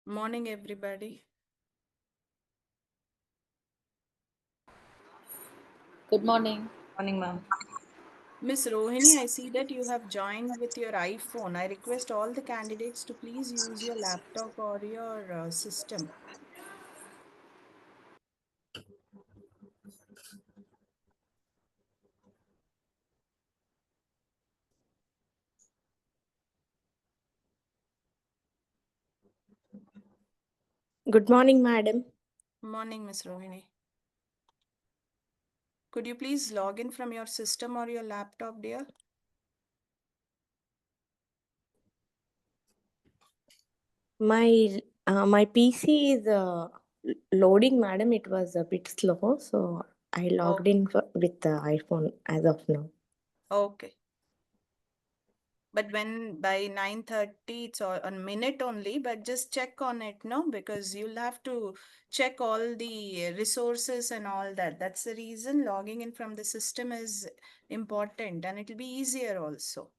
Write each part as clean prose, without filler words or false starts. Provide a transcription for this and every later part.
Morning, everybody. Good morning. Morning, ma'am. Miss Rohini, I see that you have joined with your iPhone. I request all the candidates to please use your laptop or your system. Good morning, madam. Morning, Miss Rohini. Could you please log in from your system or your laptop, dear? My PC is loading, madam. It was a bit slow, so I logged in with the iPhone as of now. Okay. But when by 9:30, it's a minute only, but just check on it, no? Because you'll have to check all the resources and all that. That's the reason logging in from the system is important and it'll be easier also.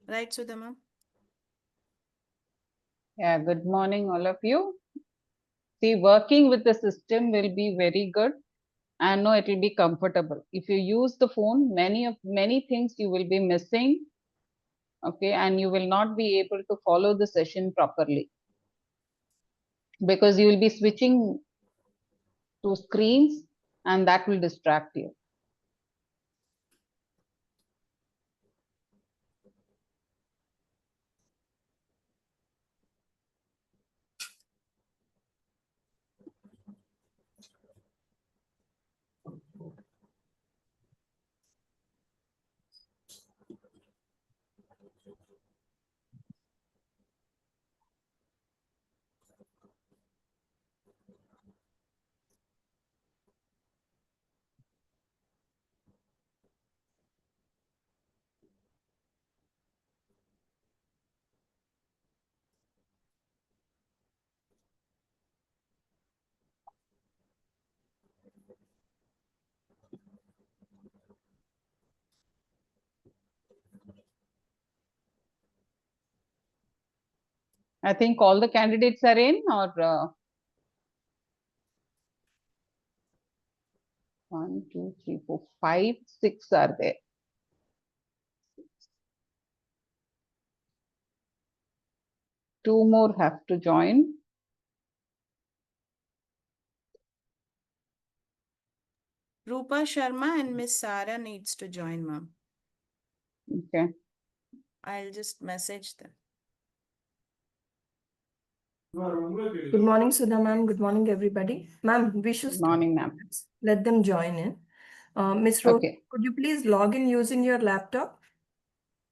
Right, Sudha ma'am? Yeah, good morning, all of you. See, working with the system will be very good and no, it will be comfortable. If you use the phone, many things you will be missing, okay, and you will not be able to follow the session properly because you will be switching to screens and that will distract you. I think all the candidates are in or 1, 2, 3, 4, 5, 6 are there. Two more have to join. Rupa Sharma and Miss Sara needs to join, ma'am. Okay. I'll just message them. Good morning, Sudha ma'am. Good morning, everybody. Ma'am, we should Good morning, ma'am. let them join in. Miss Rose, Okay. could you please log in using your laptop?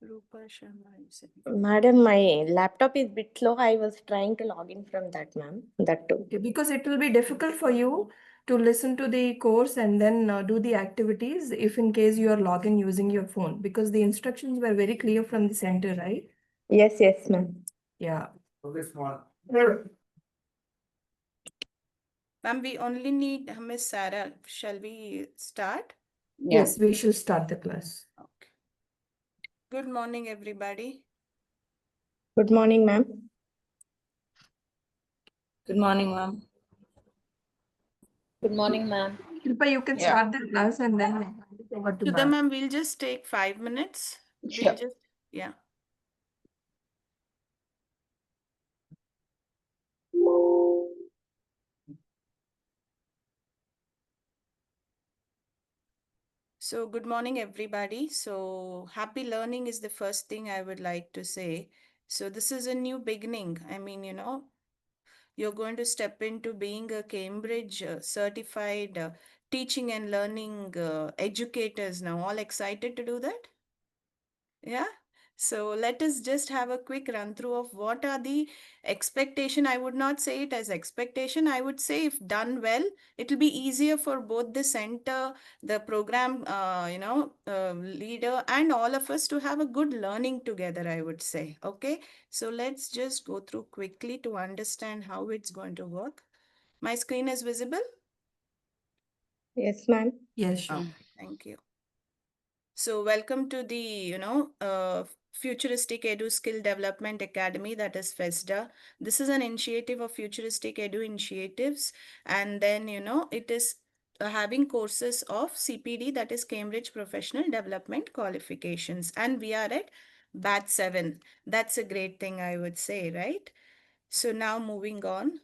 Rupa Sharma, you said. Madam, my laptop is bit slow. I was trying to log in from that, ma'am. That too. Okay, because it will be difficult for you to listen to the course and then do the activities if in case you are logging using your phone, because the instructions were very clear from the center, right? Yes, ma'am. Yeah. Ma'am, we only need Miss Sara. Shall we start? Yeah. Yes, we should start the class. Okay. Good morning, everybody. Good morning, ma'am. Good morning, ma'am. Good morning, ma'am. Shilpa, you can Yeah. start the class and then hand it over to Sudha ma'am. ma'am, we'll just take 5 minutes. Sure. We'll just, yeah. So good morning, everybody. So happy learning is the first thing I would like to say. So this is a new beginning. I mean, you're going to step into being a Cambridge certified teaching and learning educators now. All excited to do that? Yeah. So let us just have a quick run through of what are the expectation. I would not say it as expectation. I would say if done well, it will be easier for both the center, the program, leader, and all of us to have a good learning together, I would say. Okay. So let's just go through quickly to understand how it's going to work. My screen is visible? Yes, ma'am. Yes, sure. Oh, thank you. So welcome to the, Futuristic Edu Skill Development Academy, that is FESDA. This is an initiative of Futuristic Edu initiatives. And then, it is having courses of CPD, that is Cambridge Professional Development Qualifications. And we are at batch 7. That's a great thing, I would say, right? So now moving on.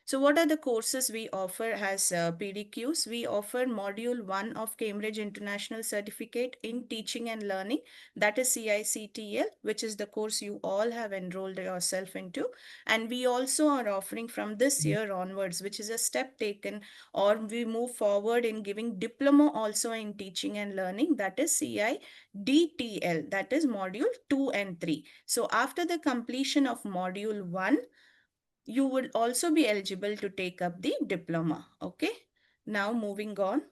So what are the courses we offer as PDQs? We offer Module 1 of Cambridge International Certificate in Teaching and Learning, that is CICTL, which is the course you all have enrolled yourself into. And we also are offering from this year onwards, which is a step taken, or we move forward in giving diploma also in teaching and learning, that is CIDTL, that is Module 2 and 3. So after the completion of Module 1, you would also be eligible to take up the diploma. Okay. Now moving on.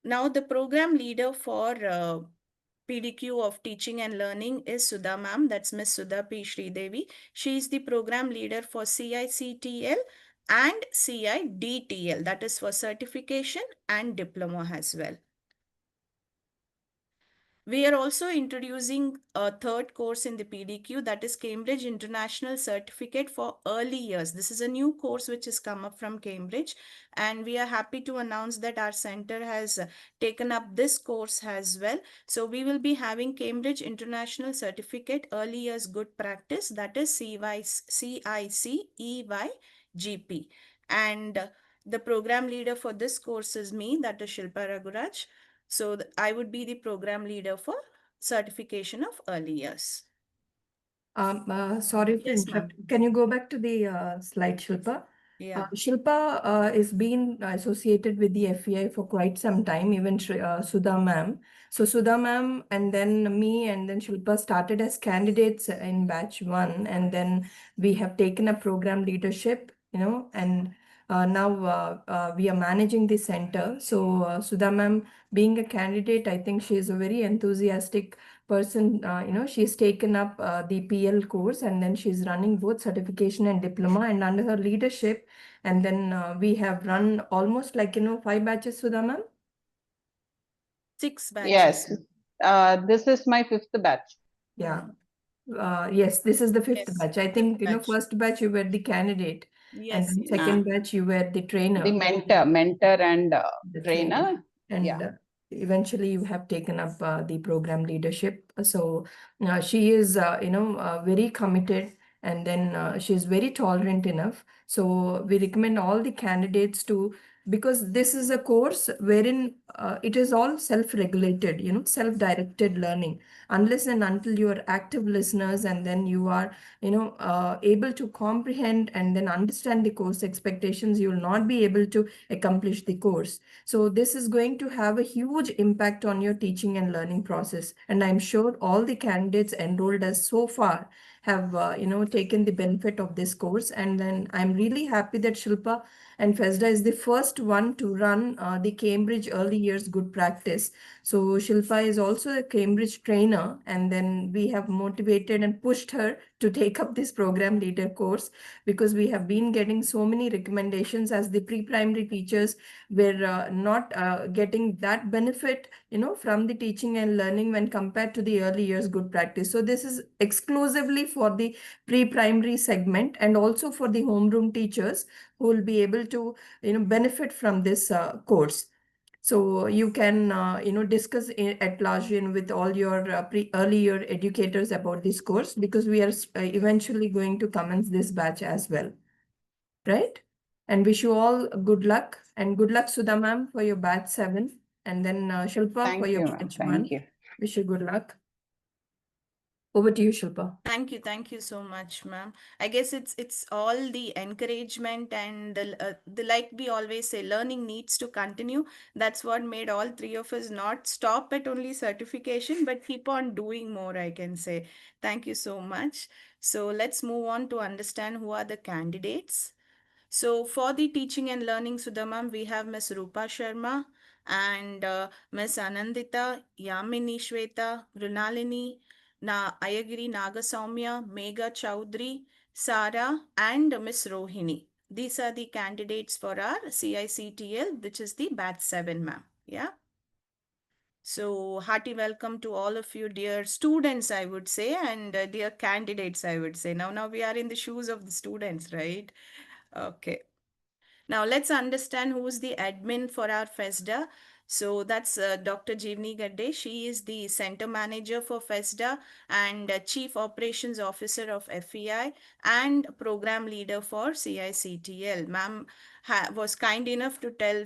Now the program leader for PDQ of teaching and learning is Sudha ma'am. That's Miss Sudha P. Sridevi. She is the program leader for CICTL and CIDTL. That is for certification and diploma as well. We are also introducing a third course in the PDQ, that is Cambridge International Certificate for Early Years. This is a new course which has come up from Cambridge, and we are happy to announce that our center has taken up this course as well. So we will be having Cambridge International Certificate Early Years Good Practice, that is CICEYGP. And the program leader for this course is me, that is Shilpa Raguraj. So I would be the program leader for certification of early years. Sorry to Yes, ma'am. interrupt. Can you go back to the slide, Shilpa? Yeah. Shilpa is been associated with the FEI for quite some time, even Sudha ma'am. So Sudha ma'am and then me and then Shilpa started as candidates in batch 1, and then we have taken a program leadership, and now we are managing the center. So Sudha ma'am being a candidate, I think she is a very enthusiastic person. She's taken up the PL course, and then she's running both certification and diploma, and under her leadership, and then we have run almost 5 batches, Sudha ma'am. 6 batches. Yes, this is my 5th batch. Yeah. Yes, this is the 5th Yes, batch. I think, batch. first batch you were the candidate, and Yes, then yes. second batch you were the trainer. The mentor and The trainer. and Yeah. eventually you have taken up the program leadership. So she is very committed, and then she is very tolerant enough. So we recommend all the candidates to, because this is a course wherein it is all self-regulated, self-directed learning. Unless and until you are active listeners, and then you are able to comprehend and then understand the course expectations, you will not be able to accomplish the course. So this is going to have a huge impact on your teaching and learning process. And I'm sure all the candidates enrolled as so far have, taken the benefit of this course. And then I'm really happy that Shilpa and FESDA is the first one to run the Cambridge Early Years Good Practice. So Shilpa is also a Cambridge trainer, and then we have motivated and pushed her to take up this program leader course, because we have been getting so many recommendations as the pre-primary teachers were not getting that benefit, from the teaching and learning when compared to the early years good practice. So this is exclusively for the pre-primary segment, and also for the homeroom teachers who will be able to, benefit from this course. So you can, discuss at large with all your early year educators about this course, because we are eventually going to commence this batch as well, right? And wish you all good luck, and good luck, Sudha ma'am, for your batch 7, and then Shilpa for Thank your you, ma'am. batch Thank 1. you. Wish you good luck. Over to you, Shilpa. Thank you so much, ma'am. I guess it's all the encouragement and the like we always say, learning needs to continue. That's what made all three of us not stop at only certification, but keep on doing more, I can say. Thank you so much. So let's move on to understand who are the candidates. So for the teaching and learning, Sudha ma'am, we have Miss Rupa Sharma and Miss Anandita, Yamini Shweta, Runalini, Ayagiri Nagasaumya, Megha Chaudhary, Sara, and Miss Rohini. These are the candidates for our CICTL, which is the batch 7, ma'am. Yeah. So, hearty welcome to all of you, dear students, I would say, and dear candidates, I would say. Now we are in the shoes of the students, right? Okay. Now let's understand who's the admin for our FESDA. So that's Dr. Jeevni Gadde. She is the center manager for FESDA and chief operations officer of FEI and program leader for CICTL. Ma'am was kind enough to tell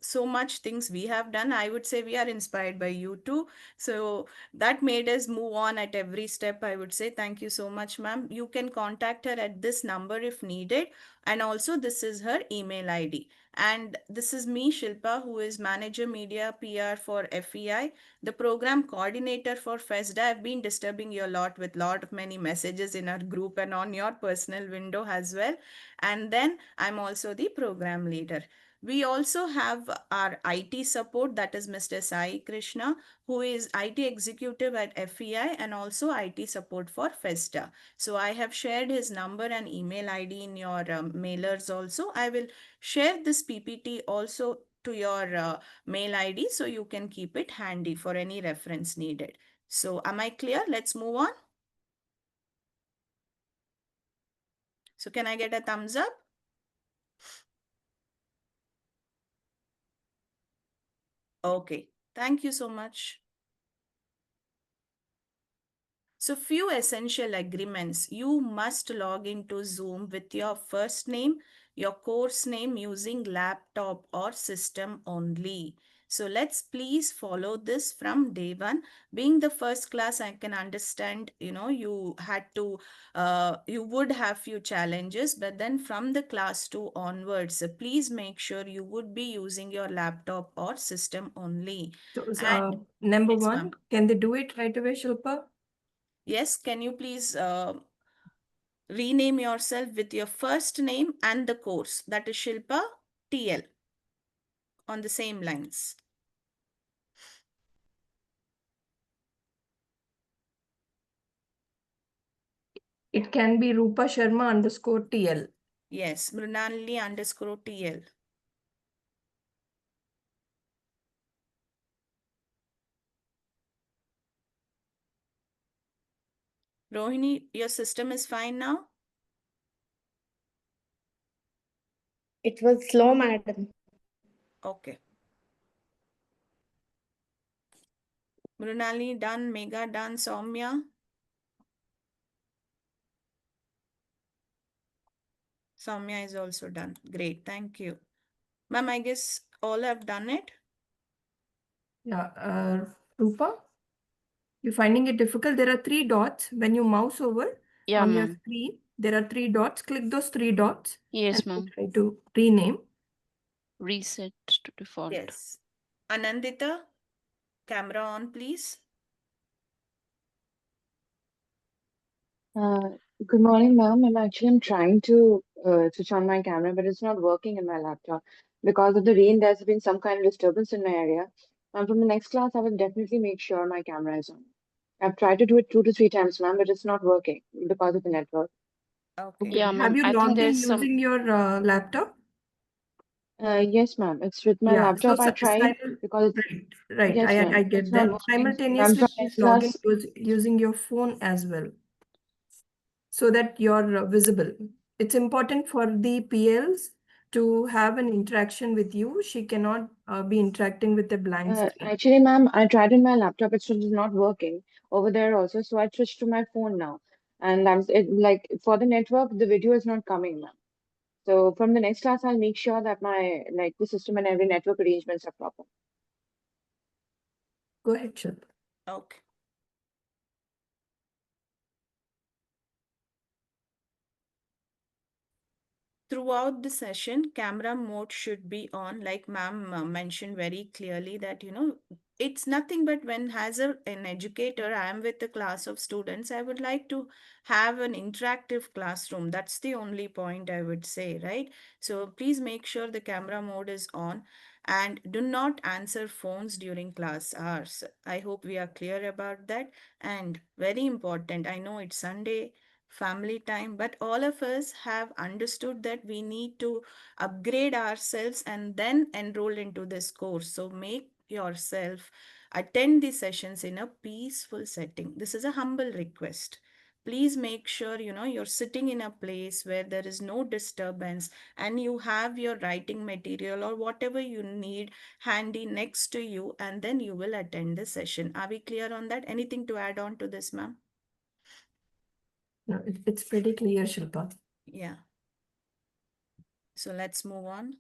so much things we have done. I would say we are inspired by you too. So that made us move on at every step. I would say thank you so much, ma'am. You can contact her at this number if needed, and also this is her email ID. And this is me, Shilpa, who is manager media PR for FEI, the program coordinator for FESDA. I've been disturbing you a lot with lot of many messages in our group and on your personal window as well. And then I'm also the program leader. We also have our IT support, that is Mr. Sai Krishna, who is IT executive at FEI and also IT support for FESTA. So I have shared his number and email ID in your mailers also. I will share this PPT also to your mail ID so you can keep it handy for any reference needed. So am I clear? Let's move on. So can I get a thumbs up? Okay, thank you so much. So few essential agreements. You must log into Zoom with your first name, your course name using laptop or system only. So let's please follow this from day one. Being the first class, I can understand, you had to, you would have few challenges, but then from the class two onwards, please make sure you would be using your laptop or system only. So, And number yes, ma'am. one, can they do it right away, Shilpa? Yes, can you please rename yourself with your first name and the course, that is Shilpa TL, on the same lines. It can be Rupa Sharma underscore TL. Yes, Mrunalini underscore TL. Rohini, your system is fine now? It was slow, madam. Okay. Mrunalini done, Mega done, Soumya? Soumya is also done. Great, thank you. Ma'am, I guess all have done it? Yeah, Rupa, you're finding it difficult? There are three dots. When you mouse over Yeah, on your ma'am. screen, there are three dots. Click those three dots Yes, and ma'am. try to rename. Reset to default. Yes. Anandita, camera on, please. Uh, Good morning, ma'am. I'm trying to switch on my camera, but it's not working in my laptop. Because of the rain, there's been some kind of disturbance in my area. And from the next class, I will definitely make sure my camera is on. I've tried to do it 2 to 3 times, ma'am, but it's not working because of the network. Okay. Okay. Yeah, Have ma'am. you I think logged in there's some. using your laptop? Yes, ma'am. It's with my Yeah. So, laptop. I tried because it's, right, right. yes, I ma'am. get It's not that. working. Ma'am, Simultaneously, from please next log in class, using your phone as well, so that you're visible. It's important for the PLs to have an interaction with you. She cannot be interacting with a blank screen. actually, ma'am, I tried in my laptop. It's just not working over there also. So I switched to my phone now. And like for the network, the video is not coming, ma'am. So from the next class, I'll make sure that my like the system and every network arrangements are proper. Go ahead, Shilpa. Okay. Throughout the session, camera mode should be on, like ma'am mentioned very clearly that, it's nothing but when as an educator, I am with a class of students, I would like to have an interactive classroom. That's the only point I would say, right? So please make sure the camera mode is on and do not answer phones during class hours. I hope we are clear about that. And very important, I know it's Sunday, family time, but all of us have understood that we need to upgrade ourselves and then enroll into this course. So make yourself attend the sessions in a peaceful setting. This is a humble request. Please make sure you're sitting in a place where there is no disturbance, and you have your writing material or whatever you need handy next to you, and then you will attend the session. Are we clear on that? Anything to add on to this, ma'am? No, it's pretty clear, Shilpa. Yeah. So let's move on.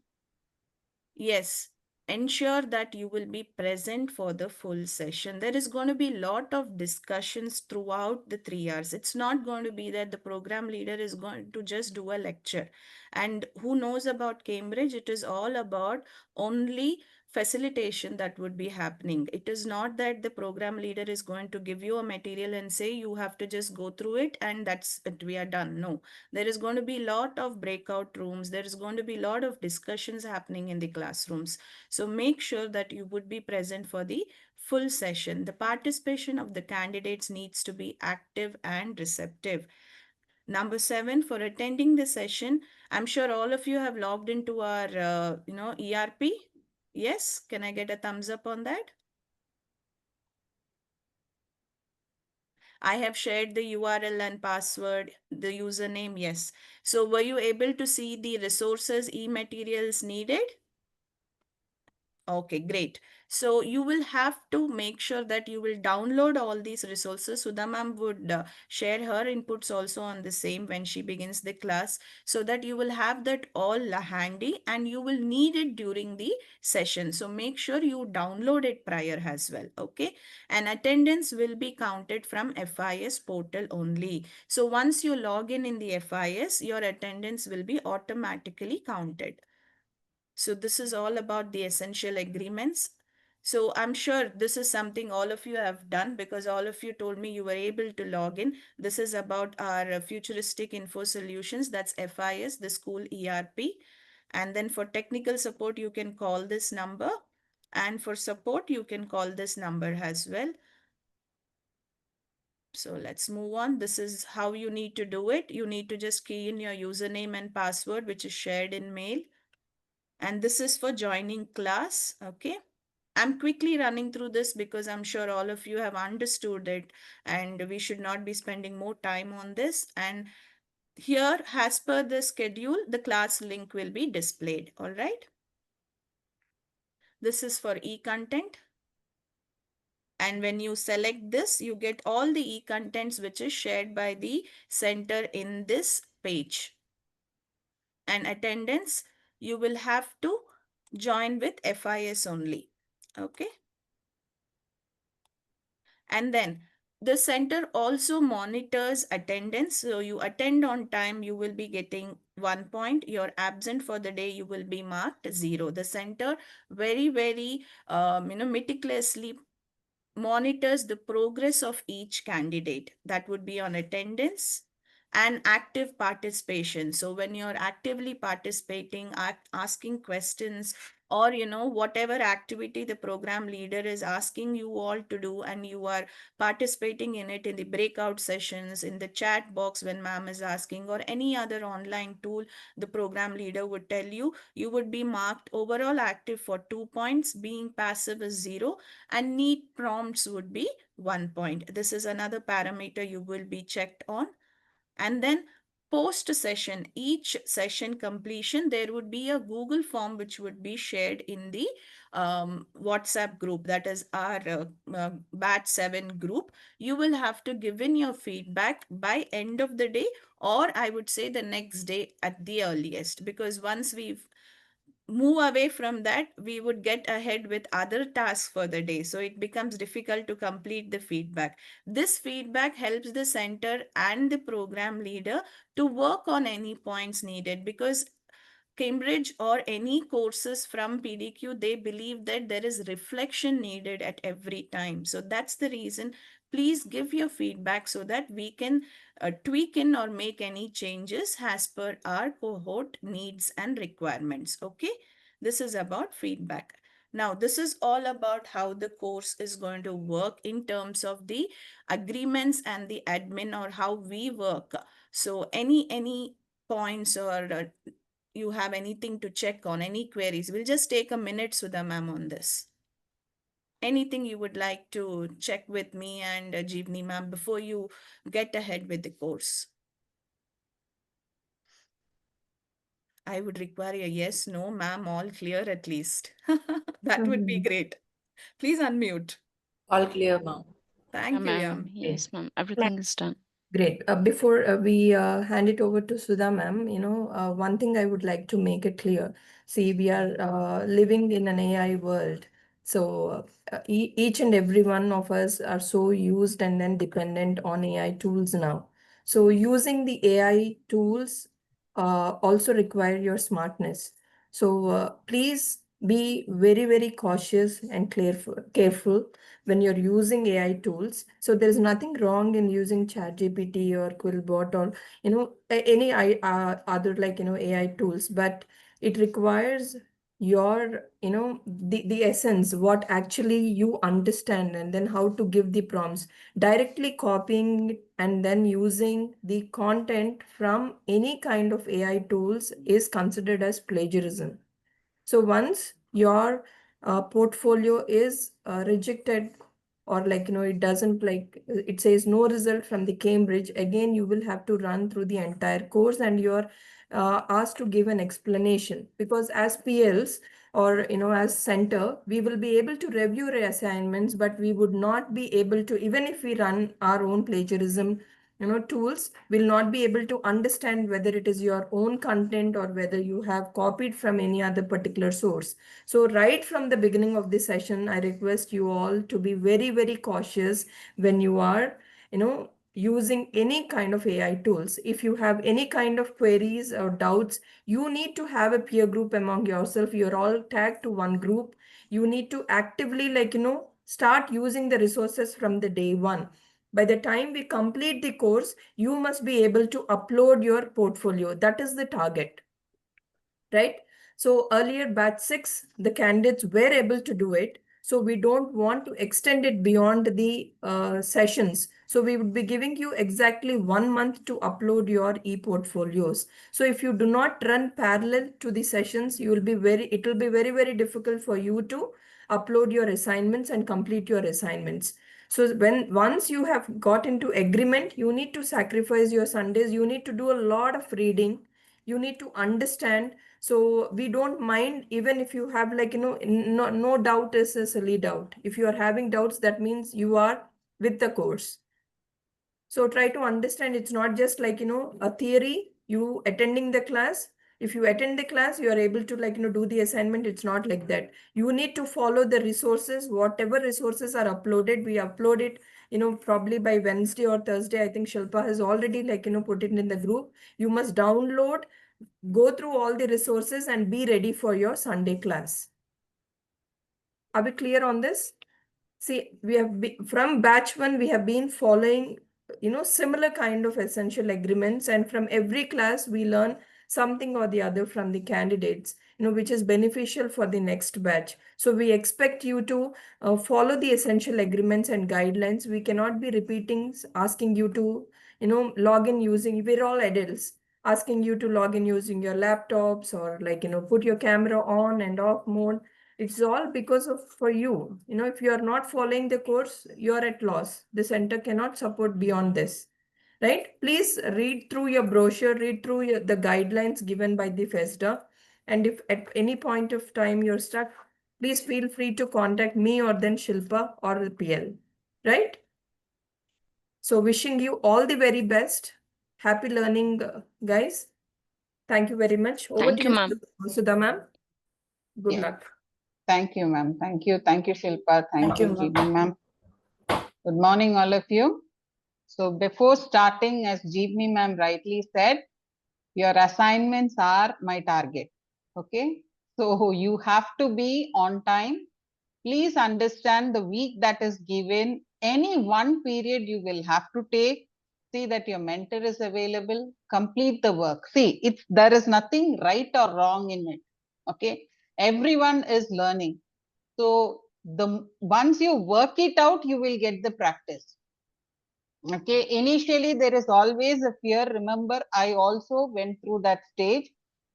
Yes, ensure that you will be present for the full session. There is going to be a lot of discussions throughout the 3 hours. It's not going to be that the program leader is going to just do a lecture. And who knows about Cambridge? It is all about only facilitation that would be happening. It is not that the program leader is going to give you a material and say you have to just go through it and that's it, we are done. No, there is going to be a lot of breakout rooms. There is going to be a lot of discussions happening in the classrooms. So make sure that you would be present for the full session. The participation of the candidates needs to be active and receptive. Number 7, for attending the session, I'm sure all of you have logged into our, ERP. Yes, can I get a thumbs up on that? I have shared the URL and password, the username, yes. So were you able to see the resources, e-materials needed? Okay, great. So you will have to make sure that you will download all these resources. Sudha ma'am would share her inputs also on the same when she begins the class, so that you will have that all handy and you will need it during the session. So make sure you download it prior as well. Okay. And attendance will be counted from FIS portal only. So once you log in the FIS, your attendance will be automatically counted. So this is all about the essential agreements. So I'm sure this is something all of you have done because all of you told me you were able to log in. This is about our futuristic info solutions. That's FIS, the school ERP. And then for technical support, you can call this number. And for support, you can call this number as well. So let's move on. This is how you need to do it. You need to just key in your username and password, which is shared in mail. And this is for joining class. Okay. I'm quickly running through this because I'm sure all of you have understood it and we should not be spending more time on this. And here, as per the schedule, the class link will be displayed. All right. This is for e-content. And when you select this, you get all the e-contents which is shared by the center in this page. And attendance, you will have to join with FIS only. Okay. And then the center also monitors attendance. So you attend on time, you will be getting 1 point. You're absent for the day, you will be marked 0. The center very meticulously monitors the progress of each candidate. That would be on attendance and active participation. So when you're actively participating, asking questions, or whatever activity the program leader is asking you all to do, and you are participating in it in the breakout sessions, in the chat box when ma'am is asking, or any other online tool, the program leader would tell you, you would be marked overall active for 2 points, being passive is 0, and need prompts would be 1 point. This is another parameter you will be checked on. And then post session, each session completion, there would be a Google form which would be shared in the WhatsApp group, that is our batch 7 group. You will have to give in your feedback by end of the day, or I would say the next day at the earliest, because once we've move away from that, we would get ahead with other tasks for the day. So it becomes difficult to complete the feedback. This feedback helps the center and the program leader to work on any points needed, because Cambridge or any courses from PDQ, they believe that there is reflection needed at every time. So that's the reason. Please give your feedback so that we can tweak in or make any changes as per our cohort needs and requirements. Okay, this is about feedback. Now, this is all about how the course is going to work in terms of the agreements and the admin, or how we work. So any points, or you have anything to check on, any queries? We'll just take a minute, Sudha ma'am, on this. anything you would like to check with me and Jeevni ma'am before you get ahead with the course? I would require a yes, no, ma'am, all clear at least. That would be great. Please unmute. All clear, ma'am. Thank you, Ma'am, Yam. yes, ma'am. Everything is done. Great. Before we hand it over to Sudha ma'am, one thing I would like to make it clear. See, we are living in an AI world. So each and every one of us are so used and then dependent on AI tools now. So using the AI tools also require your smartness. So please be very, very cautious and careful when you're using AI tools. So there's nothing wrong in using ChatGPT or Quillbot or any other AI tools, but it requires your the essence, what actually you understand, and then how to give the prompts. Directly copying and then using the content from any kind of AI tools is considered as plagiarism. So once your portfolio is rejected, or it doesn't, it says no result from the Cambridge, again you will have to run through the entire course, and you're asked to give an explanation, because as PLs, or as center, we will be able to review your assignments, but we would not be able to, even if we run our own plagiarism tools, will not be able to understand whether it is your own content or whether you have copied from any other particular source. So right from the beginning of this session, I request you all to be very, very cautious when you are, using any kind of AI tools. If you have any kind of queries or doubts, you need to have a peer group among yourself. You're all tagged to one group. You need to actively, start using the resources from the day one. By the time we complete the course, you must be able to upload your portfolio. That is the target, right? So earlier batch 6, the candidates were able to do it. So we don't want to extend it beyond the sessions. So we would be giving you exactly 1 month to upload your e-portfolios. So if you do not run parallel to the sessions, it will be very, very difficult for you to upload your assignments and complete your assignments. So once you have got into agreement, you need to sacrifice your Sundays. You need to do a lot of reading. You need to understand. So we don't mind even if you have no doubt is a silly doubt. If you are having doubts, that means you are with the course. So try to understand, it's not just a theory, you attending the class. If you attend the class, you are able to do the assignment. It's not like that. You need to follow the resources, whatever resources are uploaded, we upload it, probably by Wednesday or Thursday. I think Shilpa has already put it in the group. You must download, go through all the resources and be ready for your Sunday class. Are we clear on this? See, we have from batch 1, we have been following, similar kind of essential agreements. And from every class, we learn something or the other from the candidates, which is beneficial for the next batch. So we expect you to follow the essential agreements and guidelines. We cannot be repeating, asking you to, log in using, we're all adults, asking you to log in using your laptops or put your camera on and off mode. It's all because of for you. If you are not following the course, you're at loss. The center cannot support beyond this, right? Please read through your brochure, read through the guidelines given by the FESDA. And if at any point of time you're stuck, please feel free to contact me or then Shilpa or the PL, right? So wishing you all the very best. Happy learning, guys. Thank you very much. Over Thank to you, you, ma'am. Sudha ma'am. Good Yeah. luck. Thank you, ma'am. Thank you. Thank you, Shilpa. Thank Thank you, you, ma'am. Jeevni ma'am. Good morning, all of you. So before starting, as Jeevni ma'am rightly said, your assignments are my target. Okay. So you have to be on time. Please understand the week that is given, any one period you will have to take. See that your mentor is available, complete the work. See, there is nothing right or wrong in it. Okay. Everyone is learning. So once you work it out, you will get the practice. Okay. Initially, there is always a fear. Remember, I also went through that stage,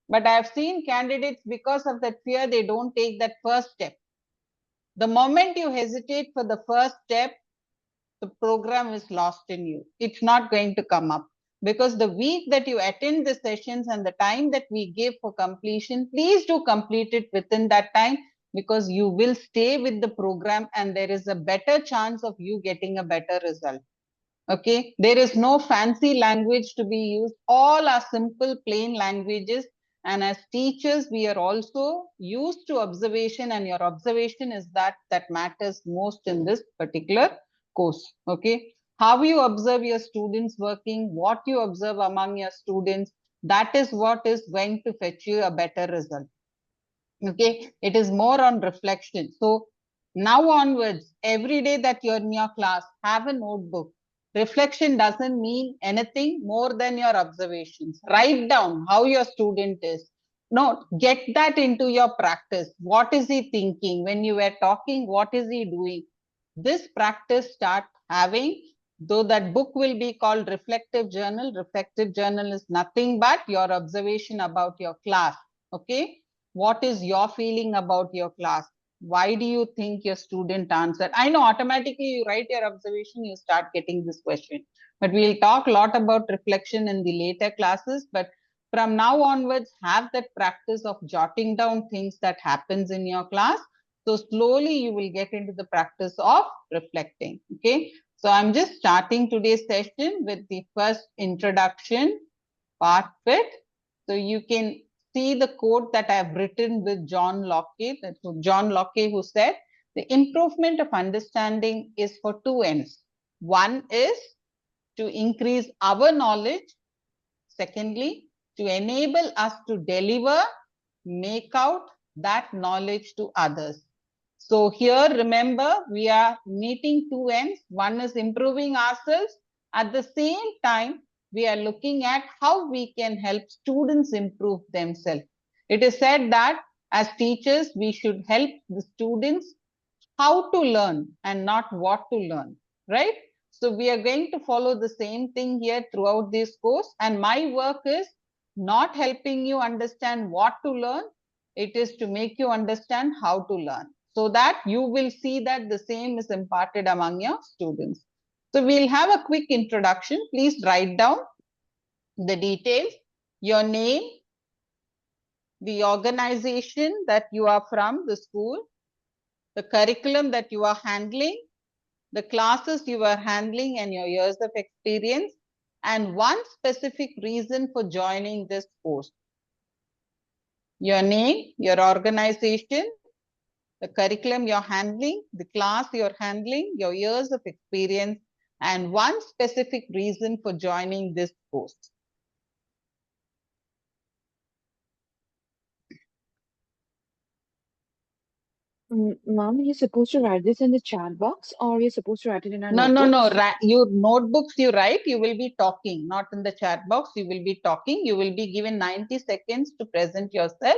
but I have seen candidates, because of that fear, they don't take that first step. The moment you hesitate for the first step, the program is lost in you. It's not going to come up, because the week that you attend the sessions and the time that we give for completion, please do complete it within that time, because you will stay with the program and there is a better chance of you getting a better result. Okay, there is no fancy language to be used. All are simple, plain languages. And as teachers, we are also used to observation, and your observation is that matters most in this particular course. Okay, how you observe your students working, what you observe among your students, that is what is going to fetch you a better result. Okay, it is more on reflection. So now onwards, every day that you're in your class, have a notebook. Reflection doesn't mean anything more than your observations. Write down how your student is. No, get that into your practice. What is he thinking? When you were talking, what is he doing? This practice start having, though that book will be called Reflective Journal. Reflective Journal is nothing but your observation about your class. Okay, what is your feeling about your class? Why do you think your student answered? I know automatically you write your observation, you start getting this question. But we'll talk a lot about reflection in the later classes. But from now onwards, have that practice of jotting down things that happens in your class. So slowly you will get into the practice of reflecting. Okay. So I'm just starting today's session with the first introduction part bit. So you can see the quote that I've written with John Locke. That's John Locke who said, the improvement of understanding is for two ends. One is to increase our knowledge. Secondly, to enable us to deliver, make out that knowledge to others. So here, remember, we are meeting two ends. One is improving ourselves. At the same time, we are looking at how we can help students improve themselves. It is said that as teachers, we should help the students how to learn and not what to learn, right? So we are going to follow the same thing here throughout this course. And my work is not helping you understand what to learn. It is to make you understand how to learn, so that you will see that the same is imparted among your students. So we'll have a quick introduction. Please write down the details, your name, the organization that you are from, the school, the curriculum that you are handling, the classes you are handling and your years of experience, and one specific reason for joining this course. Your name, your organization, the curriculum you're handling, the class you're handling, your years of experience, and one specific reason for joining this course. Mom, you're supposed to write this in the chat box, or you're supposed to write it in our No, notebooks? your notebooks you write, you will be talking, not in the chat box. You will be talking. You will be given 90 seconds to present yourself.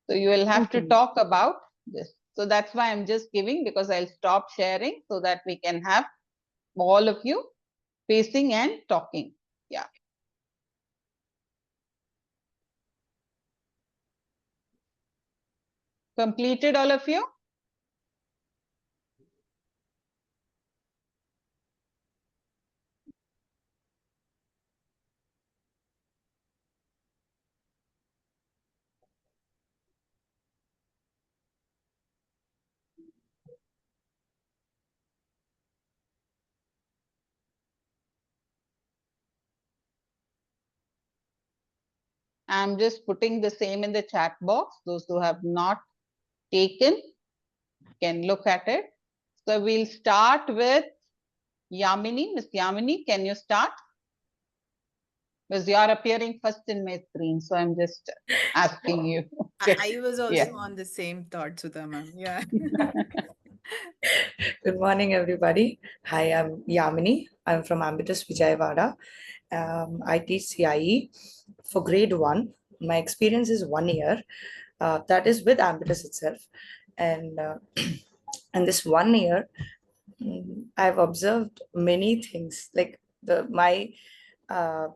So you will have to Okay. talk about this. So that's why I'm just giving, because I'll stop sharing so that we can have all of you facing and talking. Yeah. Completed, all of you? I'm just putting the same in the chat box. Those who have not taken can look at it. So we'll start with Yamini. Miss Yamini, can you start? Because you are appearing first in my screen, so I'm just asking you. I was also Yeah. on the same thought, Sudha ma'am. Yeah. Good morning, everybody. Hi, I'm Yamini. I'm from Ambitus Vijayawada. I teach CIE for grade 1. My experience is 1 year. That is with Ambitus itself. And in this 1 year, I've observed many things. Like my uh,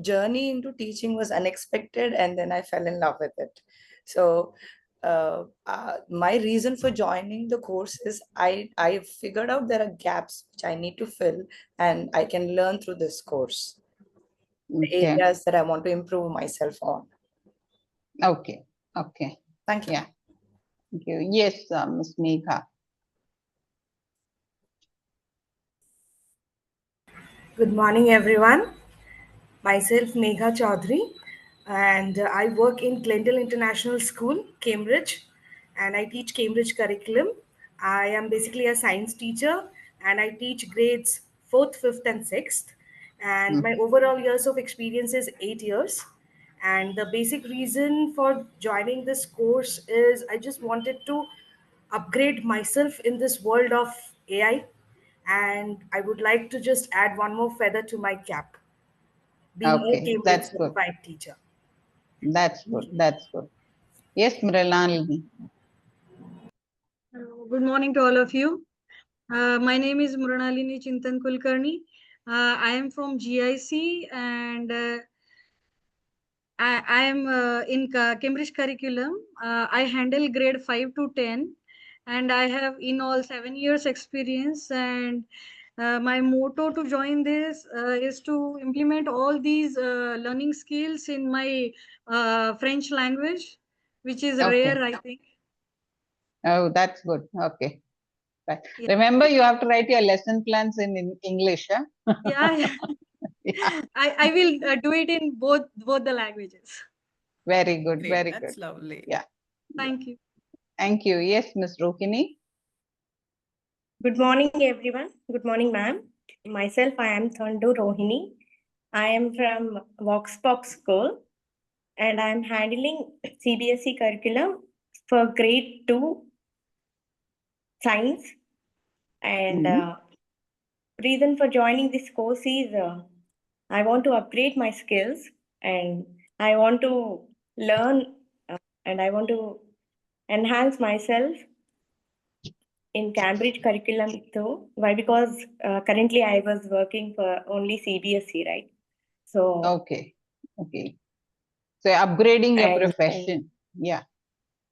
journey into teaching was unexpected, and then I fell in love with it. So my reason for joining the course is I figured out there are gaps which I need to fill, and I can learn through this course the Okay. areas that I want to improve myself on. Okay. Okay. Thank you. Yeah. Thank you. Yes, Ms. Megha. Good morning, everyone. Myself, Megha Chaudhary, and I work in Glendale International School, Cambridge, and I teach Cambridge curriculum. I am basically a science teacher, and I teach grades 4th, 5th, and 6th. And my overall years of experience is 8 years. And the basic reason for joining this course is I just wanted to upgrade myself in this world of AI, and I would like to just add one more feather to my cap, being a Okay, Cambridge that's good. certified teacher. That's good. That's good. Yes, Mrinalini. Good morning to all of you. My name is Mrinalini Chintan Kulkarni. I am from GIC, and I am in Cambridge curriculum. I handle grade 5 to 10, and I have in all 7 years experience. And my motto to join this is to implement all these learning skills in my French language, which is Okay. rare, I think. Oh, that's good. Okay. Right. Yeah. Remember, you have to write your lesson plans in English. Huh? Yeah. Yeah. I will do it in both the languages. Very good. Great. Very That's good. lovely. Yeah. Thank you. Thank you. Yes, Ms. Rohini. Good morning, everyone. Good morning, ma'am. Myself, I am Thandu Rohini. I am from Voxbox School, and I am handling CBSE curriculum for grade 2 science. And reason for joining this course is I want to upgrade my skills, and I want to learn, and I want to enhance myself in Cambridge curriculum too. Why? Because currently I was working for only CBSE, right? So Okay. Okay. So upgrading your and profession. Yeah.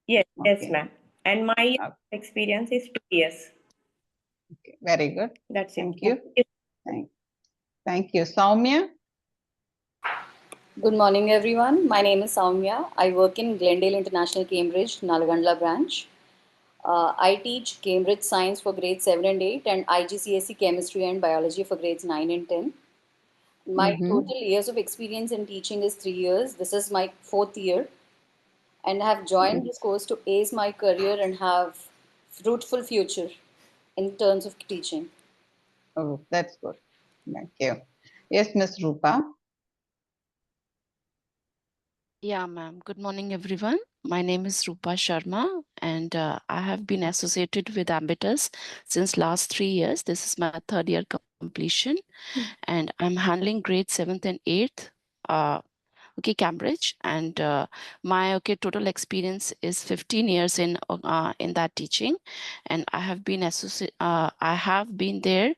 yes, yes, Okay. ma'am. And my Okay. experience is 2 years. Okay. Very good. That's it. Thank you. Thank you. Soumya. Good morning, everyone. My name is Soumya. I work in Glendale International Cambridge, Nalgandla branch. I teach Cambridge Science for grades 7 and 8 and IGCSE Chemistry and Biology for grades 9 and 10. My total years of experience in teaching is 3 years. This is my 4th year, and I have joined this course to ace my career and have fruitful future in terms of teaching. Oh, that's good. Thank you. Yes, Ms. Rupa. Yeah, ma'am. Good morning, everyone. My name is Rupa Sharma, and I have been associated with Ambitus since last 3 years. This is my 3rd year completion, and I'm handling grade 7th and 8th. Okay, Cambridge, and my total experience is 15 years in that teaching, and I have been there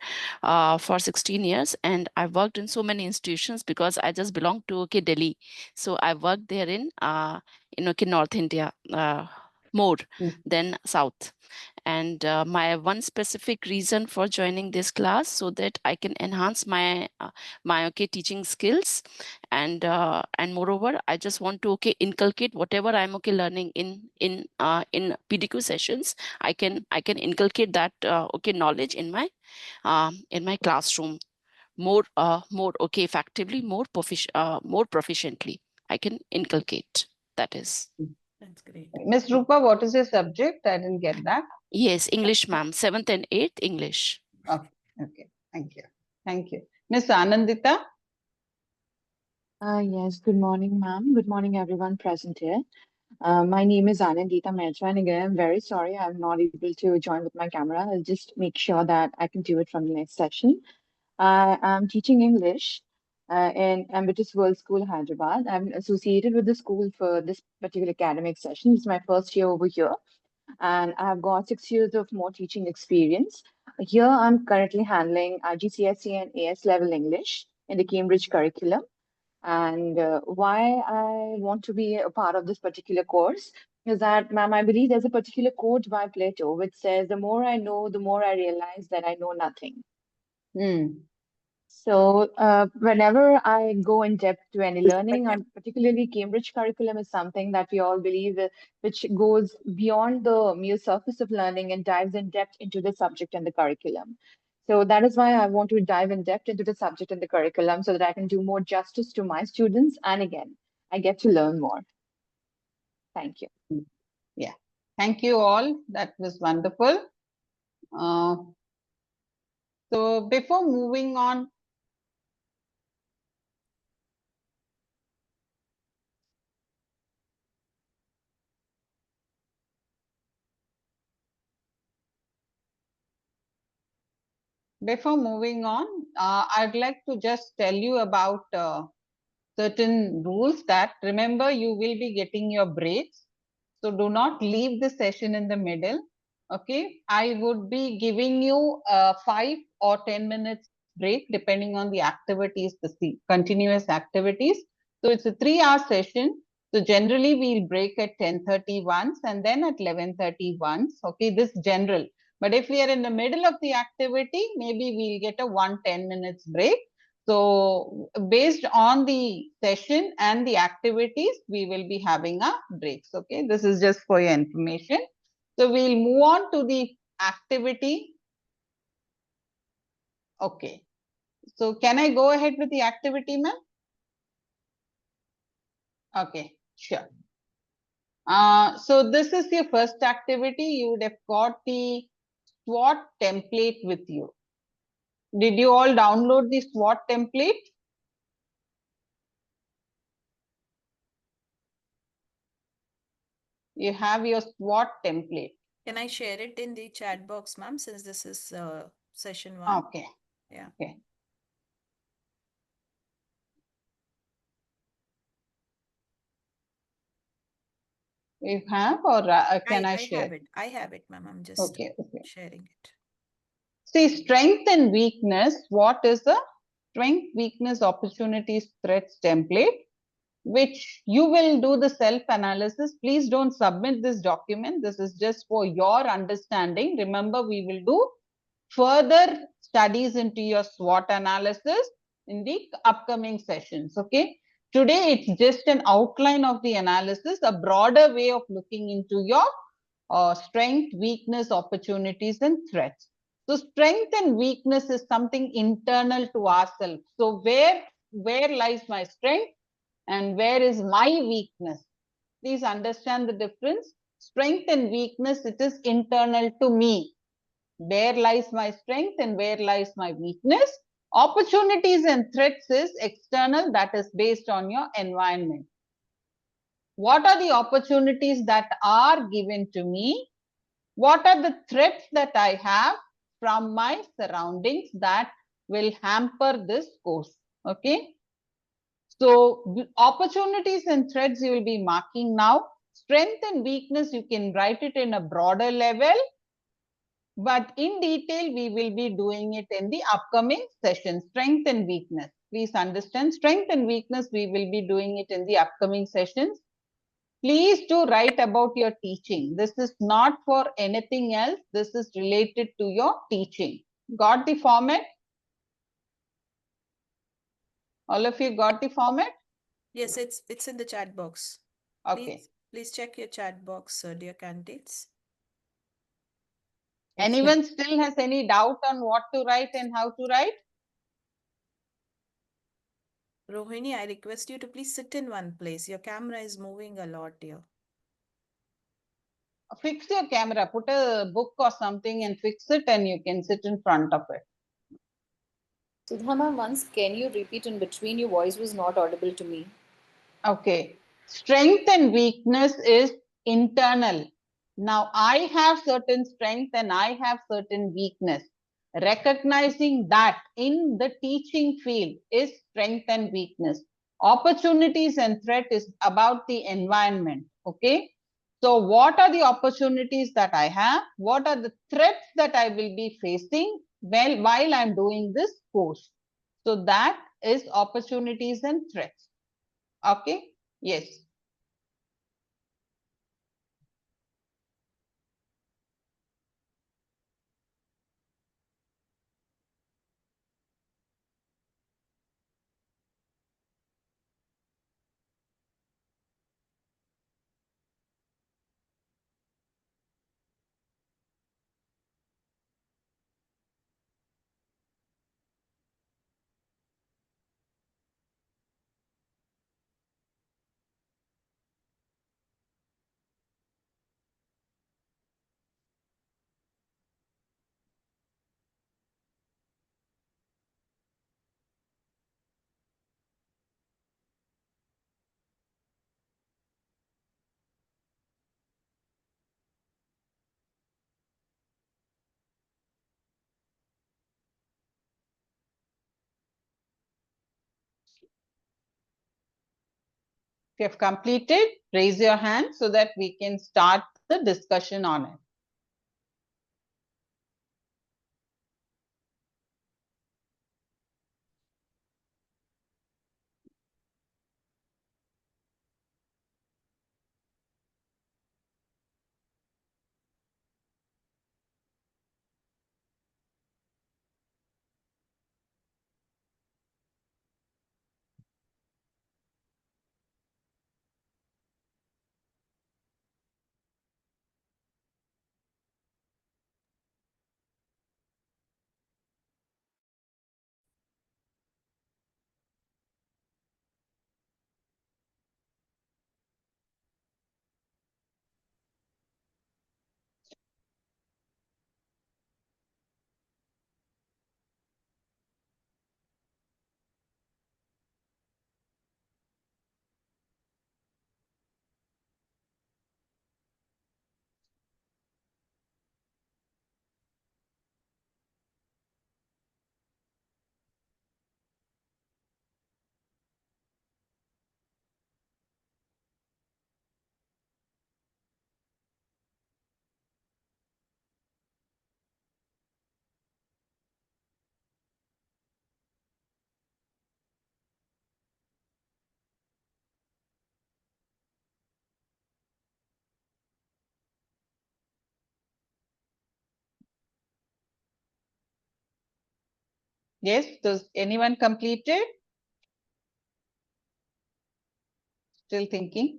for 16 years, and I worked in so many institutions because I just belong to Delhi, so I worked there in North India more than South. And my one specific reason for joining this class so that I can enhance my teaching skills, and moreover I just want to inculcate whatever I'm learning in PDQ sessions. I can inculcate that knowledge in my classroom more effectively, more proficiently. I can inculcate. That is. That's great. Ms. Rupa, what is your subject? I didn't get that. Yes, English, ma'am. 7th and 8th English. Okay. Okay. Thank you. Thank you. Ms. Anandita. Yes, good morning, ma'am. Good morning, everyone present here. My name is Anandita Mehta, and again, I'm very sorry I'm not able to join with my camera. I'll just make sure that I can do it from the next session. I am teaching English in Ambitus World School, Hyderabad. I'm associated with the school for this particular academic session. It's my first year over here, and I've got 6 years of more teaching experience. Here, I'm currently handling GCSE and AS level English in the Cambridge curriculum. And why I want to be a part of this particular course, is that, ma'am, I believe there's a particular quote by Plato which says, "The more I know, the more I realize that I know nothing." So, whenever I go in depth to any learning, and particularly Cambridge curriculum is something that we all believe which goes beyond the mere surface of learning and dives in depth into the subject and the curriculum. So that is why I want to dive in depth into the subject and the curriculum so that I can do more justice to my students. And again, I get to learn more. Thank you. Yeah. Thank you all. That was wonderful. So before moving on, I'd like to just tell you about certain rules that, remember, you will be getting your breaks. So do not leave the session in the middle. Okay. I would be giving you 5 or 10 minutes break depending on the activities, the continuous activities. So it's a 3-hour session. So generally we'll break at 10:30 once and then at 11:30 once. Okay. This general. But if we are in the middle of the activity, maybe we'll get a 10 minutes break. So based on the session and the activities, we will be having a breaks. Okay, this is just for your information. So we'll move on to the activity. Okay. So can I go ahead with the activity, ma'am? Okay, sure. So this is your first activity. You would have got the SWOT template with you. Did you all download the SWOT template? You have your SWOT template. Can I share it in the chat box, ma'am, since this is session 1? Okay. Yeah. Okay. You have, or can I share? I have it, ma'am. I'm just sharing it. See, strength and weakness. What is the strength, weakness, opportunities, threats template, which you will do the self-analysis. Please don't submit this document. This is just for your understanding. Remember, we will do further studies into your SWOT analysis in the upcoming sessions. Okay. Today, it's just an outline of the analysis, a broader way of looking into your strength, weakness, opportunities, and threats. So strength and weakness is something internal to ourselves. So where lies my strength and where is my weakness? Please understand the difference. Strength and weakness, it is internal to me. Where lies my strength and where lies my weakness? Opportunities and threats is external, that is based on your environment. What are the opportunities that are given to me? What are the threats that I have from my surroundings that will hamper this course? Okay. So opportunities and threats you will be marking now. Strength and weakness, you can write it in a broader level. But in detail, we will be doing it in the upcoming session. Strength and weakness. Please understand, strength and weakness, we will be doing it in the upcoming sessions. Please do write about your teaching. This is not for anything else. This is related to your teaching. Got the format? All of you got the format? Yes, it's in the chat box. Okay. Please check your chat box, dear candidates. Anyone still has any doubt on what to write and how to write? Rohini, I request you to please sit in one place. Your camera is moving a lot here. Fix your camera, put a book or something and fix it, and you can sit in front of it. Sudha ma'am, once can you repeat in between? Your voice was not audible to me. Okay. Strength and weakness is internal. Now, I have certain strength and I have certain weakness. Recognizing that in the teaching field is strength and weakness. Opportunities and threat is about the environment. Okay. So what are the opportunities that I have? What are the threats that I will be facing while I'm doing this course? So that is opportunities and threats. Okay. Yes. If you have completed, raise your hand so that we can start the discussion on it. Yes, does anyone completed? Still thinking?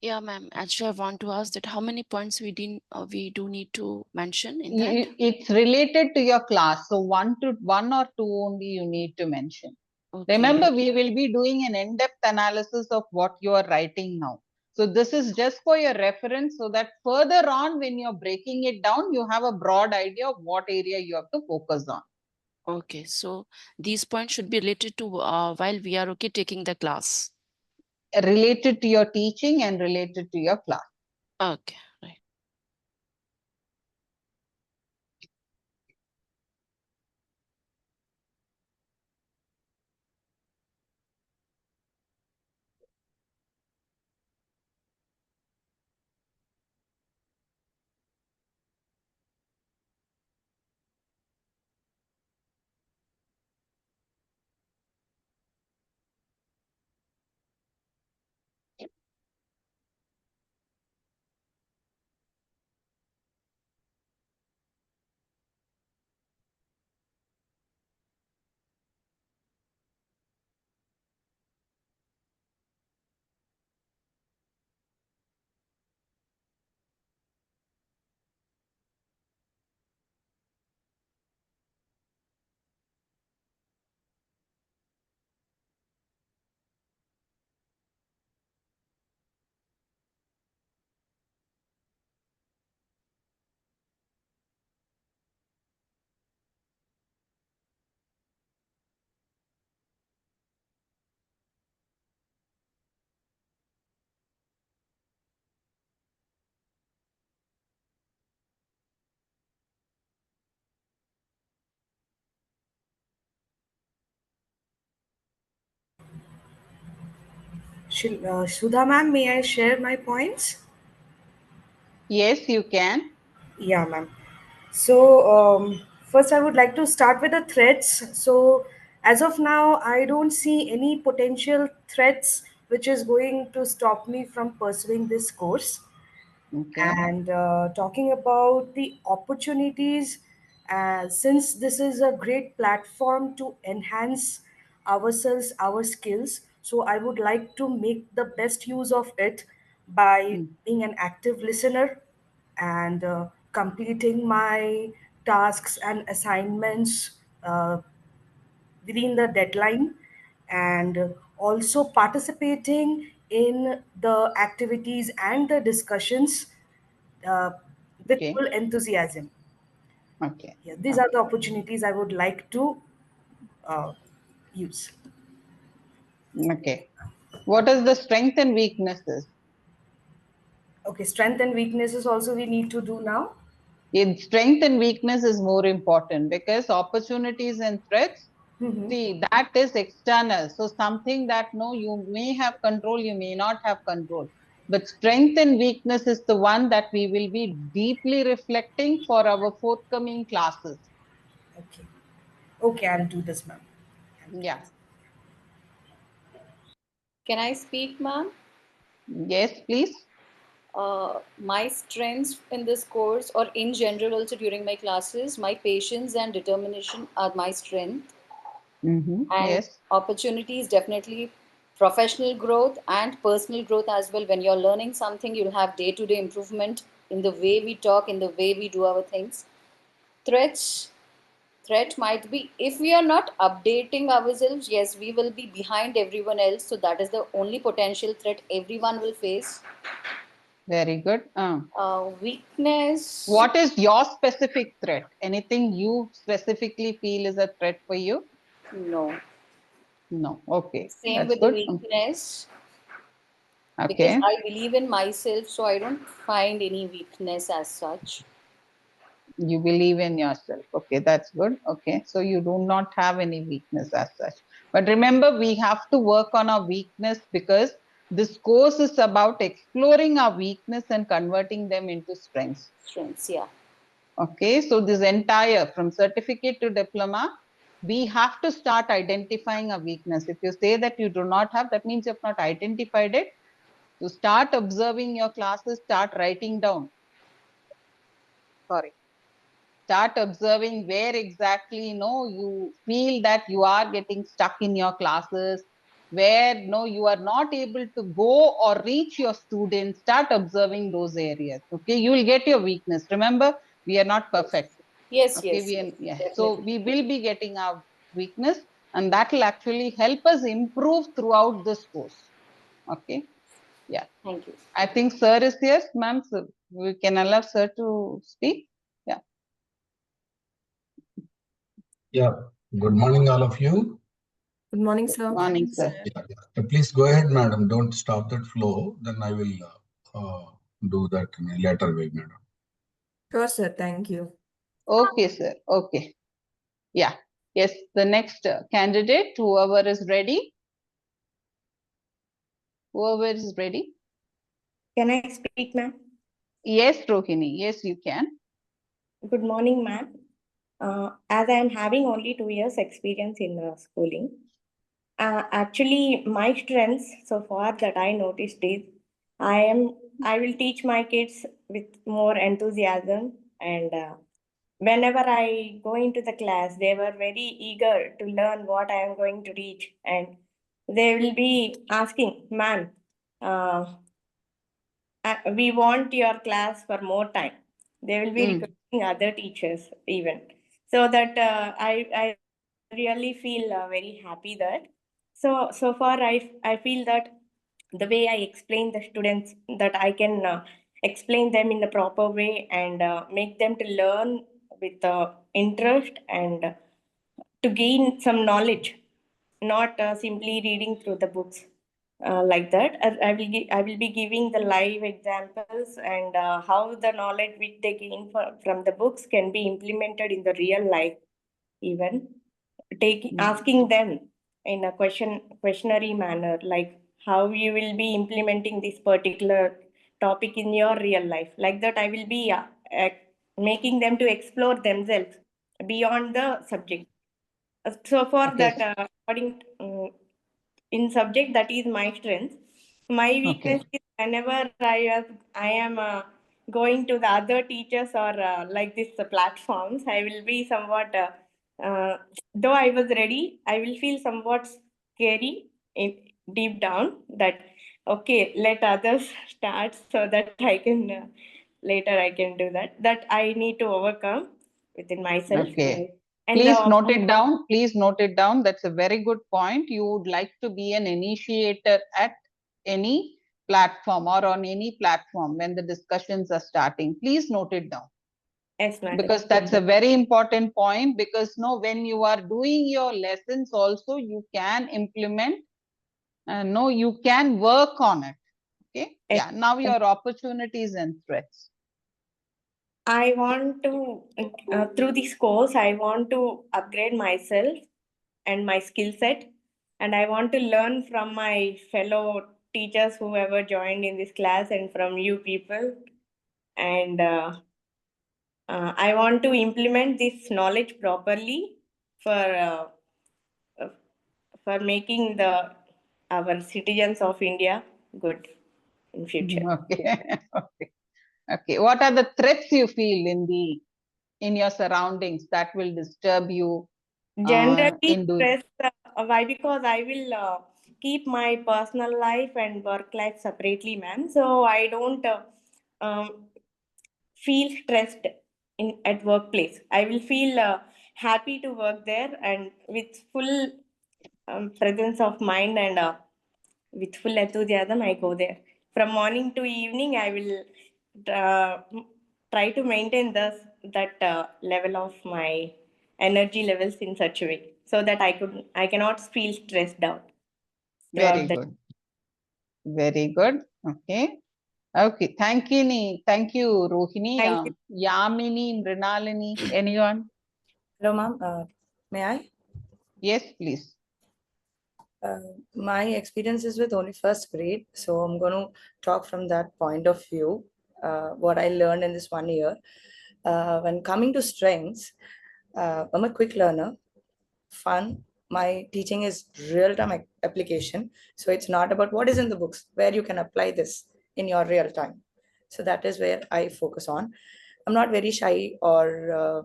Yeah, ma'am. Actually, I want to ask that how many points we do need to mention in that? It's related to your class. So one or two only you need to mention. Okay. Remember, we will be doing an in-depth analysis of what you are writing now. So this is just for your reference so that further on when you're breaking it down, you have a broad idea of what area you have to focus on. Okay, so these points should be related to while we are taking the class. Related to your teaching and related to your class. Okay, right. Sudha ma'am, may I share my points? Yes, you can. Yeah, ma'am. So, first, I would like to start with the threats. So, as of now, I don't see any potential threats which is going to stop me from pursuing this course. Okay. And talking about the opportunities, since this is a great platform to enhance ourselves, our skills, so I would like to make the best use of it by being an active listener and completing my tasks and assignments within the deadline, and also participating in the activities and the discussions uh, with Okay. full enthusiasm. Okay. Yeah, these are the opportunities I would like to uh, use. Okay. What is the strength and weaknesses? Okay, strength and weaknesses also we need to do now. In strength and weakness is more important because opportunities and threats, see, that is external. So something that no, you may have control, you may not have control. But strength and weakness is the one that we will be deeply reflecting for our forthcoming classes. Okay. Okay, I'll do this, ma'am. Yeah. Can I speak, ma'am? Yes, please. My strengths in this course or in general also during my classes, my patience and determination are my strength. And Yes. opportunities definitely professional growth and personal growth as well. When you're learning something, you'll have day-to-day improvement in the way we talk, in the way we do our things. Threat might be if we are not updating ourselves, yes, we will be behind everyone else. So that is the only potential threat everyone will face. Very good. Weakness. What is your specific threat? Anything you specifically feel is a threat for you? No. No. Okay. Same That's with the good. weakness. Because Okay. I believe in myself, so I don't find any weakness as such. You believe in yourself. Okay, that's good. Okay, so you do not have any weakness as such. But remember, we have to work on our weakness because this course is about exploring our weakness and converting them into strengths. Strengths, yeah. Okay, so this entire from certificate to diploma, we have to start identifying a weakness. If you say that you do not have, that means you have not identified it. So start observing your classes, start writing down. Sorry. Start observing where exactly you feel that you are getting stuck in your classes, where you are not able to go or reach your students. Start observing those areas. Okay, you will get your weakness. Remember, we are not perfect. Yes, Okay, yes, yes, yeah, so definitely. we will be getting our weakness, and that will actually help us improve throughout this course. Okay, yeah. Thank you. I think sir is here, ma'am, so we can allow sir to speak. Yeah. Yeah, good morning, all of you. Good morning, Good sir. morning, sir. Yeah. Please go ahead, madam. Don't stop that flow. Then I will do that in a later way, madam. Sure, sir. Thank you. Okay, sir. Okay. Yeah. Yes, the next candidate, whoever is ready. Whoever is ready. Can I speak, ma'am? Yes, Rohini. Yes, you can. Good morning, ma'am. As I am having only 2 years experience in schooling, actually my strengths so far that I noticed is I will teach my kids with more enthusiasm, and whenever I go into the class, they were very eager to learn what I am going to teach, and they will be asking, "Ma'am, uh, we want your class for more time." They will be requesting other teachers even. So that I really feel very happy that. So far I feel that the way I explain the students, that I can explain them in the proper way and make them to learn with interest and to gain some knowledge, not simply reading through the books like that. I will be giving the live examples and how the knowledge which they gain from the books can be implemented in the real life. Even asking them in a questionary manner, like how you will be implementing this particular topic in your real life. Like that, I will be making them to explore themselves beyond the subject. So for Okay. that, according in subject, that is my strength. My weakness is whenever I am going to the other teachers or like this platforms, I will be somewhat though I was ready, I will feel somewhat scary in deep down that okay, let others start so that I can later I can do that. That I need to overcome within myself. Okay. And Please note it down. Please note it down. That's a very good point. You would like to be an initiator at any platform or on any platform when the discussions are starting. Please note it down. yes, ma'am. Because that's a very important point, because when you are doing your lessons also, you can implement, you can work on it. Okay. Yeah. Now your opportunities and threats. I want to, through this course, I want to upgrade myself and my skill set. And I want to learn from my fellow teachers who ever joined in this class and from you people. And I want to implement this knowledge properly uh, for making our citizens of India good in future. Okay. Okay. Okay. What are the threats you feel in your surroundings that will disturb you Generally, in doing? stress. Why? Because I will keep my personal life and work life separately, ma'am. So I don't feel stressed in at workplace. I will feel happy to work there and with full presence of mind and with full enthusiasm. I go there from morning to evening. I will try to maintain that level of my energy levels in such a way so that I cannot feel stressed out Very throughout the. good. Very good. Okay. Okay. Thank you. Thank you, Rohini. Thank you. Yamini, Mrinalini, anyone? Hello, ma'am. May I? Yes, please. My experience is with only first grade, so I'm going to talk from that point of view, what I learned in this 1 year. When coming to strengths, I'm a quick learner, fun. My teaching is real-time application, so it's not about what is in the books, where you can apply this in your real time. So that is where I focus on. I'm not very shy or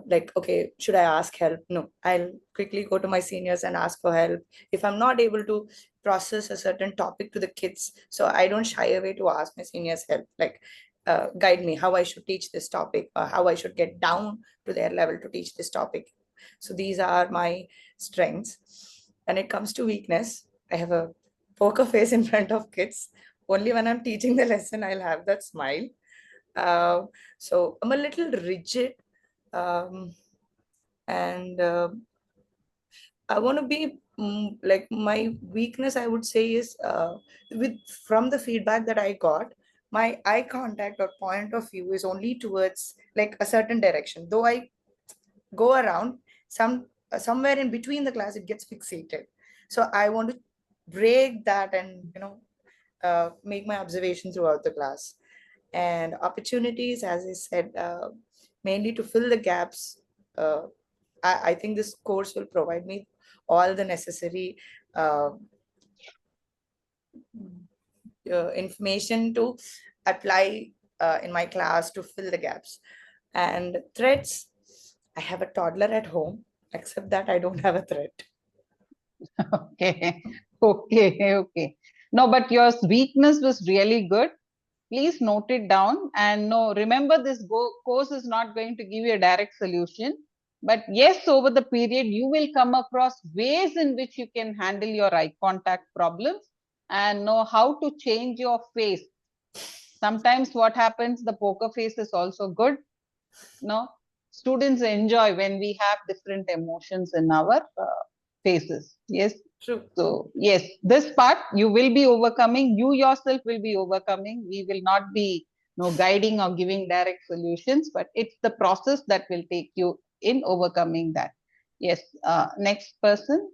like, okay, should I ask help? No, I'll quickly go to my seniors and ask for help. If I'm not able to process a certain topic to the kids, so I don't shy away to ask my seniors help, like guide me how I should teach this topic or how I should get down to their level to teach this topic. So these are my strengths. When it comes to weakness, I have a poker face in front of kids. Only when I'm teaching the lesson, I'll have that smile. Uh, so I'm a little rigid, and I want to be like my weakness. I would say is with from the feedback that I got, my eye contact or point of view is only towards like a certain direction. Though I go around somewhere in between the class, it gets fixated. So I want to break that and make my observation throughout the class. And opportunities, as I said, mainly to fill the gaps. I think this course will provide me all the necessary uh, information to apply in my class to fill the gaps. And threats, I have a toddler at home, except that I don't have a threat. Okay. Okay. Okay. No, but your weakness was really good. Please note it down and no, remember this course is not going to give you a direct solution. But yes, over the period, you will come across ways in which you can handle your eye contact problems and know how to change your face. Sometimes what happens, the poker face is also good. No, students enjoy when we have different emotions in our faces. Yes. True. So yes, this part you will be overcoming. You yourself will be overcoming. We will not be guiding or giving direct solutions, but it's the process that will take you in overcoming that. Yes. Next person.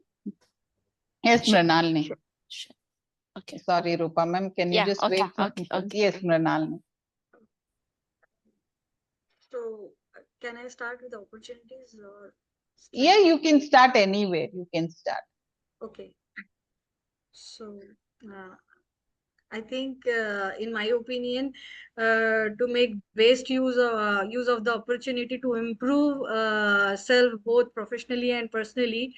Yes, Sure. Mrinalini. Sure. Okay. Sorry, Rupa ma'am. Can you Yeah, just okay, wait for okay, okay. Yes, Mrinalini. So, can I start with opportunities or Yeah, strengths? you can start anywhere. You can start. Okay. So, I think, in my opinion, to make best use of the opportunity to improve self both professionally and personally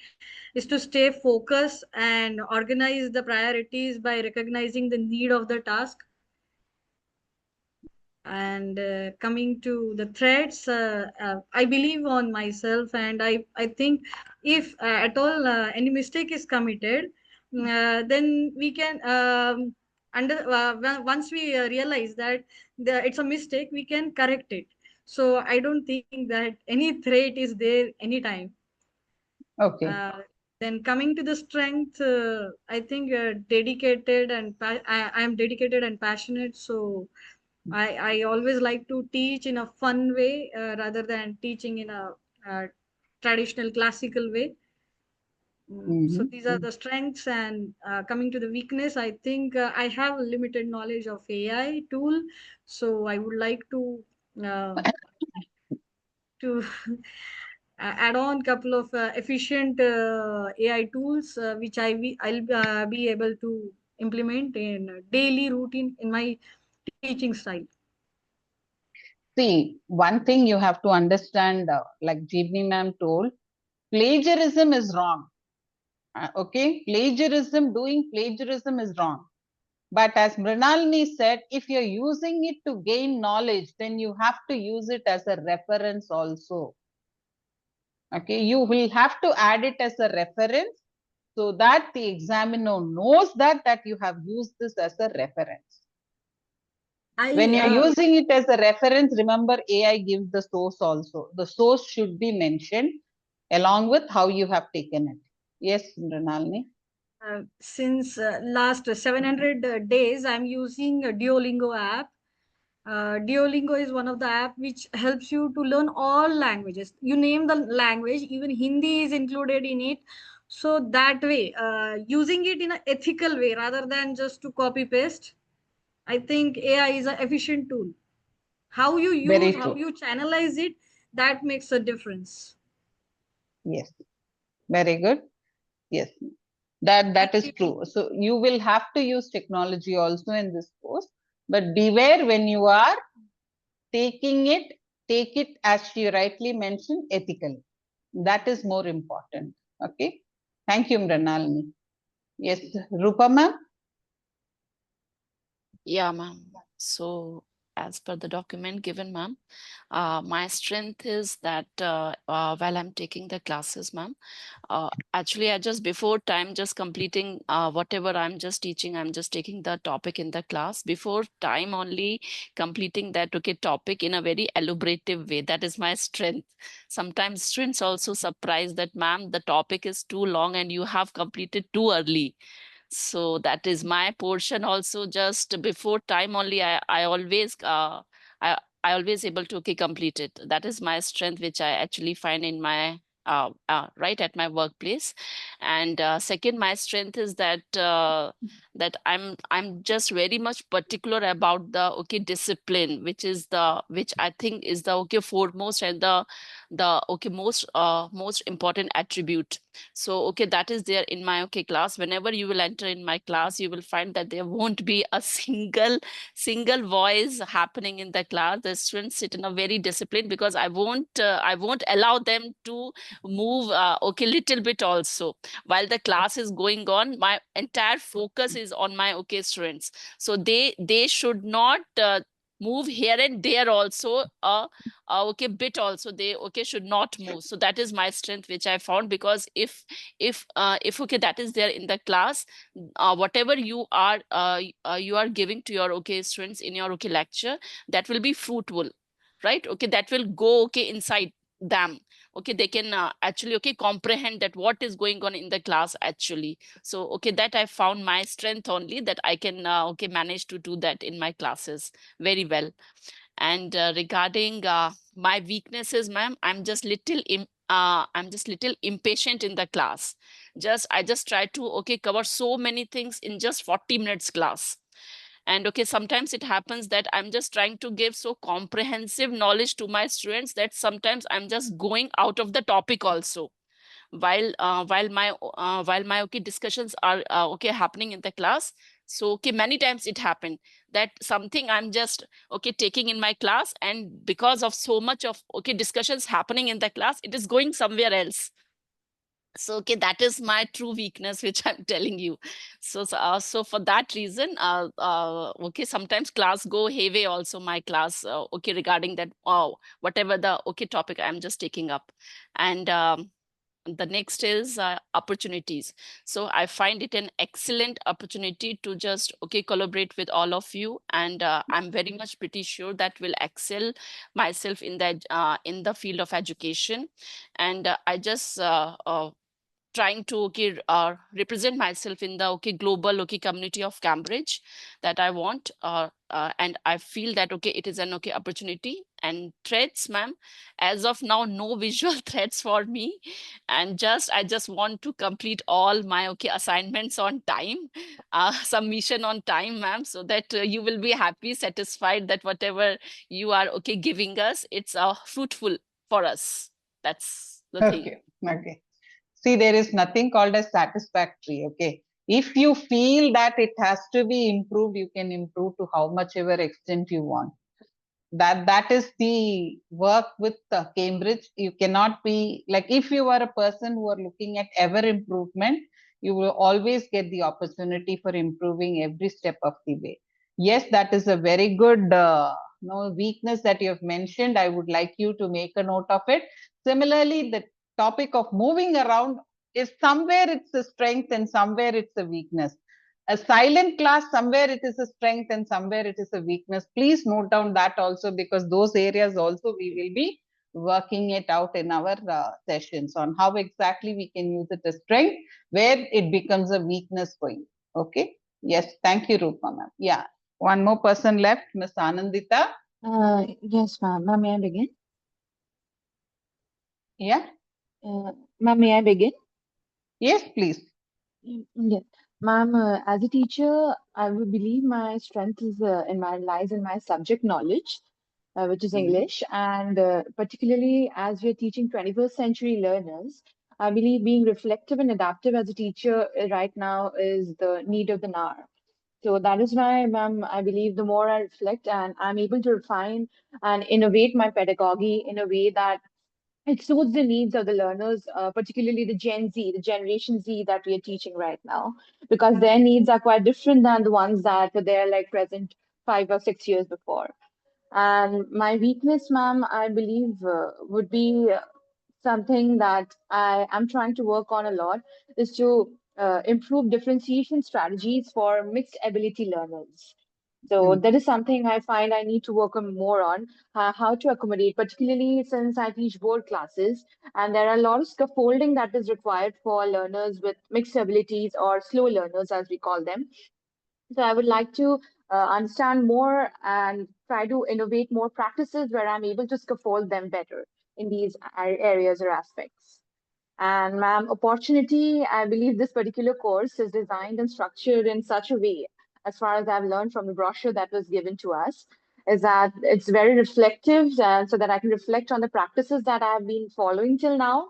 is to stay focused and organize the priorities by recognizing the need of the task. And coming to the threats, I believe on myself, and I think if at all any mistake is committed, then we can once we realize that it's a mistake, we can correct it. So I don't think that any threat is there anytime. Okay. uh, Then coming to the strength, I think dedicated and I am dedicated and passionate. So I always like to teach in a fun way rather than teaching in a traditional classical way. So these are the strengths, and coming to the weakness, I think I have a limited knowledge of AI tool, so I would like uh, to add on couple of efficient AI tools which I'll be able to implement in daily routine in my teaching style. See, one thing you have to understand, like Jeevni ma'am told, plagiarism is wrong. Okay, doing plagiarism is wrong. But as Mrinalini said, if you're using it to gain knowledge, then you have to use it as a reference also. Okay, you will have to add it as a reference so that the examiner knows that you have used this as a reference. When you're using it as a reference, remember AI gives the source also. The source should be mentioned along with how you have taken it. Yes, Mrinalini. Since last 700 days, I'm using a Duolingo app. Duolingo is one of the app which helps you to learn all languages. You name the language, even Hindi is included in it. So that way, using it in an ethical way rather than just to copy paste, I think AI is an efficient tool. How you use, how you channelize it, that makes a difference. Yes, very good. Yes, that is true. So you will have to use technology also in this course, but beware when you are taking it, take it as she rightly mentioned, ethically. That is more important. Okay. Thank you, Mrinalini. Yes, Rupa ma'am. Yeah, ma'am. So as per the document given, ma'am, my strength is that while I'm taking the classes, ma'am, actually I just before time just completing whatever I'm just teaching, I'm just taking the topic in the class before time only completing that topic in a very elaborative way. That is my strength. Sometimes students also surprised that, ma'am, the topic is too long and you have completed too early. So that is my portion also. Just before time only I always I always able to complete it. That is my strength, which I actually find in my right at my workplace. And second, my strength is that that I'm just very much particular about the discipline, which I think is the foremost and the most important attribute. So that is there in my class. Whenever you will enter in my class, you will find that there won't be a single voice happening in the class. The students sit in a very disciplined, because I won't allow them to move little bit also. While the class is going on, my entire focus is on my students. So they should not move here and there also bit also. They should not move. So that is my strength, which I found, because if that is there in the class, whatever you are giving to your students in your lecture, that will be fruitful, right? That will go inside them. They can actually comprehend that what is going on in the class actually. So that I found my strength only, that I can manage to do that in my classes very well. And regarding my weaknesses, ma'am, I'm just little impatient in the class. I just try to cover so many things in just 40 minutes class. And sometimes it happens that I'm just trying to give so comprehensive knowledge to my students that sometimes I'm just going out of the topic also. While my discussions are happening in the class. So many times it happened that something I'm just taking in my class, and because of so much of discussions happening in the class, it is going somewhere else. So that is my true weakness, which I'm telling you. So for that reason, sometimes class go hayway also, my class, regarding that whatever the topic I'm just taking up. And the next is opportunities. So I find it an excellent opportunity to just collaborate with all of you, and I'm very much pretty sure that will excel myself in the field of education. And I just trying to represent myself in the global community of Cambridge that I want, and I feel that it is an opportunity. And threats, ma'am, as of now, no visual threats for me, and I just want to complete all my assignments on time, submission on time, ma'am, so that you will be happy, satisfied that whatever you are giving us, it's fruitful for us. That's the thing. Okay, okay. See, there is nothing called as satisfactory, okay? If you feel that it has to be improved, you can improve to how much ever extent you want. That is the work with Cambridge. You cannot be like, if you are a person who are looking at ever improvement, you will always get the opportunity for improving every step of the way. Yes, that is a very good weakness that you have mentioned. I would like you to make a note of it. Similarly, the topic of moving around is somewhere it's a strength and somewhere it's a weakness. A silent class, somewhere it is a strength and somewhere it is a weakness. Please note down that also, because those areas also we will be working it out in our sessions on how exactly we can use it as strength, where it becomes a weakness for you. Okay. Yes. Thank you, Rupa ma'am. Yeah. One more person left, Miss Anandita. Yes, ma'am. Ma'am, may I begin? Yeah. Ma'am, may I begin? Yes, please. Yes. Ma'am, as a teacher, I would believe my strength is lies in my subject knowledge, which is English, and particularly as we're teaching 21st century learners, I believe being reflective and adaptive as a teacher right now is the need of the hour. So that is why, ma'am, I believe the more I reflect and I'm able to refine and innovate my pedagogy in a way that it suits the needs of the learners, particularly the Gen Z, the Generation Z that we are teaching right now, because their needs are quite different than the ones that were there like present 5 or 6 years before. And my weakness, ma'am, I believe would be something that I am trying to work on a lot is to improve differentiation strategies for mixed ability learners. So that is something I find I need to work on more on, how to accommodate, particularly since I teach board classes, and there are a lot of scaffolding that is required for learners with mixed abilities or slow learners, as we call them. So I would like to understand more and try to innovate more practices where I'm able to scaffold them better in these areas or aspects. And ma'am, opportunity, I believe this particular course is designed and structured in such a way, as far as I've learned from the brochure that was given to us, is that it's very reflective, so that I can reflect on the practices that I've been following till now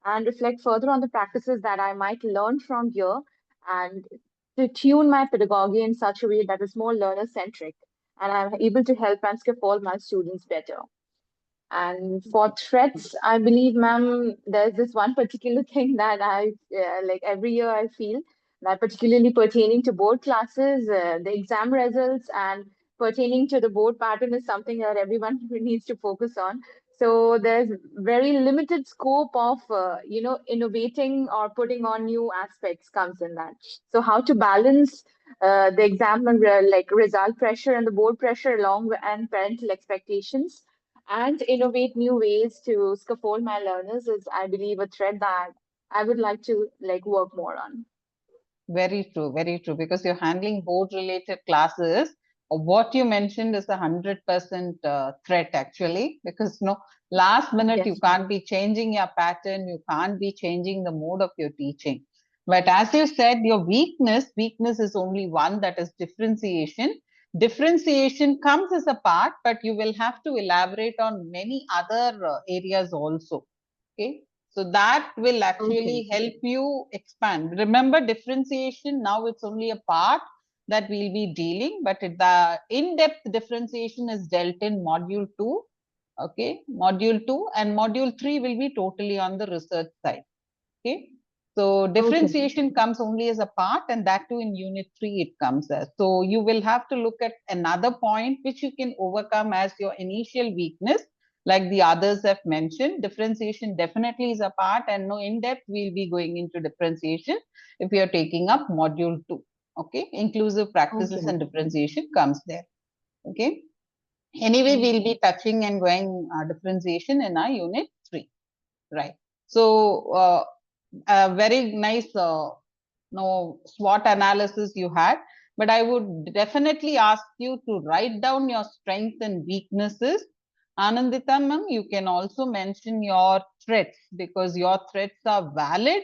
and reflect further on the practices that I might learn from here, and to tune my pedagogy in such a way that is more learner centric and I'm able to help and scaffold my students better. And for threats, I believe, ma'am, there's this one particular thing that I like every year I feel that particularly pertaining to board classes, the exam results and pertaining to the board pattern is something that everyone needs to focus on. So there's very limited scope of, innovating or putting on new aspects comes in that. So how to balance the exam and like result pressure and the board pressure along and parental expectations and innovate new ways to scaffold my learners is, I believe, a thread that I would like to like work more on. Very true, very true. Because you're handling board-related classes. What you mentioned is 100% threat actually, because last minute you Yes, can't be changing your pattern, you can't be changing the mode of your teaching. But as you said, your weakness is only one, that is differentiation. Differentiation comes as a part, but you will have to elaborate on many other areas also. Okay. So that will actually help you expand. Remember, differentiation, now it's only a part that we'll be dealing, but the in-depth differentiation is dealt in module 2. Okay, module 2 and module 3 will be totally on the research side. Okay. So differentiation comes only as a part, and that too in unit 3 it comes as. So you will have to look at another point which you can overcome as your initial weakness, like the others have mentioned. Differentiation definitely is a part, and no in depth we'll be going into differentiation if you are taking up module 2. Okay, inclusive practices and differentiation comes there. Okay. Anyway, we'll be touching and going differentiation in our unit 3. Right. So very nice no SWOT analysis you had, but I would definitely ask you to write down your strengths and weaknesses. Anandita ma'am, you can also mention your threats because your threats are valid.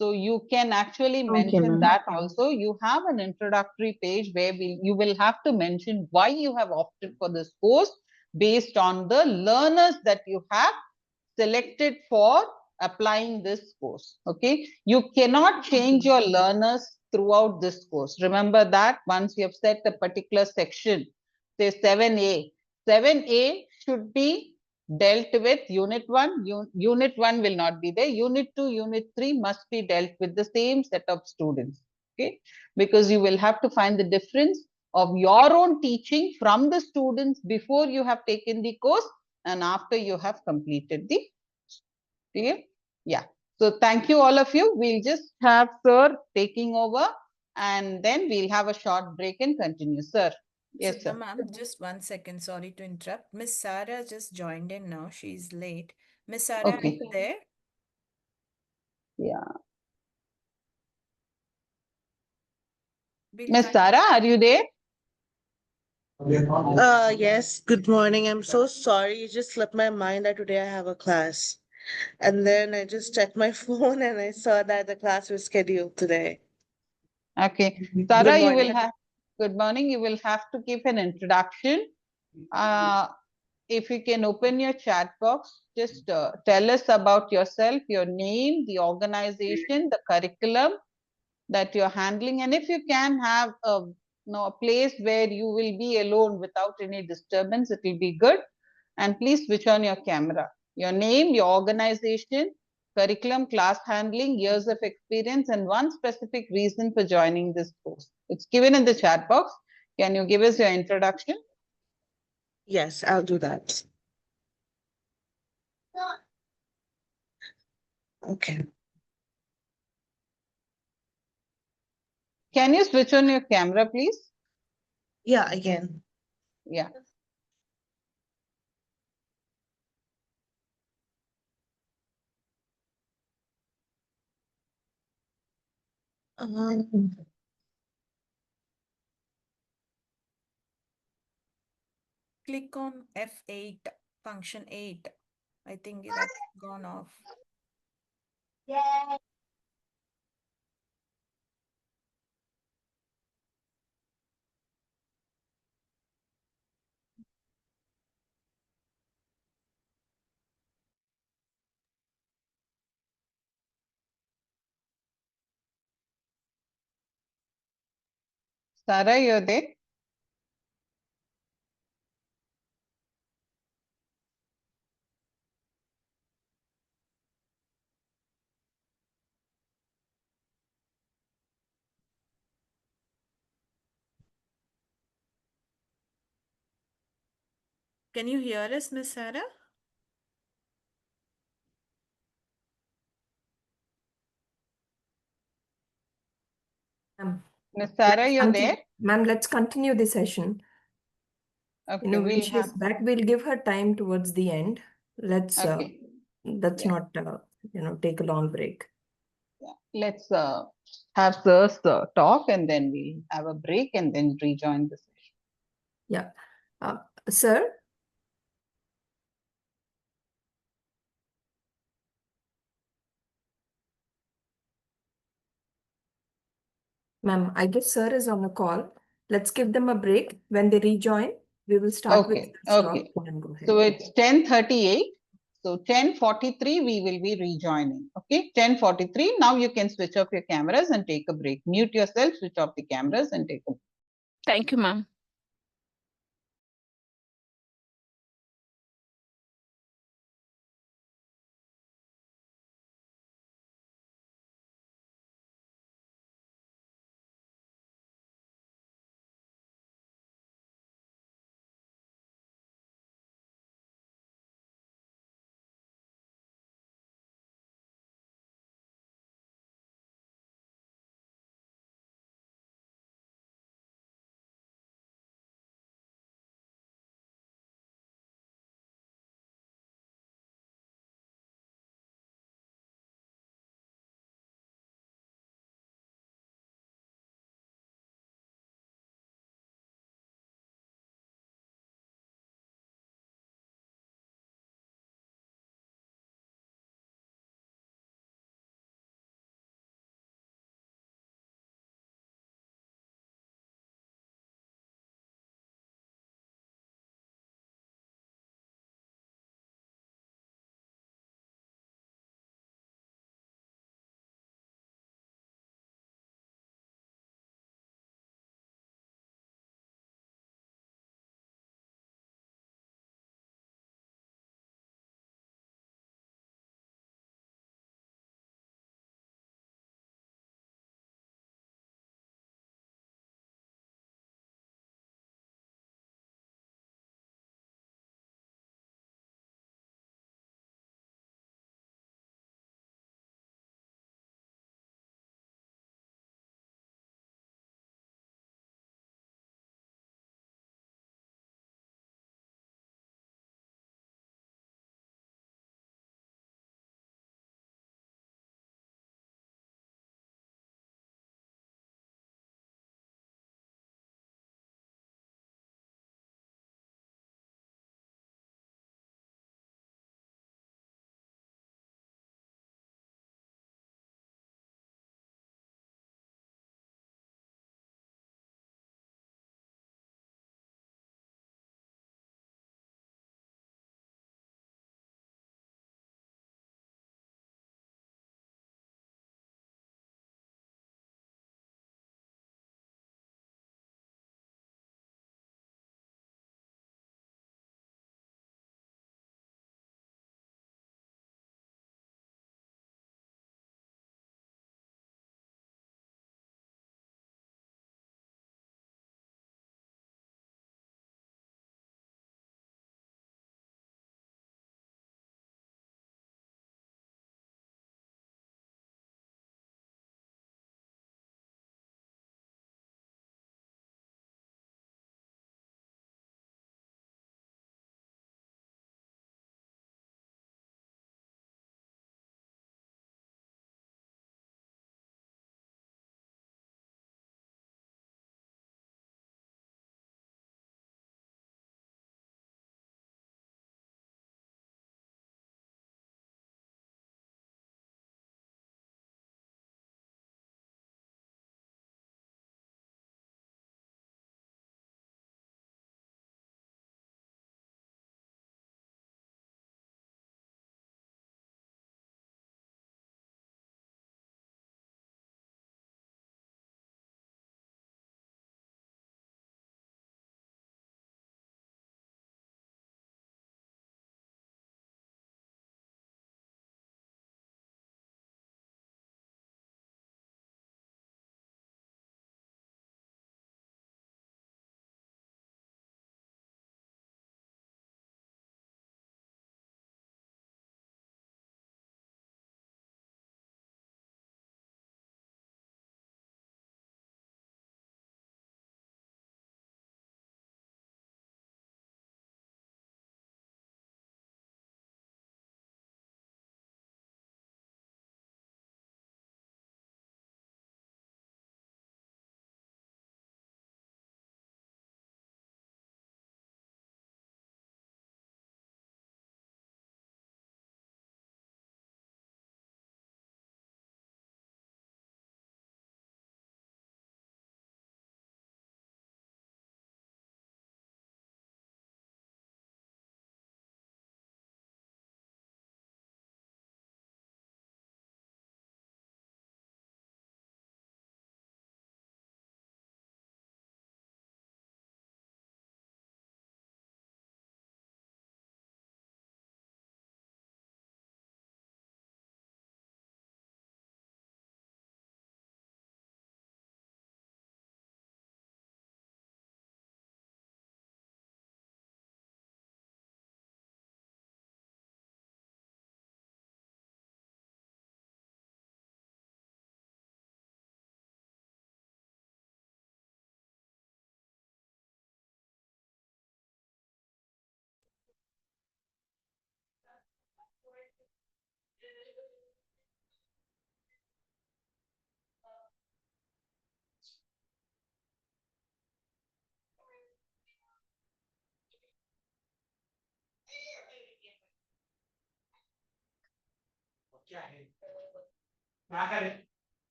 So you can actually Okay, mention ma'am. that also. You have an introductory page where you will have to mention why you have opted for this course based on the learners that you have selected for applying this course. Okay, you cannot change your learners throughout this course. Remember that once you have set a particular section, say 7A, 7A should be dealt with unit 1. Unit 1 will not be there. Unit 2, unit 3 must be dealt with the same set of students. Okay, because you will have to find the difference of your own teaching from the students before you have taken the course and after you have completed the clear. Yeah, so thank you all of you. We'll just have sir taking over and then we'll have a short break and continue. Sir, yes Sudha sir. ma'am, just 1 second. Sorry to interrupt. Miss Sarah just joined in now. She's late. Miss Sarah, are Okay, you there? yeah, We'll Miss Sara, are you there? Yes, good morning. I'm so sorry. It just slipped my mind that today I have a class. And then I just checked my phone and I saw that the class was scheduled today. Okay, Good Sara, you will morning. have, good morning, you will have to give an introduction. If you can open your chat box, just tell us about yourself, your name, the organization, the curriculum that you're handling, and if you can have a place where you will be alone without any disturbance, it will be good. And please switch on your camera. Your name, your organization, curriculum, class handling, years of experience, and one specific reason for joining this course. It's given in the chat box. Can you give us your introduction? Yes, I'll do that. Okay. Can you switch on your camera, please? Yeah, again. Yeah. Um, Click on F8, function 8. I think that's gone off. Sarah, you're there? Can you hear us, Miss Sarah? Ma'am, Miss Sarah, you're there? Ma'am, let's continue the session. Okay, When we'll she's have, back, we'll give her time towards the end. Let's okay, let's yeah. not take a long break. Let's have sirs talk and then we'll have a break and then rejoin the session. Yeah. Sir? Ma'am, I guess sir is on a call. Let's give them a break. When they rejoin, we will start with Okay, sir's talk okay. and go ahead. So it's 10:38. So 10:43 we will be rejoining. Okay, 10:43. Now you can switch off your cameras and take a break. Mute yourself, switch off the cameras and take a break. Thank you, ma'am.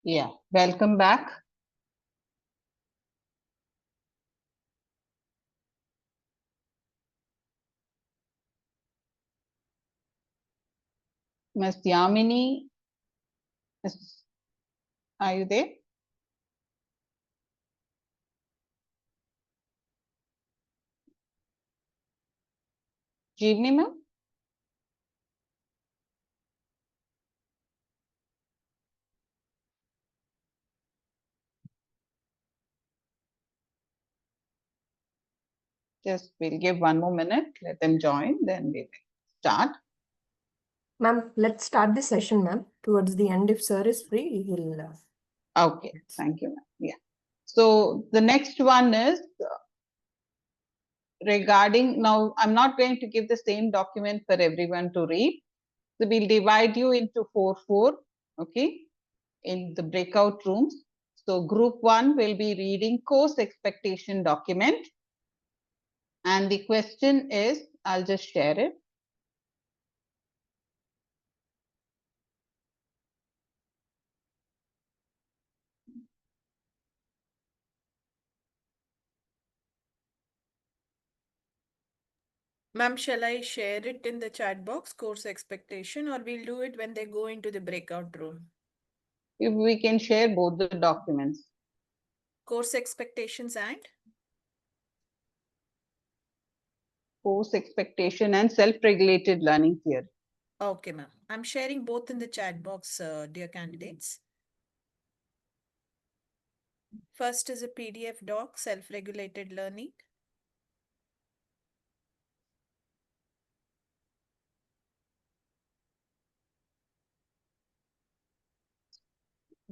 Yeah, welcome back. Ms. Yamini, are you there? Jeevani ma'am? Just we'll give one more minute, let them join, then we will start. Ma'am, let's start the session, ma'am. Towards the end, if sir is free, he'll. Okay, thank you, ma'am. Yeah. So the next one is regarding, now I'm not going to give the same document for everyone to read. So we'll divide you into 4, okay, in the breakout rooms. So group 1 will be reading course expectation document. And the question is, I'll just share it. Ma'am, shall I share it in the chat box, course expectation, or we'll do it when they go into the breakout room? If we can share both the documents. Course expectations and? Course expectation and self-regulated learning theory. Okay, ma'am. I'm sharing both in the chat box, dear candidates. First is a PDF doc, self-regulated learning.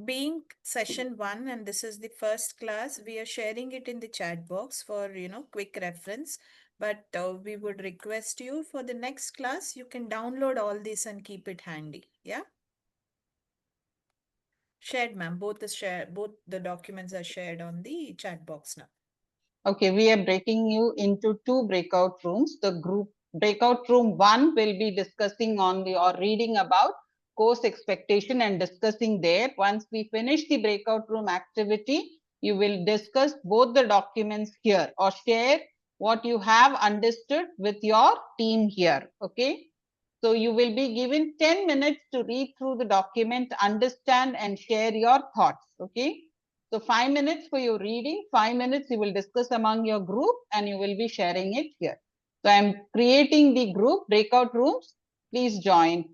Being session 1 and this is the first class, we are sharing it in the chat box for, quick reference. But we would request you for the next class, you can download all this and keep it handy. Yeah. Shared, ma'am. Both the documents are shared on the chat box now. Okay, we are breaking you into 2 breakout rooms. The group breakout room 1 will be discussing on the or reading about course expectation and discussing there. Once we finish the breakout room activity, you will discuss both the documents here or share what you have understood with your team here. Okay. So you will be given 10 minutes to read through the document, understand and share your thoughts. Okay. So 5 minutes for your reading, 5 minutes you will discuss among your group and you will be sharing it here. So I'm creating the group breakout rooms. Please join.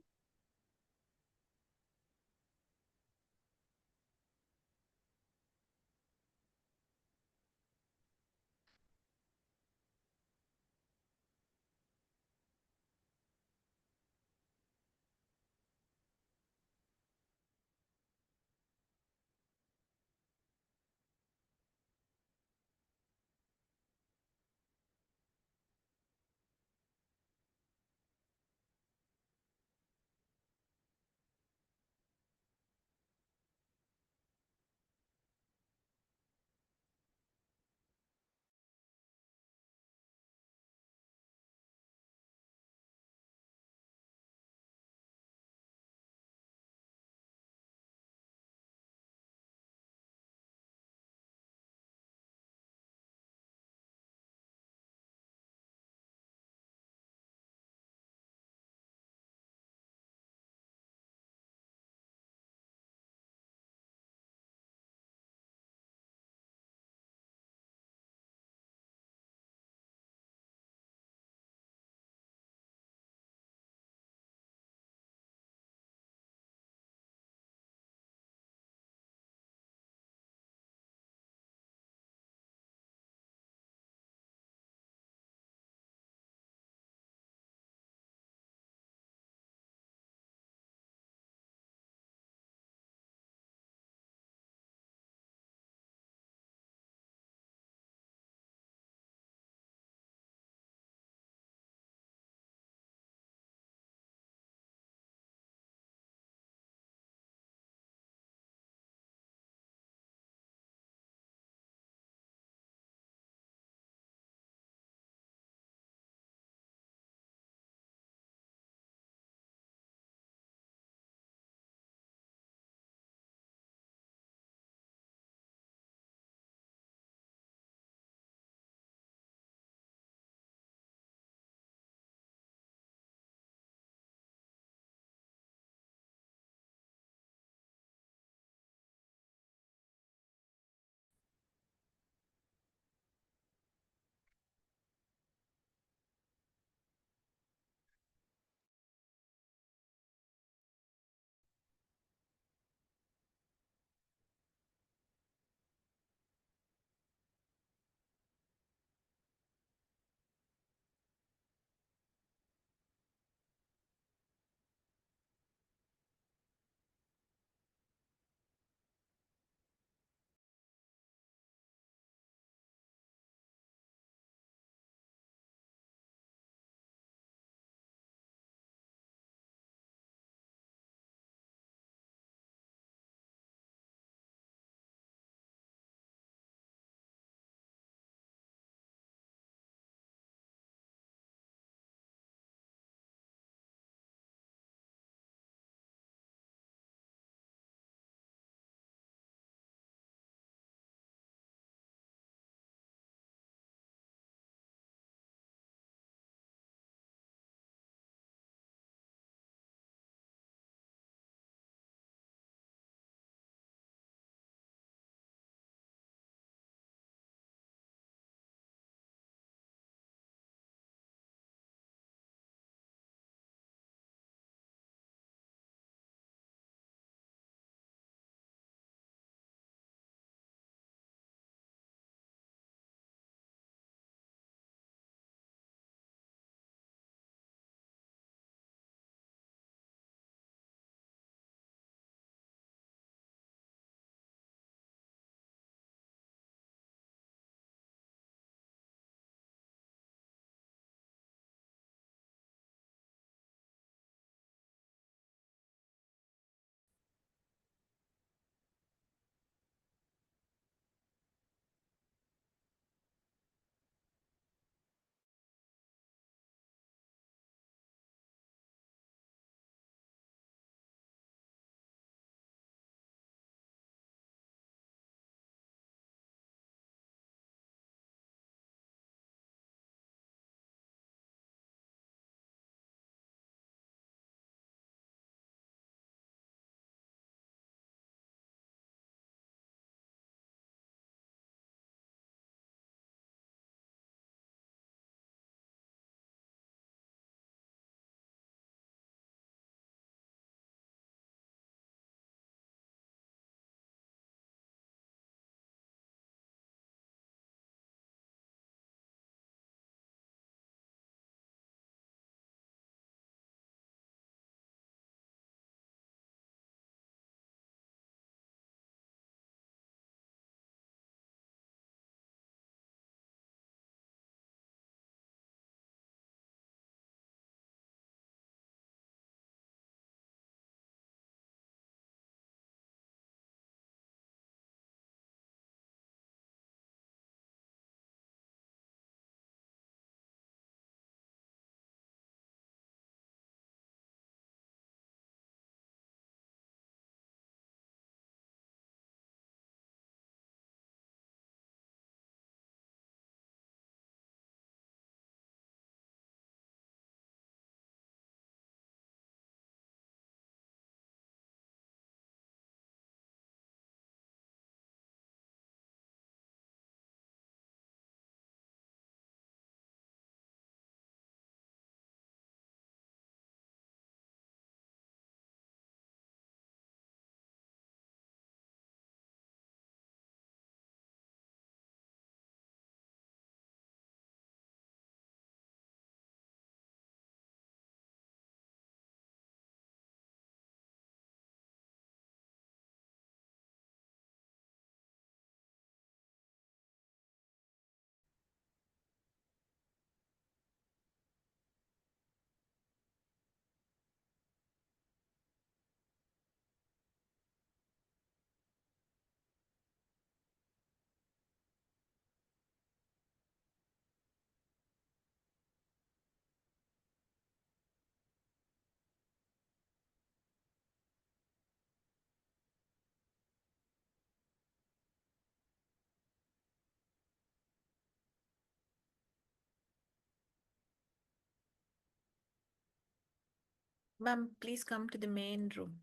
Ma'am, please come to the main room.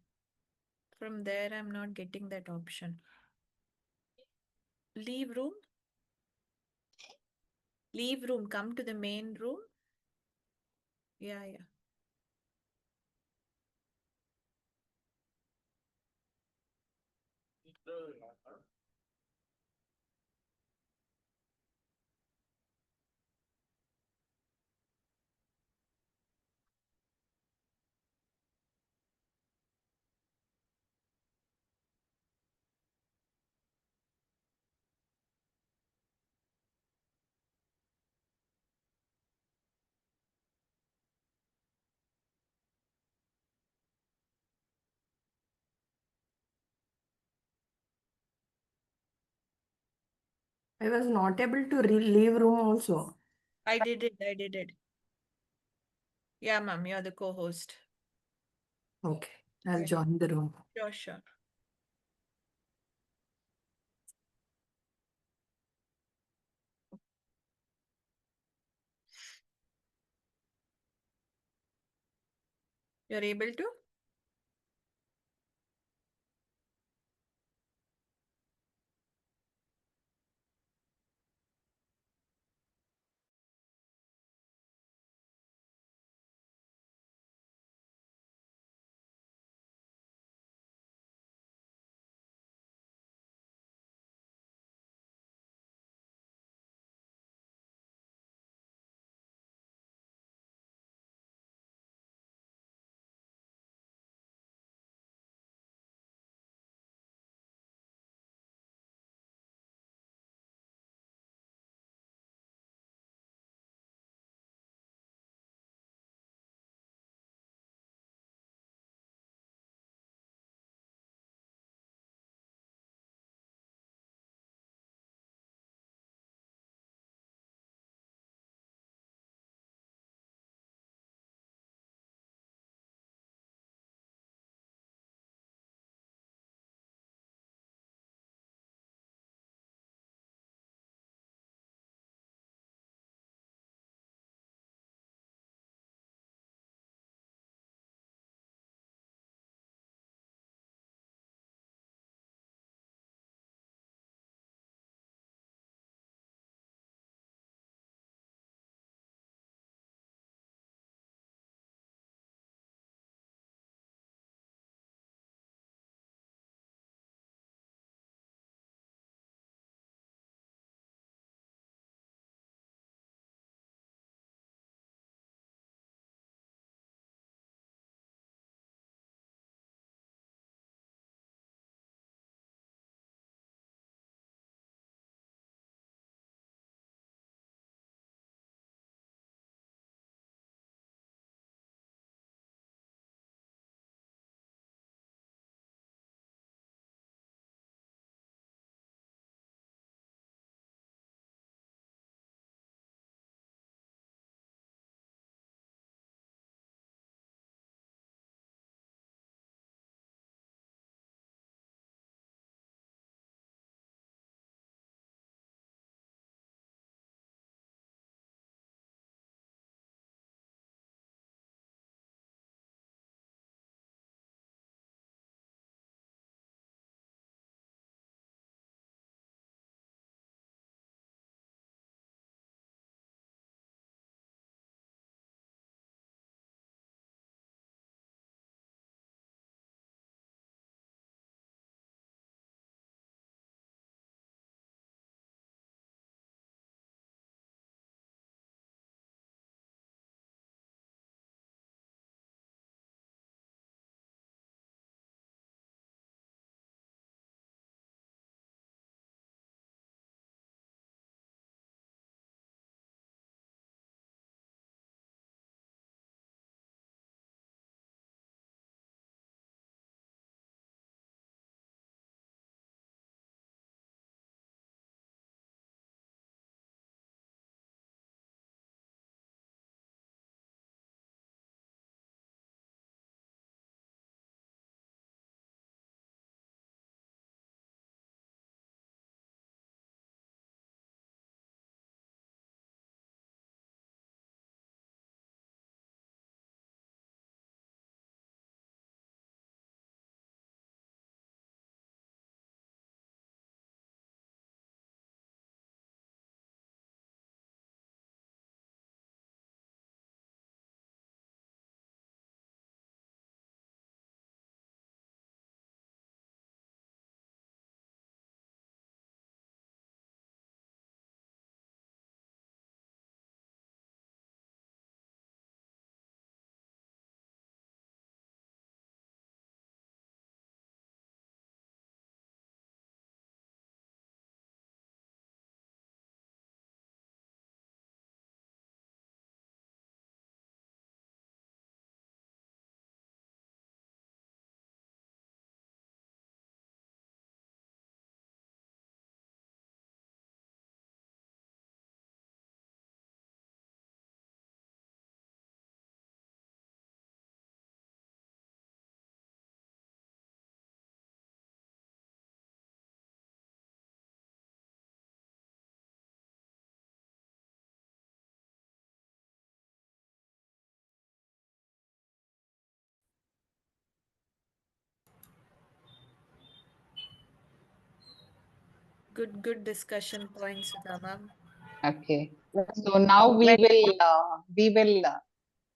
From there, I'm not getting that option. Leave room. Leave room. Come to the main room. Yeah, yeah. I was not able to leave room also. I did it. I did it. Yeah, ma'am, you're the co-host. Okay, I'll Yeah. join the room. Sure, sure. You're able to? Good discussion points, Sudha ma'am. Okay. So now we will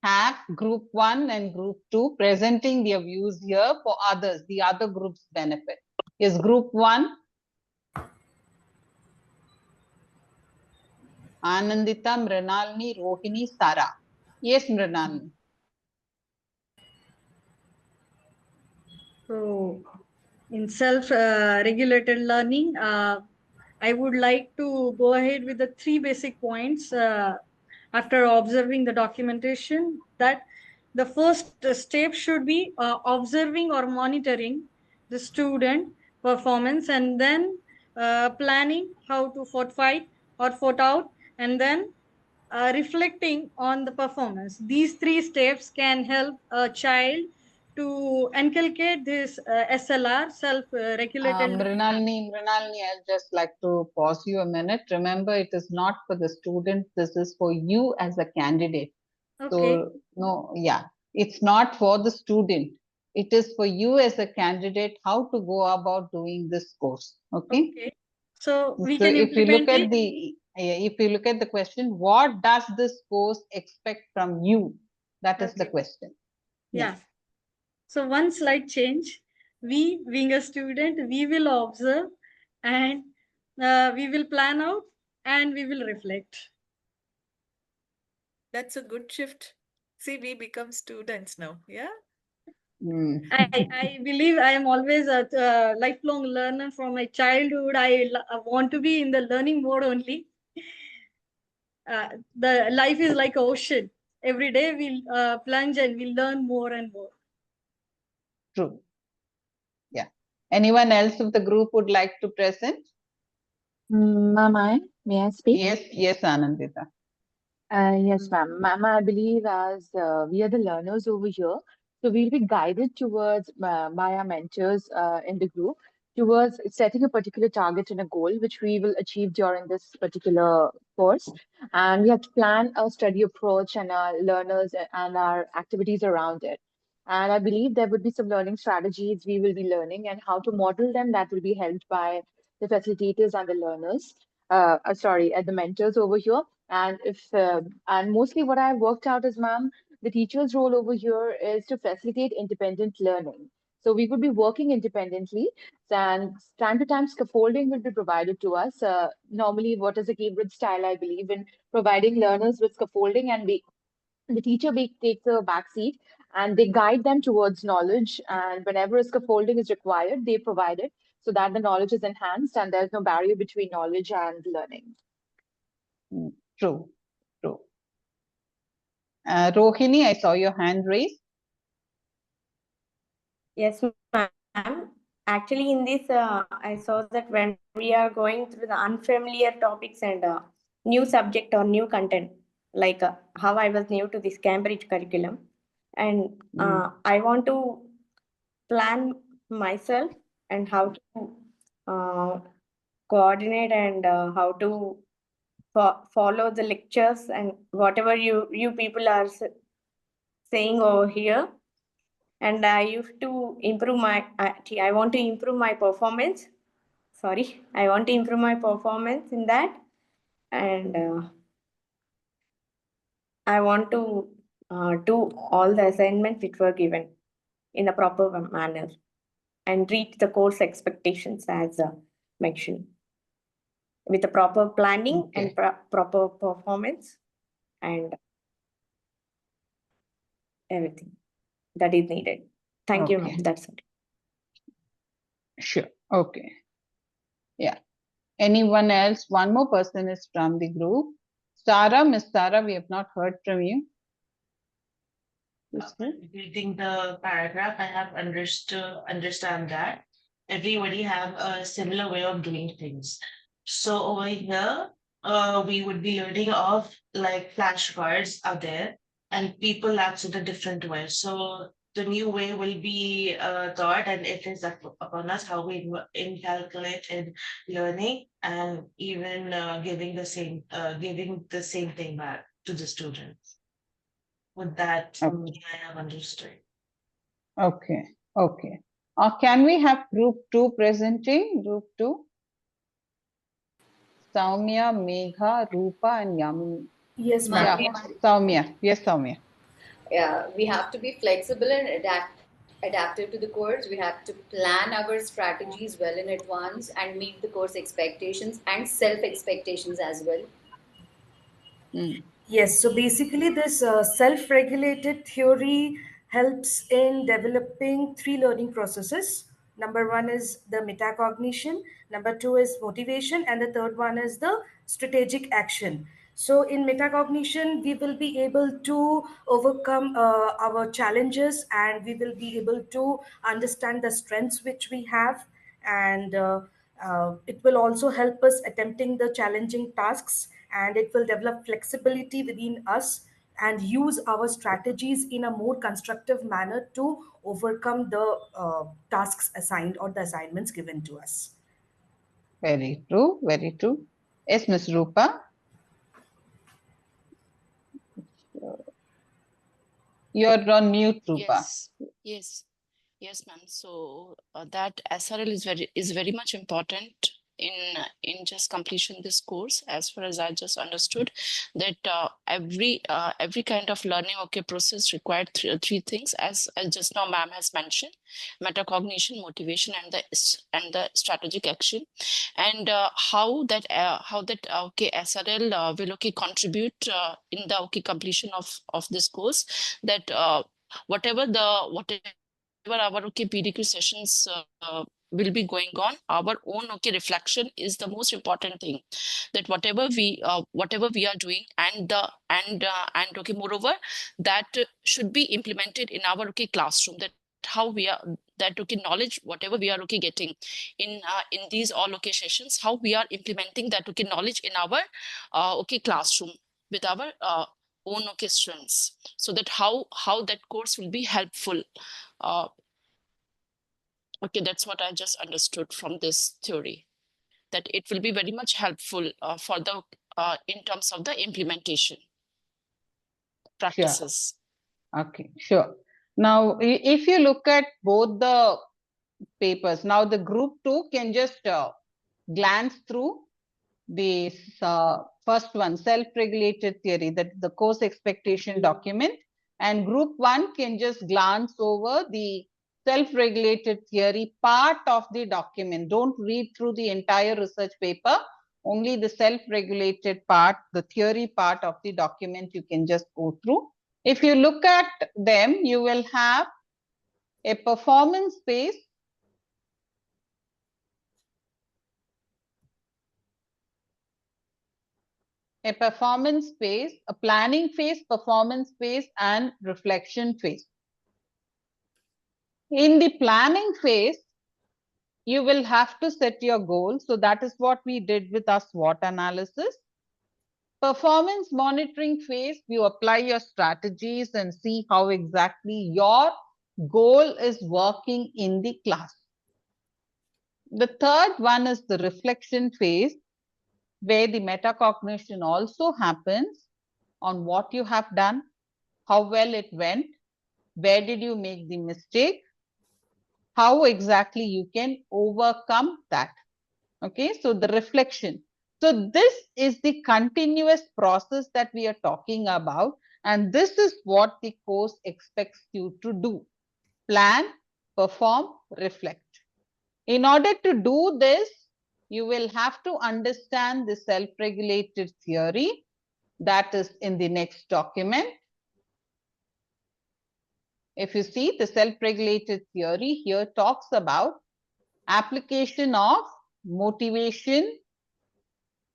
have group 1 and group 2 presenting their views here for others, the other group's benefit. Is group 1 Anandita, Mrinalini, Rohini, Sara? Yes, Mrinalini. So, in self-regulated learning, I would like to go ahead with the 3 basic points after observing the documentation, that the first step should be observing or monitoring the student performance, and then planning how to fortify or fought out, and then reflecting on the performance. These 3 steps can help a child to inculcate this SLR, self-regulated. Mrinalini, I'd just like to pause you a minute. Remember, it is not for the student. This is for you as a candidate. Okay. So, no, yeah, it's not for the student. It is for you as a candidate, how to go about doing this course. Okay. Okay. So we So can if you look implement at the question, what does this course expect from you? That is the Okay. question. Yeah. So one slide change. We, being a student, we will observe, and we will plan out, and we will reflect. That's a good shift. See, we become students now. Yeah. I believe I am always a lifelong learner from my childhood. I want to be in the learning mode only. The life is like an ocean. Every day we plunge and we learn more and more. True. Yeah. Anyone else of the group would like to present? Ma'am, may I speak? Yes, Anandita. Yes, ma'am. Ma'am, I believe as we are the learners over here, so we'll be guided towards by our mentors in the group towards setting a particular target and a goal which we will achieve during this particular course. And we have to plan our study approach and our learners and our activities around it. And I believe there would be some learning strategies we will be learning, and how to model them that will be helped by the facilitators and the learners. Sorry, at the mentors over here. And if and mostly what I've worked out is, ma'am, the teacher's role over here is to facilitate independent learning. So we would be working independently, and time to time scaffolding will be provided to us. Normally, what is a Cambridge style? I believe in providing learners with scaffolding, and the teacher takes a back seat, and they guide them towards knowledge. And whenever a scaffolding is required, they provide it so that the knowledge is enhanced and there's no barrier between knowledge and learning. True. Rohini, I saw your hand raised. Yes, ma'am. Actually, in this, I saw that when we are going through the unfamiliar topics and new subject or new content, like how I was new to this Cambridge curriculum, and I want to plan myself and how to coordinate and how to follow the lectures and whatever you people are saying over here. And I used to improve I want to improve my performance. Sorry, I want to improve my performance in that. And I want to do all the assignments which were given in a proper manner and reach the course expectations as mentioned, with a proper planning and proper performance and everything that is needed. Thank you, ma'am. That's it. Sure. Okay. Yeah. Anyone else? One more person is from the group. Sarah, Miss Sarah, we have not heard from you. Reading the paragraph, I have understand that everybody have a similar way of doing things. So over here, we would be learning of like flashcards are there, and people answer the different way. So the new way will be taught, and it is upon us how we inculcate in learning, and even giving the same thing back to the students. With that, I have understood. Okay. Can we have group 2 presenting? Group 2? Soumya, Megha, Rupa, and Yamini. Yes, ma'am. Yeah, Soumya. Yes, Soumya. Yeah, we have to be flexible and adaptive to the course. We have to plan our strategies well in advance and meet the course expectations and self expectations as well. Mm. Yes, so basically, this self regulated theory helps in developing three learning processes. Number one is the metacognition, number two is motivation, and the third one is the strategic action. So, in metacognition, we will be able to overcome our challenges, and we will be able to understand the strengths which we have, and it will also help us attempting the challenging tasks, and it will develop flexibility within us and use our strategies in a more constructive manner to overcome the tasks assigned or the assignments given to us. Very true. Very true. Yes, Miss Rupa. You're on mute, Rupa. Yes, yes, ma'am. So that SRL is very much important in just completion this course. As far as I just understood, that every kind of learning process required three things, as just now ma'am has mentioned: metacognition, motivation, and the strategic action. And how that SRL will contribute in the completion of this course, that whatever our PDQ sessions will be going on, our own reflection is the most important thing. That whatever we are doing, and moreover, that should be implemented in our classroom. That how we are, that knowledge whatever we are getting in these all sessions, how we are implementing that knowledge in our classroom with our own students, so that how that course will be helpful. uh, that's what I just understood from this theory, that it will be very much helpful for the in terms of the implementation practices. Sure. Okay, sure. Now, if you look at both the papers, now the group 2 can just glance through the first one, self-regulated theory, that is the course expectation document, and group 1 can just glance over the self-regulated theory part of the document. Don't read through the entire research paper, only the self-regulated part, the theory part of the document you can just go through. If you look at them, you will have a performance phase, a performance phase, a planning phase, performance phase, and reflection phase. In the planning phase, you will have to set your goals. So that is what we did with our SWOT analysis. Performance monitoring phase, you apply your strategies and see how exactly your goal is working in the class. The third one is the reflection phase, where the metacognition also happens on what you have done, how well it went, where did you make the mistake, how exactly you can overcome that. Okay, so the reflection. So this is the continuous process that we are talking about, and this is what the course expects you to do: plan, perform, reflect. In order to do this, you will have to understand the self-regulated theory that is in the next document. If you see, the self-regulated theory here talks about application of motivation,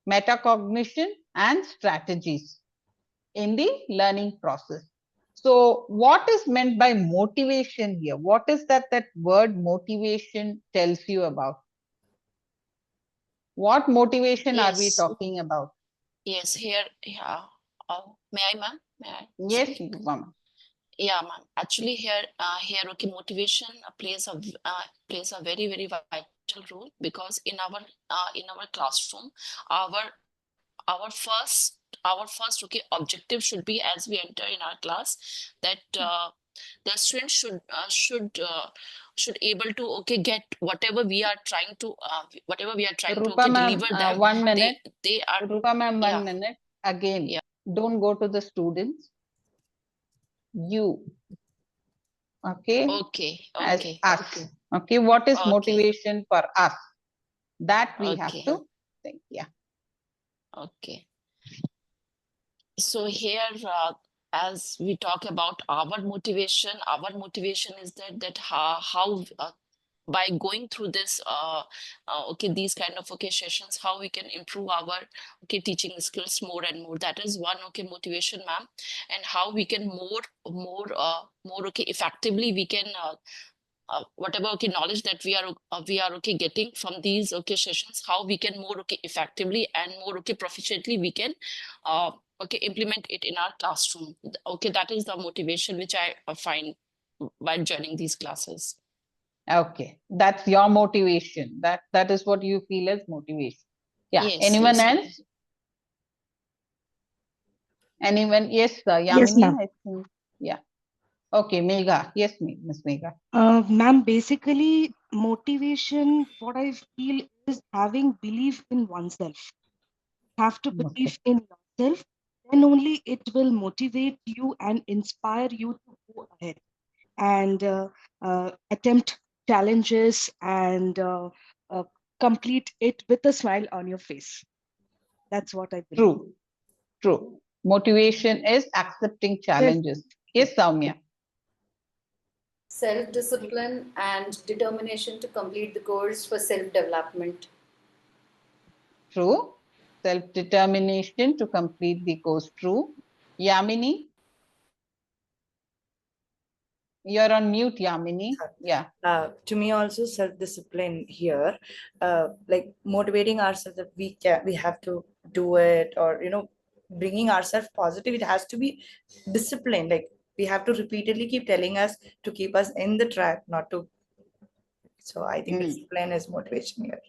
metacognition, and strategies in the learning process. So what is meant by motivation here? What is that word motivation tells you about? What motivation are we Yes, talking about? yes, here, yeah. May I, ma'am? May I Yes, speak? Mama. Yeah, ma'am. Actually, here, motivation plays a very, very vital role, because in our classroom, our our first our first objective should be, as we enter in our class, that the students should able to get whatever we are trying to Rupa ma'am, deliver them. 1 minute. They are Rupa ma'am, 1 yeah. minute. Again, Yeah. don't go to the students. You. Okay. As Okay. us. Okay. What is Okay. motivation for us? That we have Okay. to think. Yeah. Okay. So here, as we talk about our motivation is that how by going through this these kind of sessions, how we can improve our teaching skills more and more. That is one motivation, ma'am. And how we can more effectively we can whatever knowledge that we are getting from these sessions, how we can more effectively and more proficiently we can implement it in our classroom. That is the motivation which I find while joining these classes. Okay, that's your motivation. That is what you feel as motivation. Yeah. Yes, Anyone yes, else? Anyone? Yes, Yamini. Yes, ma'am. I think. Yeah. Okay, Megha. Yes, Miss Megha. Ma'am, basically, motivation, what I feel is having belief in oneself. Have to believe in yourself, then only it will motivate you and inspire you to go ahead and attempt challenges and complete it with a smile on your face. That's what I believe. True. True. Motivation is accepting challenges. Yes, Soumya. Self-discipline and determination to complete the course for self-development. True. Self-determination to complete the course. True. Yamini? You're on mute, Yamini. Yeah. To me also self-discipline here, like motivating ourselves that we have to do it, or bringing ourselves positive. It has to be disciplined, like we have to repeatedly keep telling us to keep us in the track, not to. So I think discipline is motivation here.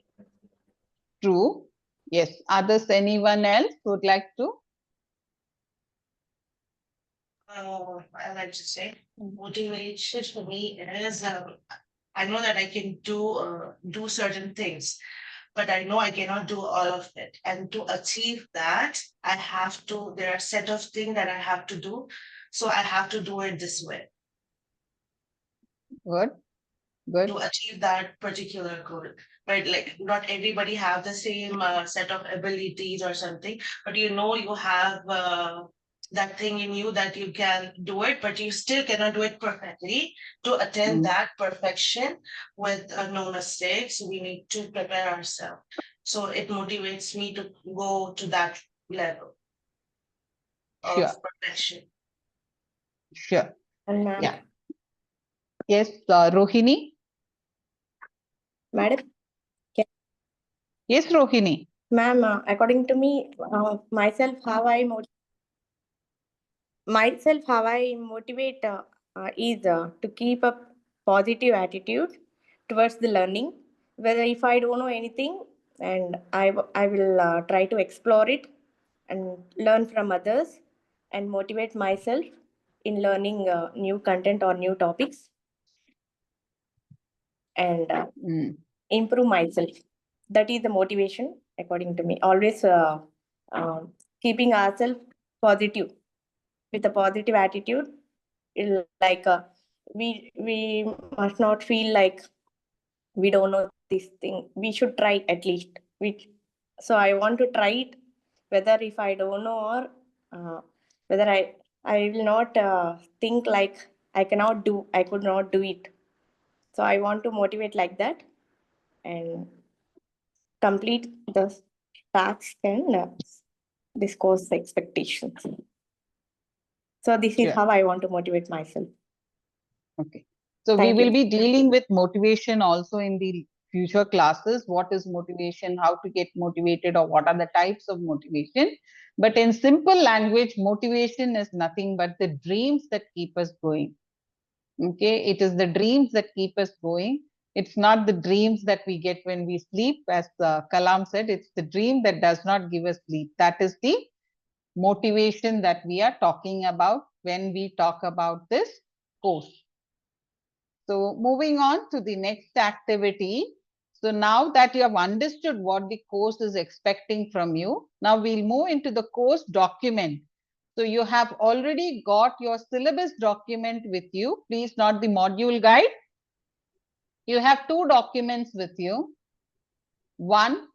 True. Yes. Others, anyone else would like to? I like to say motivation for me is I know that I can do certain things, but I know I cannot do all of it. And to achieve that, there are a set of things that I have to do. So I have to do it this way. Good. Good. To achieve that particular goal. Right? Like not everybody have the same set of abilities or something, but you have that thing in you that you can do it, but you still cannot do it perfectly. To attain that perfection with no mistakes, we need to prepare ourselves. So it motivates me to go to that level of perfection. Sure. And ma'am. Yeah. Yes, Rohini. Madam. Yes, Rohini. Ma'am, according to me, myself, how I motivate is to keep a positive attitude towards the learning. Whether if I don't know anything, and I will try to explore it and learn from others and motivate myself in learning new content or new topics and improve myself. That is the motivation according to me. Always keeping ourselves positive with a positive attitude. Like we must not feel like we don't know this thing. We should try at least. So I want to try it, whether if I don't know or whether I will not think like I could not do it. So I want to motivate like that and complete the task and discourse expectations. So this is how I want to motivate myself. Okay. So we will be dealing with motivation also in the future classes. What is motivation, how to get motivated, or what are the types of motivation. But in simple language, motivation is nothing but the dreams that keep us going. Okay, it is the dreams that keep us going. It's not the dreams that we get when we sleep. As Kalam said, it's the dream that does not give us sleep. That is the motivation that we are talking about when we talk about this course. So moving on to the next activity. So now that you have understood what the course is expecting from you, now we'll move into the course document. So you have already got your syllabus document with you. Please note the module guide. You have two documents with you. One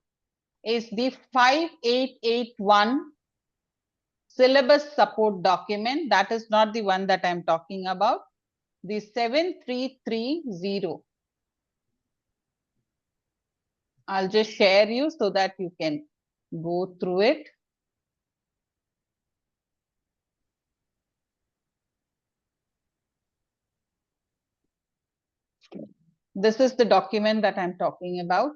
is the 5881 syllabus support document. That is not the one that I'm talking about. The 7330. I'll just share you so that you can go through it. This is the document that I'm talking about.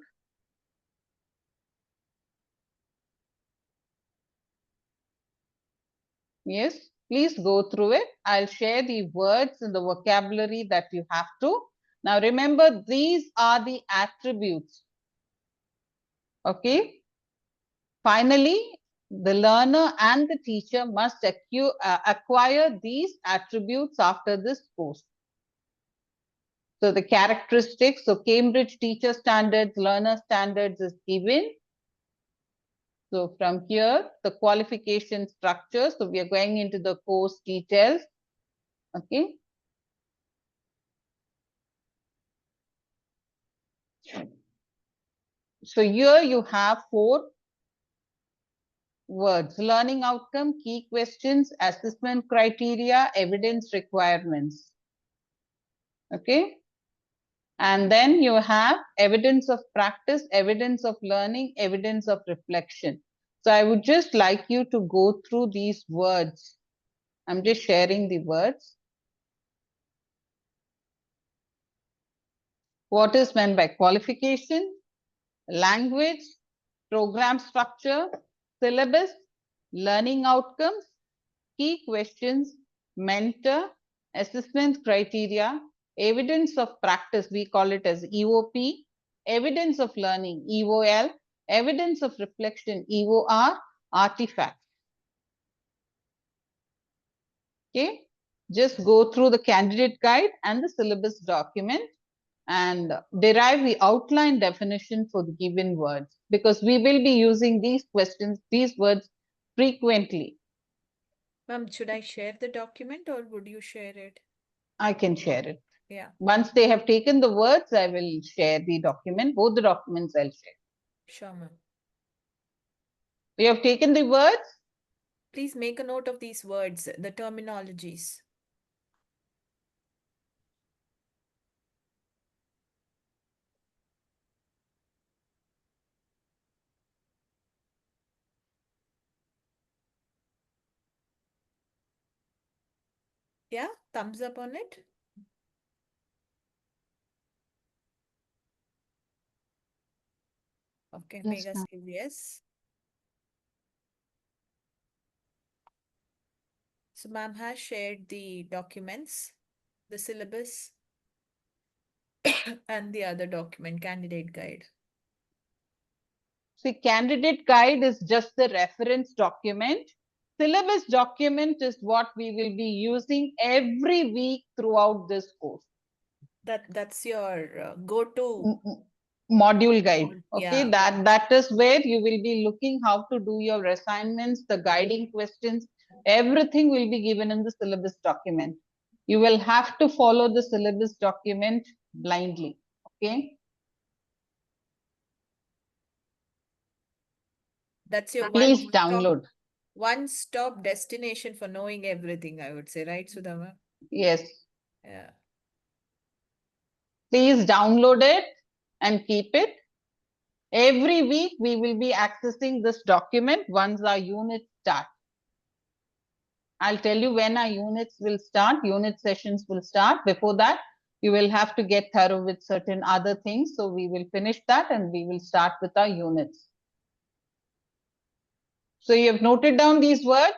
Yes, please go through it. I'll share the words and the vocabulary that you have to. Now remember, these are the attributes. Okay. Finally, the learner and the teacher must acquire these attributes after this course. So the characteristics, so Cambridge Teacher Standards, Learner Standards is given. So from here, the qualification structure. So we are going into the course details. Okay. So here you have 4 words: learning outcome, key questions, assessment criteria, evidence requirements. Okay. And then you have evidence of practice, evidence of learning, evidence of reflection. So I would just like you to go through these words. I'm just sharing the words. What is meant by qualification, language, program structure, syllabus, learning outcomes, key questions, mentor, assessment criteria, evidence of practice, we call it as EOP, evidence of learning, EOL, evidence of reflection, EOR, artifact. Okay, just go through the candidate guide and the syllabus document and derive the outline definition for the given words, because we will be using these questions, these words frequently. Ma'am, should I share the document or would you share it? I can share it. Yeah. Once they have taken the words, I will share the document. Both the documents I'll share. Sure, ma'am. You have taken the words? Please make a note of these words, the terminologies. Yeah, thumbs up on it. Okay, Yes, Megha ma'am. says yes. So ma'am has shared the documents, the syllabus, and the other document, candidate guide. See, candidate guide is just the reference document. Syllabus document is what we will be using every week throughout this course. That's your go-to Module guide. Okay, yeah. that is where you will be looking how to do your assignments, the guiding questions, everything will be given in the syllabus document. You will have to follow the syllabus document blindly. Okay. That's your Please download. one-stop destination for knowing everything, I would say, right, Sudhama? Yes. Yeah. Please download it and keep it. Every week we will be accessing this document once our units start. I'll tell you when our units will start, unit sessions will start. Before that, you will have to get thorough with certain other things. So we will finish that and we will start with our units. So you have noted down these words?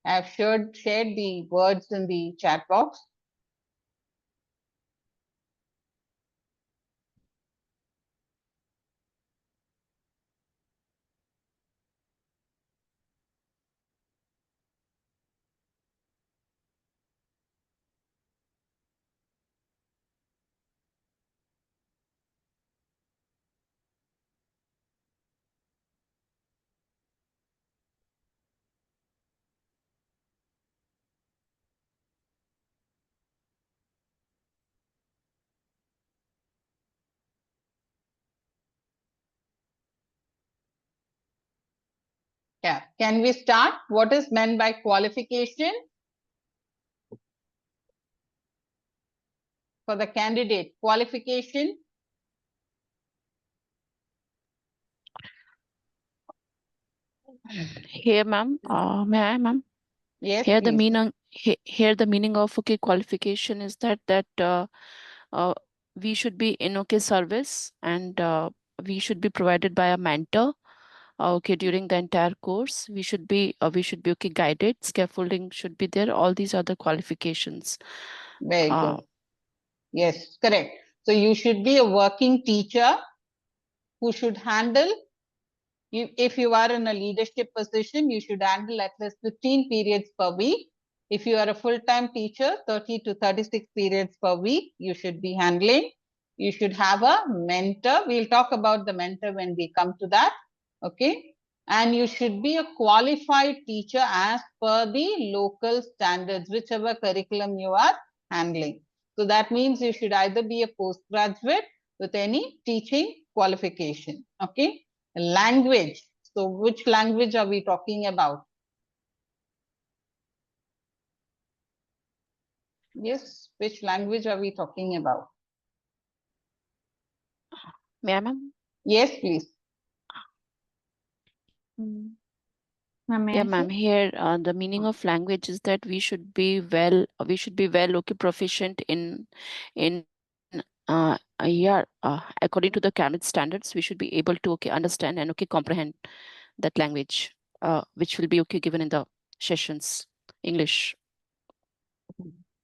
I have shared the words in the chat box. Yeah. Can we start? What is meant by qualification? For the candidate, qualification. Here, ma'am. May I, ma'am? Yes, Here the please. meaning here the meaning of qualification is that we should be in service, and we should be provided by a mentor. During the entire course, we should be guided. Scaffolding should be there. All these other qualifications. Very good. Yes, correct. So you should be a working teacher who should handle. If you are in a leadership position, you should handle at least 15 periods per week. If you are a full-time teacher, 30 to 36 periods per week, you should be handling. You should have a mentor. We'll talk about the mentor when we come to that. Okay. And you should be a qualified teacher as per the local standards, whichever curriculum you are handling. So that means you should either be a postgraduate with any teaching qualification. Okay. Language. So which language are we talking about? Yes, which language are we talking about? Ma'am? Yes, please. Ma'am, may Yeah, I ma'am. say? Here, the meaning of language is that we should be proficient in according to the Cambridge standards, we should be able to understand and comprehend that language, which will be given in the sessions, English.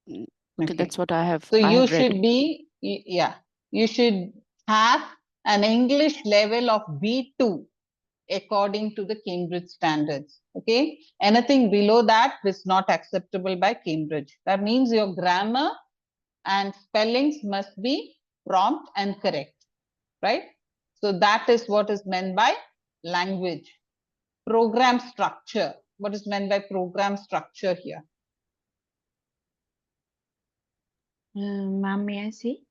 Okay, that's what I have. So I you have read. should be, yeah, you should have an English level of B2 according to the Cambridge standards. Okay, anything below that is not acceptable by Cambridge. That means your grammar and spellings must be prompt and correct, right? So that is what is meant by language. Program structure. What is meant by program structure here? Ma'am, may I say?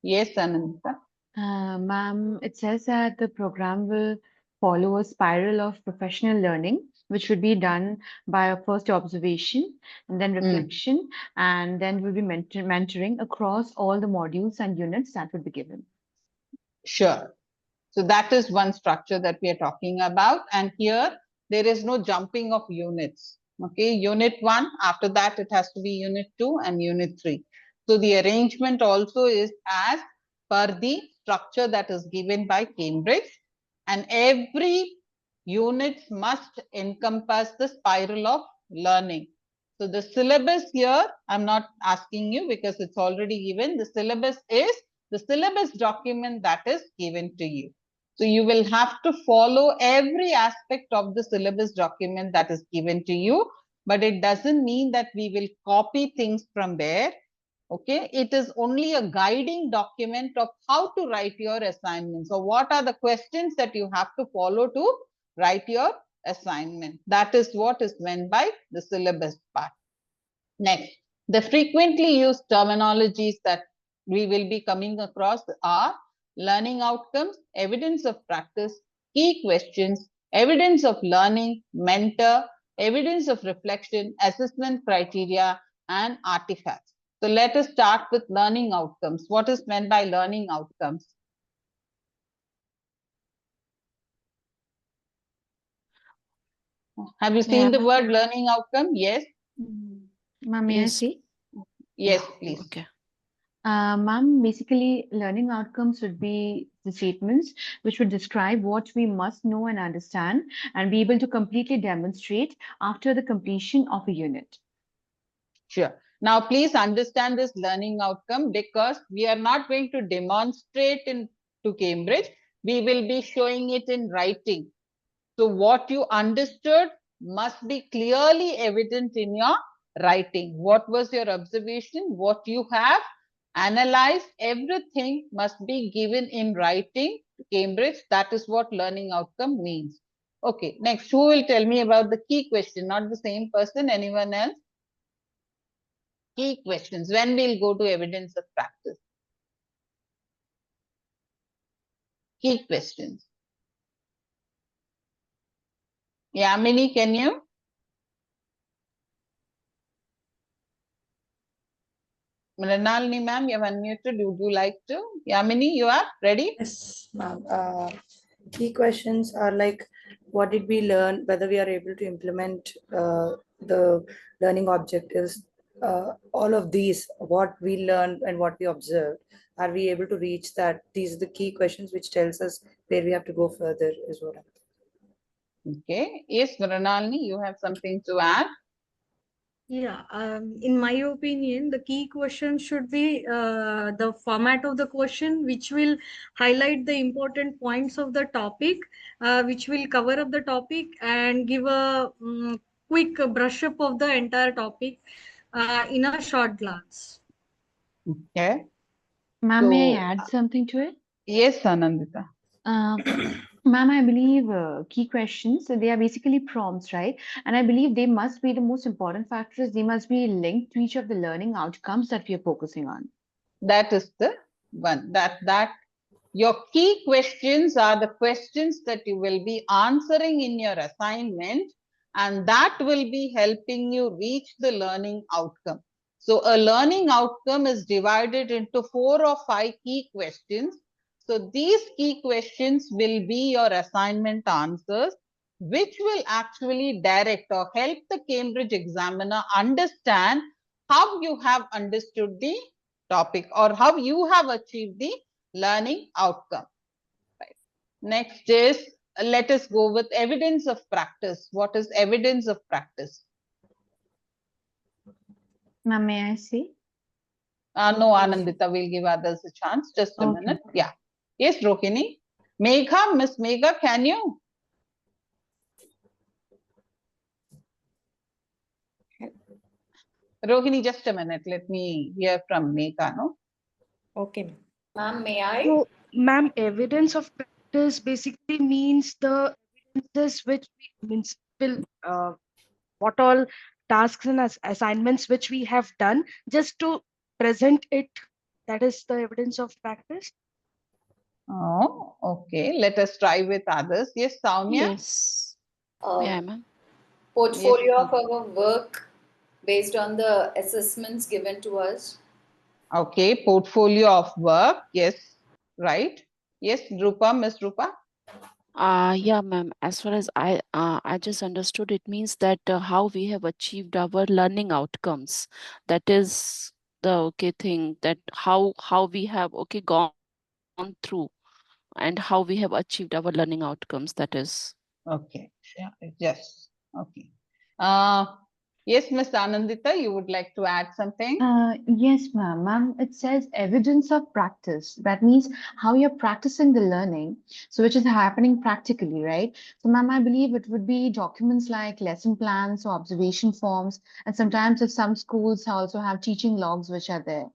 Yes, Ananta. Ma'am, it says that the program will follow a spiral of professional learning, which would be done by a first observation and then reflection, and then we'll be mentoring across all the modules and units that would be given. Sure. So that is one structure that we are talking about. And here there is no jumping of units. Okay, unit 1, after that it has to be unit 2 and unit 3. So the arrangement also is as per the structure that is given by Cambridge, and every unit must encompass the spiral of learning. So the syllabus here, I'm not asking you because it's already given. The syllabus is the syllabus document that is given to you. So you will have to follow every aspect of the syllabus document that is given to you, but it doesn't mean that we will copy things from there. Okay, it is only a guiding document of how to write your assignment. So what are the questions that you have to follow to write your assignment? That is what is meant by the syllabus part. Next, the frequently used terminologies that we will be coming across are learning outcomes, evidence of practice, key questions, evidence of learning, mentor, evidence of reflection, assessment criteria, and artifacts. So let us start with learning outcomes. What is meant by learning outcomes? Have you seen the word learning outcome? Yes. Ma'am, may I Yes. say? Yes, please. Okay. Ma'am, basically, learning outcomes would be the statements which would describe what we must know and understand and be able to completely demonstrate after the completion of a unit. Sure. Now, please understand this learning outcome because we are not going to demonstrate to Cambridge. We will be showing it in writing. So what you understood must be clearly evident in your writing. What was your observation? What you have analyzed, everything must be given in writing to Cambridge. That is what learning outcome means. Okay, next, who will tell me about the key question? Not the same person, anyone else? Key questions. When we'll go to evidence of practice? Key questions. Yamini, can you? Mrinalini ma'am, you have unmuted. Would you like to? Yamini, you are ready? Yes, ma'am. Key questions are like, what did we learn? Whether we are able to implement the learning objectives. All of these, what we learned and what we observed, are we able to reach that? These are the key questions which tells us where we have to go further. Is what I'm. Okay. Yes, Mrinalini, you have something to add? Yeah, in my opinion, the key question should be the format of the question, which will highlight the important points of the topic, which will cover up the topic and give a quick brush up of the entire topic in a short glance. Okay. Ma'am, may I add something to it? Yes, Anandita. Ma'am, I believe key questions, so they are basically prompts, right? And I believe they must be the most important factors. They must be linked to each of the learning outcomes that we are focusing on. That is the one. That your key questions are the questions that you will be answering in your assignment, and that will be helping you reach the learning outcome. So a learning outcome is divided into 4 or 5 key questions. So these key questions will be your assignment answers, which will actually direct or help the Cambridge examiner understand how you have understood the topic or how you have achieved the learning outcome. Right. Next is, let us go with evidence of practice. What is evidence of practice? Ma'am, may I say? No, Anandita, we'll give others a chance. Just a minute. Yeah. Yes, Rohini. Megha, Miss Megha, can you? Rohini, just a minute. Let me hear from Megha, no? Okay. Ma'am, may I? So, ma'am, evidence of practice basically means the evidences which means will what all tasks and assignments which we have done just to present it. That is the evidence of practice. Oh, okay. Let us try with others. Yes, Soumya? Yes. Uh, Yeah, ma'am. Portfolio Yes. of our work based on the assessments given to us. Okay, portfolio of work. Yes, right. Yes, Rupa, Miss Rupa. Yeah, ma'am. As far as I just understood, it means that how we have achieved our learning outcomes. That is the okay thing, that how we have gone through and how we have achieved our learning outcomes. That is. Okay, yeah, yes, okay. Uh, yes, Miss Anandita, you would like to add something? Yes, ma'am. Ma'am, it says evidence of practice. That means how you're practicing the learning, so which is happening practically, right? So, ma'am, I believe it would be documents like lesson plans or observation forms, and sometimes if some schools also have teaching logs which are there,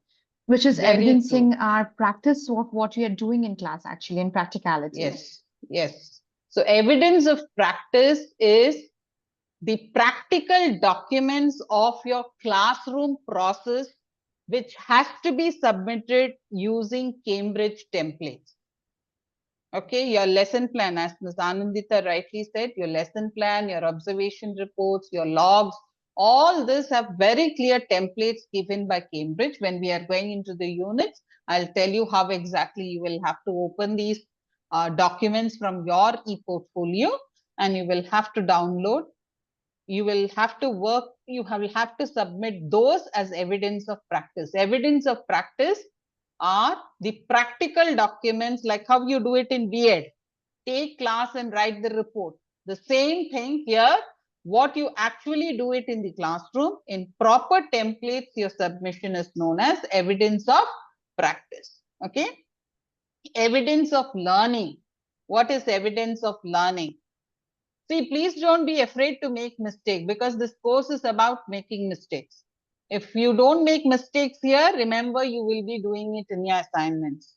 which is Very evidencing true. our practice of what we are doing in class, actually, in practicality. Yes, yes. So evidence of practice is the practical documents of your classroom process, which has to be submitted using Cambridge templates. Okay, your lesson plan, as Ms. Anandita rightly said, your lesson plan, your observation reports, your logs, all this have very clear templates given by Cambridge. When we are going into the units, I'll tell you how exactly you will have to open these documents from your e-portfolio, and you will have to download. You will have to work, you will have to submit those as evidence of practice. Evidence of practice are the practical documents, like how you do it in B.Ed. Take class and write the report. The same thing here, what you actually do it in the classroom, in proper templates, your submission is known as evidence of practice. Okay. Evidence of learning. What is evidence of learning? See, please don't be afraid to make mistake, because this course is about making mistakes. If you don't make mistakes here, remember you will be doing it in your assignments.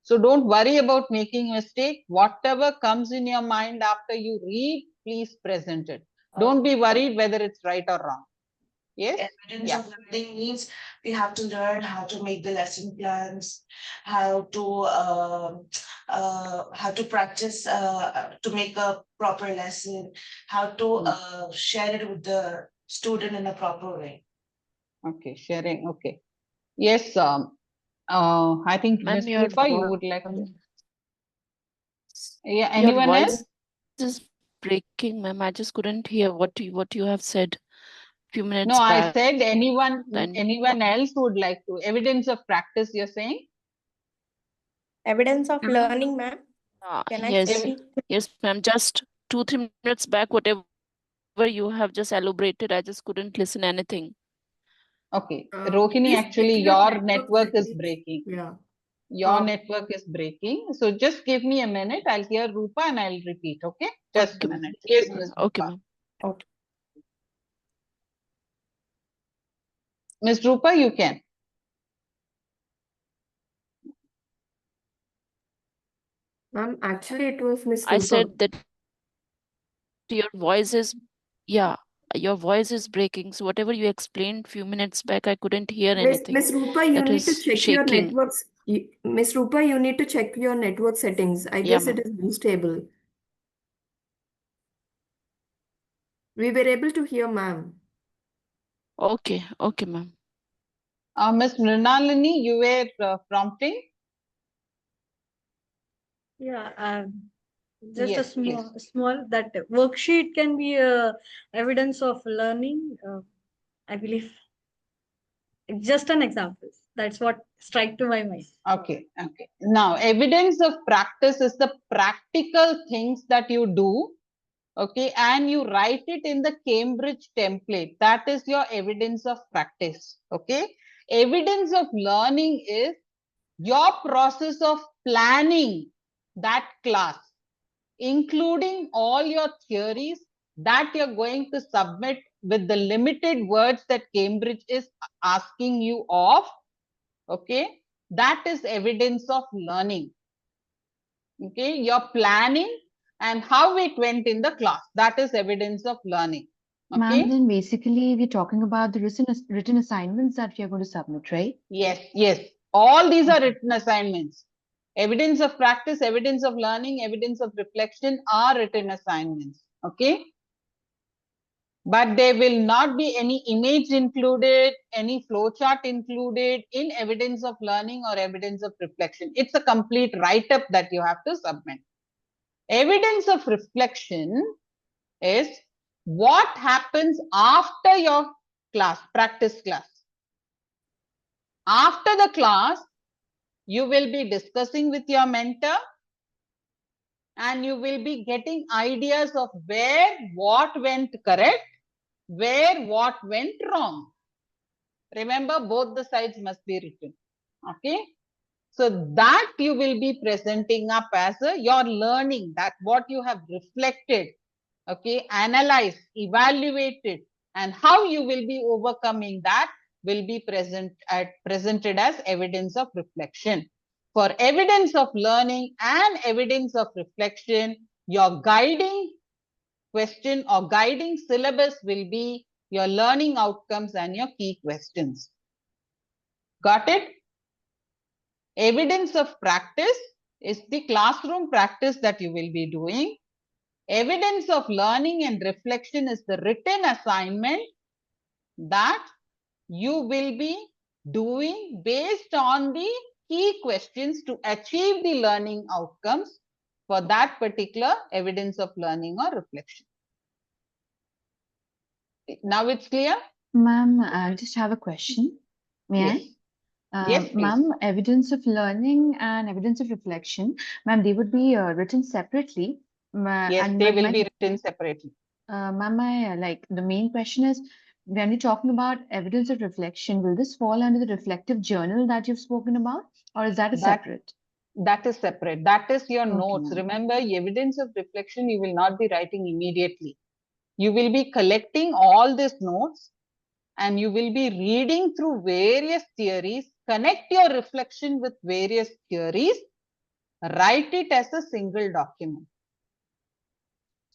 So don't worry about making mistake. Whatever comes in your mind after you read, please present it. Don't be worried whether it's right or wrong. Yes? Evidence of learning means we have to learn how to make the lesson plans, how to practice to make a proper lesson, how to share it with the student in a proper way. Okay, sharing. Okay. Yes. I think Ms. Rupa, you would like to. Yeah. Anyone Your else? voice is breaking, ma'am. I just couldn't hear what you have said few minutes No, I back. said anyone And else would like to. Evidence of practice, you're saying? Evidence of learning, ma'am. Can I yes, speak? yes, ma'am. Just 2-3 minutes back, whatever you have just elaborated, I just couldn't listen anything. Okay, Rohini, actually your network is breaking. Yeah. Your network is breaking. So just give me a minute. I'll hear Rupa and I'll repeat. Okay, just a minute. Yes, Ms. Okay, Rupa. ma'am. Okay. Ms. Rupa, you can. Ma'am, actually it was Miss I Rupa. said that your voice is, yeah, your voice is breaking. So whatever you explained few minutes back, I couldn't hear anything. Miss Rupa, you That need to is check your shaking. networks. Miss Rupa, you need to check your network settings. I Yeah, guess it ma'am. is unstable. We were able to hear, ma'am. Okay, okay, ma'am. Ms. Mrinalini, you were prompting? Yeah, just a Yes, small that worksheet can be evidence of learning. I believe it's just an example. That's what strike to my mind. Okay, okay. Now, evidence of practice is the practical things that you do, okay, and you write it in the Cambridge template. That is your evidence of practice, okay. Evidence of learning is your process of planning that class, including all your theories that you're going to submit with the limited words that Cambridge is asking you of, okay. That is evidence of learning. Okay, your planning and how it went in the class. That is evidence of learning. Ma'am, Okay. then basically we're talking about the written assignments that we are going to submit, right? Yes, yes. All these are written assignments. Evidence of practice, evidence of learning, evidence of reflection are written assignments. Okay. But there will not be any image included, any flowchart included in evidence of learning or evidence of reflection. It's a complete write-up that you have to submit. Evidence of reflection is what happens after your class, practice class. After the class, you will be discussing with your mentor and you will be getting ideas of where what went correct, where what went wrong. Remember, both the sides must be written. Okay. So that you will be presenting up as your learning, that what you have reflected, okay, analyzed, evaluated, and how you will be overcoming that will be presented as evidence of reflection. For evidence of learning and evidence of reflection, your guiding question or guiding syllabus will be your learning outcomes and your key questions. Got it? Evidence of practice is the classroom practice that you will be doing. Evidence of learning and reflection is the written assignment that you will be doing based on the key questions to achieve the learning outcomes for that particular evidence of learning or reflection. Now it's clear? Ma'am, I just have a question. May I? Yes, please. Ma'am, evidence of learning and evidence of reflection, ma'am, they would be written separately. Yes, And they will be written separately. ma'am, like the main question is, when you're talking about evidence of reflection, will this fall under the reflective journal that you've spoken about, or is that a separate? That is separate. That is your Okay, notes. ma'am. Remember, evidence of reflection, you will not be writing immediately. You will be collecting all these notes and you will be reading through various theories, connect your reflection with various theories, write it as a single document.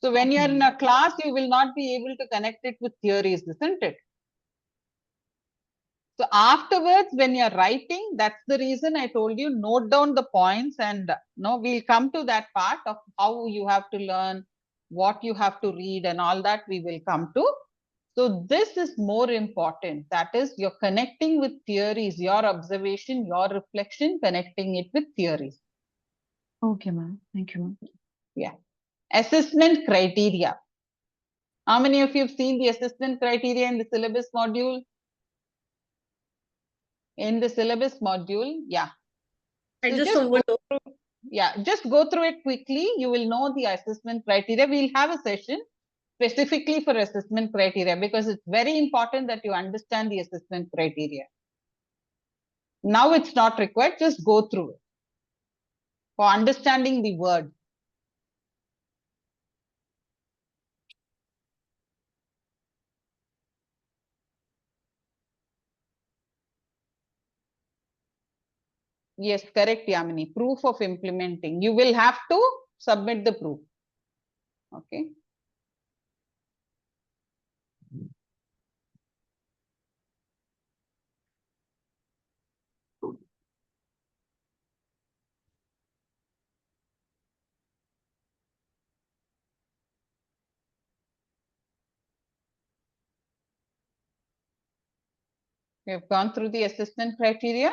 So when you're in a class, you will not be able to connect it with theories, isn't it? So afterwards, when you're writing, that's the reason I told you, note down the points and no, we'll come to that part of how you have to learn, what you have to read and all that we will come to. So this is more important. That is, you're connecting with theories, your observation, your reflection, connecting it with theories. Okay, ma'am. Thank you, ma'am. Yeah. Assessment criteria. How many of you have seen the assessment criteria in the syllabus module? In the syllabus module, yeah. I So just just overlooked. go through, yeah, just go through it quickly. You will know the assessment criteria. We'll have a session specifically for assessment criteria because it's very important that you understand the assessment criteria. Now it's not required, just go through it for understanding the word. Yes, correct, Yamini. Proof of implementing. You will have to submit the proof. Okay. We have gone through the assessment criteria.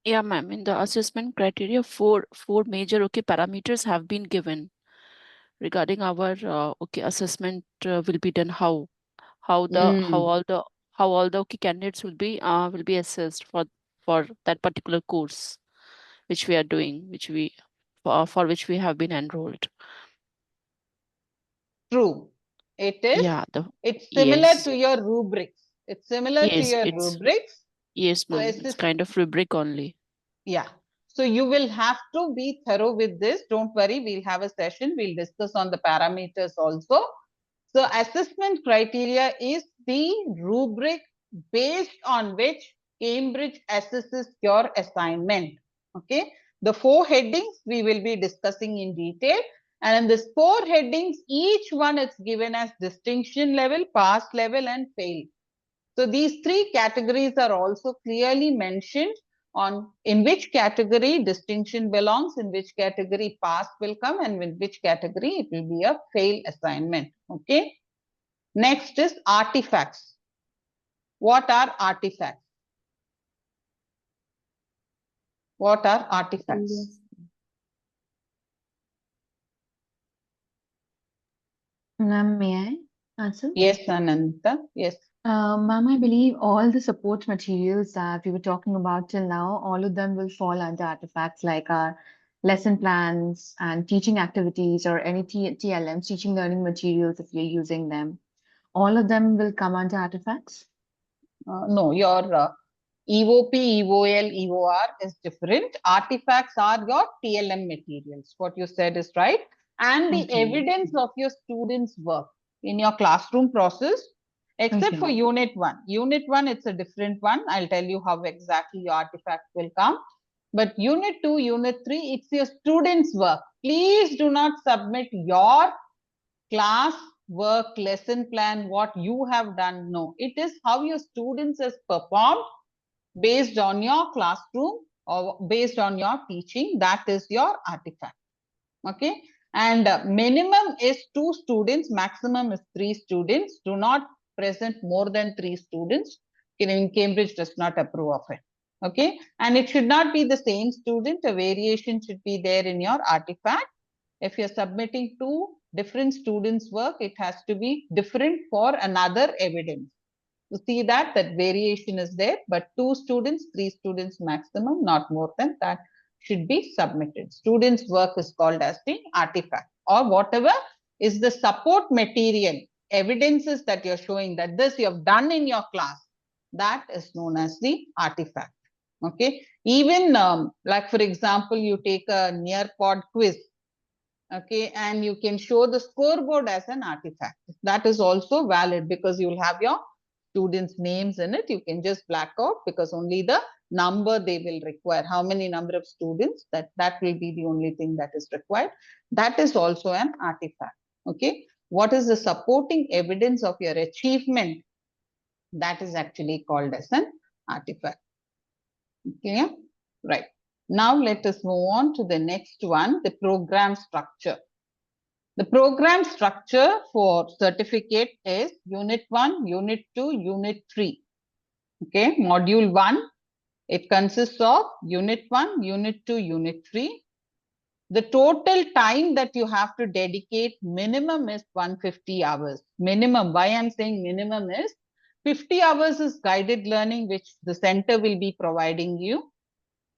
Yeah, ma'am. In the assessment criteria, four major parameters have been given regarding our assessment will be done. How all the candidates will be assessed for that particular course which we are doing, for which we have been enrolled. True. It is. Yeah. It's similar to your rubrics. It's similar to Yes, your it's rubrics. yes, ma'am. It's kind of rubric only. Yeah. So you will have to be thorough with this. Don't worry. We'll have a session. We'll discuss on the parameters also. So assessment criteria is the rubric based on which Cambridge assesses your assignment. Okay. The 4 headings we will be discussing in detail. And in these 4 headings, each one is given as distinction level, pass level, and fail. So these 3 categories are also clearly mentioned on in which category distinction belongs, in which category pass will come, and in which category it will be a fail assignment. Okay. Next is artifacts. What are artifacts? What are artifacts? Ma'am, may I answer? Yes, Ananta. Yes. Ma'am, I believe all the support materials that we were talking about till now, all of them will fall under artifacts like our lesson plans and teaching activities or any TLMs, teaching learning materials if you're using them. All of them will come under artifacts? No, your EOP, EOL, EOR is different. Artifacts are your TLM materials. What you said is right. And the evidence of your students' work in your classroom process, except for Unit 1. Unit 1, it's a different one. I'll tell you how exactly your artifact will come. But Unit 2, Unit 3, it's your students' work. Please do not submit your class work, lesson plan, what you have done. No, it is how your students has performed based on your classroom or based on your teaching. That is your artifact. Okay. And minimum is 2 students, maximum is 3 students. Do not present more than 3 students. In Cambridge does not approve of it. Okay. And it should not be the same student. A variation should be there in your artifact. If you're submitting 2, different students work, it has to be different for another evidence. You see that variation is there, but 2 students, 3 students maximum, not more than that, should be submitted. Students' work is called as the artifact, or whatever is the support material, evidences that you're showing that this you have done in your class, that is known as the artifact. Okay, even like for example, you take a near pod quiz, okay, and you can show the scoreboard as an artifact. That is also valid because you will have your students' names in it. You can just black out because only the number they will require, how many number of students, that will be the only thing that is required. That is also an artifact. Okay, what is the supporting evidence of your achievement? That is actually called as an artifact. Okay, right. Now let us move on to the next one, the program structure. The program structure for certificate is Unit 1, Unit 2, Unit 3. Okay, Module 1, it consists of Unit 1, Unit 2, Unit 3. The total time that you have to dedicate minimum is 150 hours. Minimum, why I'm saying minimum is 50 hours is guided learning, which the center will be providing you.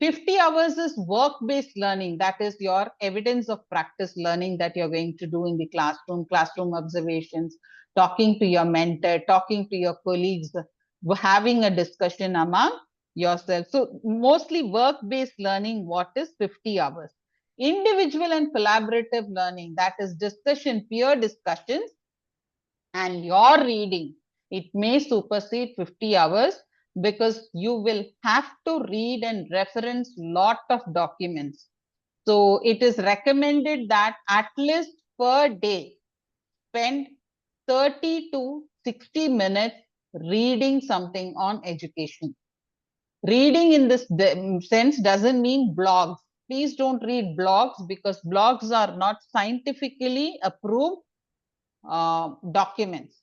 50 hours is work-based learning. That is your evidence of practice learning that you're going to do in the classroom observations, talking to your mentor, talking to your colleagues, having a discussion among yourself. So mostly work-based learning, what is 50 hours? Individual and collaborative learning, that is discussion, peer discussions, and your reading, it may supersede 50 hours because you will have to read and reference lot of documents. So it is recommended that at least per day, spend 30 to 60 minutes reading something on education. Reading in this sense doesn't mean blogs. Please don't read blogs because blogs are not scientifically approved documents.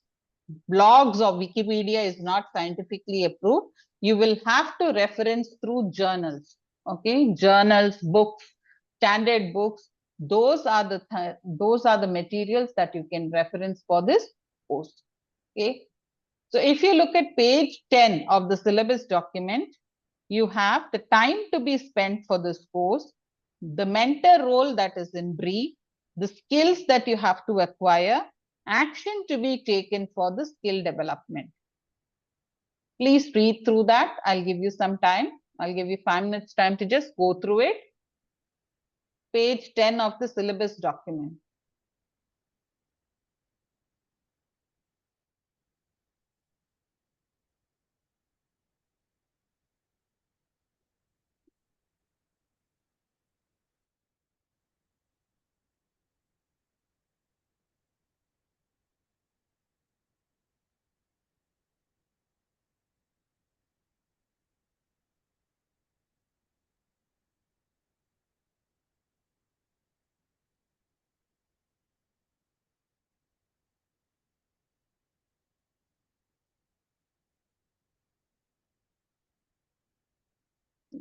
Blogs or Wikipedia is not scientifically approved. You will have to reference through journals. Okay, journals, books, standard books. Those are the materials that you can reference for this course. Okay, so if you look at page 10 of the syllabus document, you have the time to be spent for this course, the mentor role that is in brief, the skills that you have to acquire, action to be taken for the skill development. Please read through that. I'll give you some time. I'll give you 5 minutes time to just go through it. Page 10 of the syllabus document.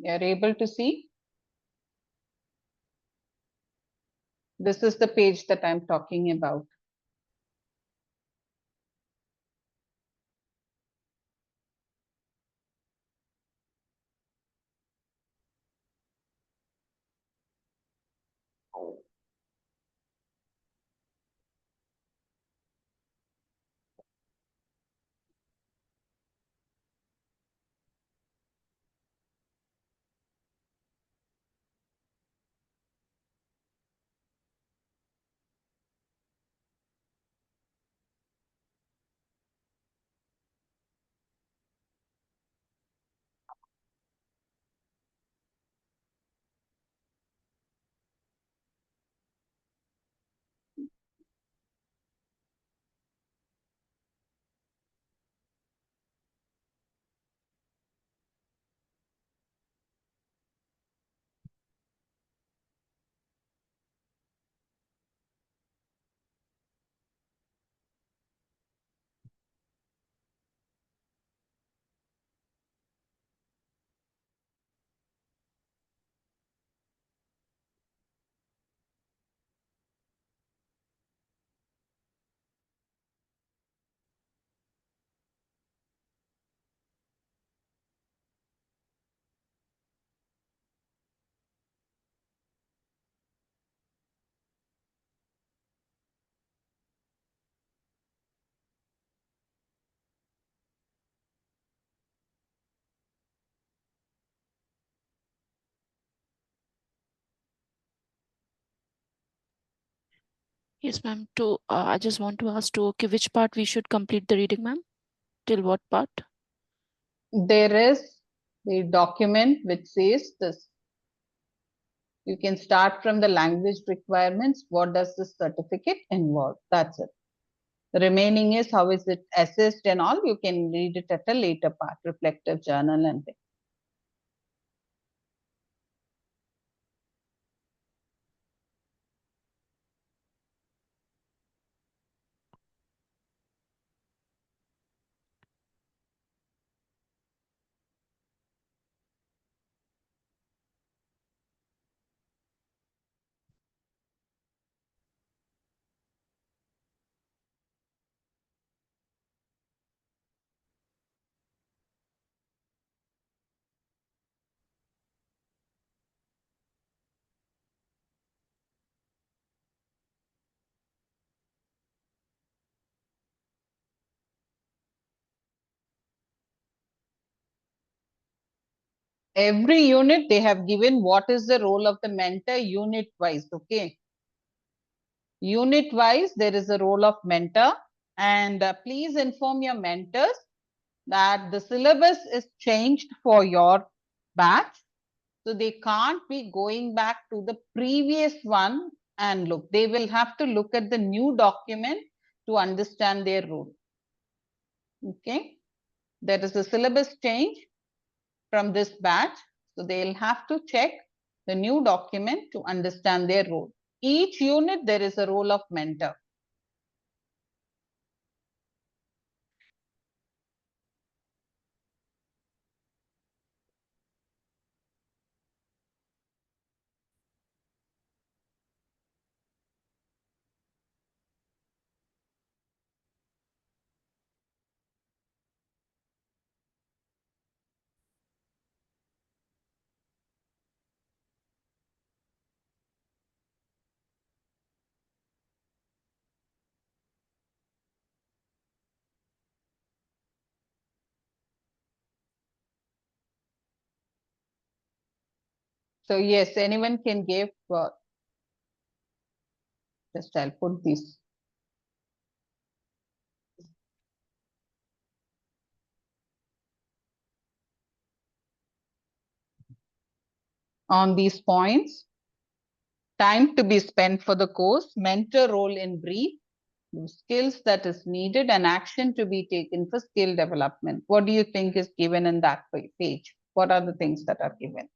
You're able to see? This is the page that I'm talking about. Yes, ma'am. I just want to ask okay, which part we should complete the reading, ma'am? Till what part? There is the document which says this. You can start from the language requirements. What does the certificate involve? That's it. The remaining is how is it assessed and all. You can read it at a later part, reflective journal and things. Every unit they have given what is the role of the mentor unit wise. Okay. Unit wise, there is a role of mentor, and please inform your mentors that the syllabus is changed for your batch. So they can't be going back to the previous one and look. They will have to look at the new document to understand their role. Okay. There is a syllabus change from this batch. So they'll have to check the new document to understand their role. Each unit, there is a role of mentor. So yes, anyone can give, just I'll put this. On these points, time to be spent for the course, mentor role in brief, skills that is needed, and action to be taken for skill development. What do you think is given in that page? What are the things that are given?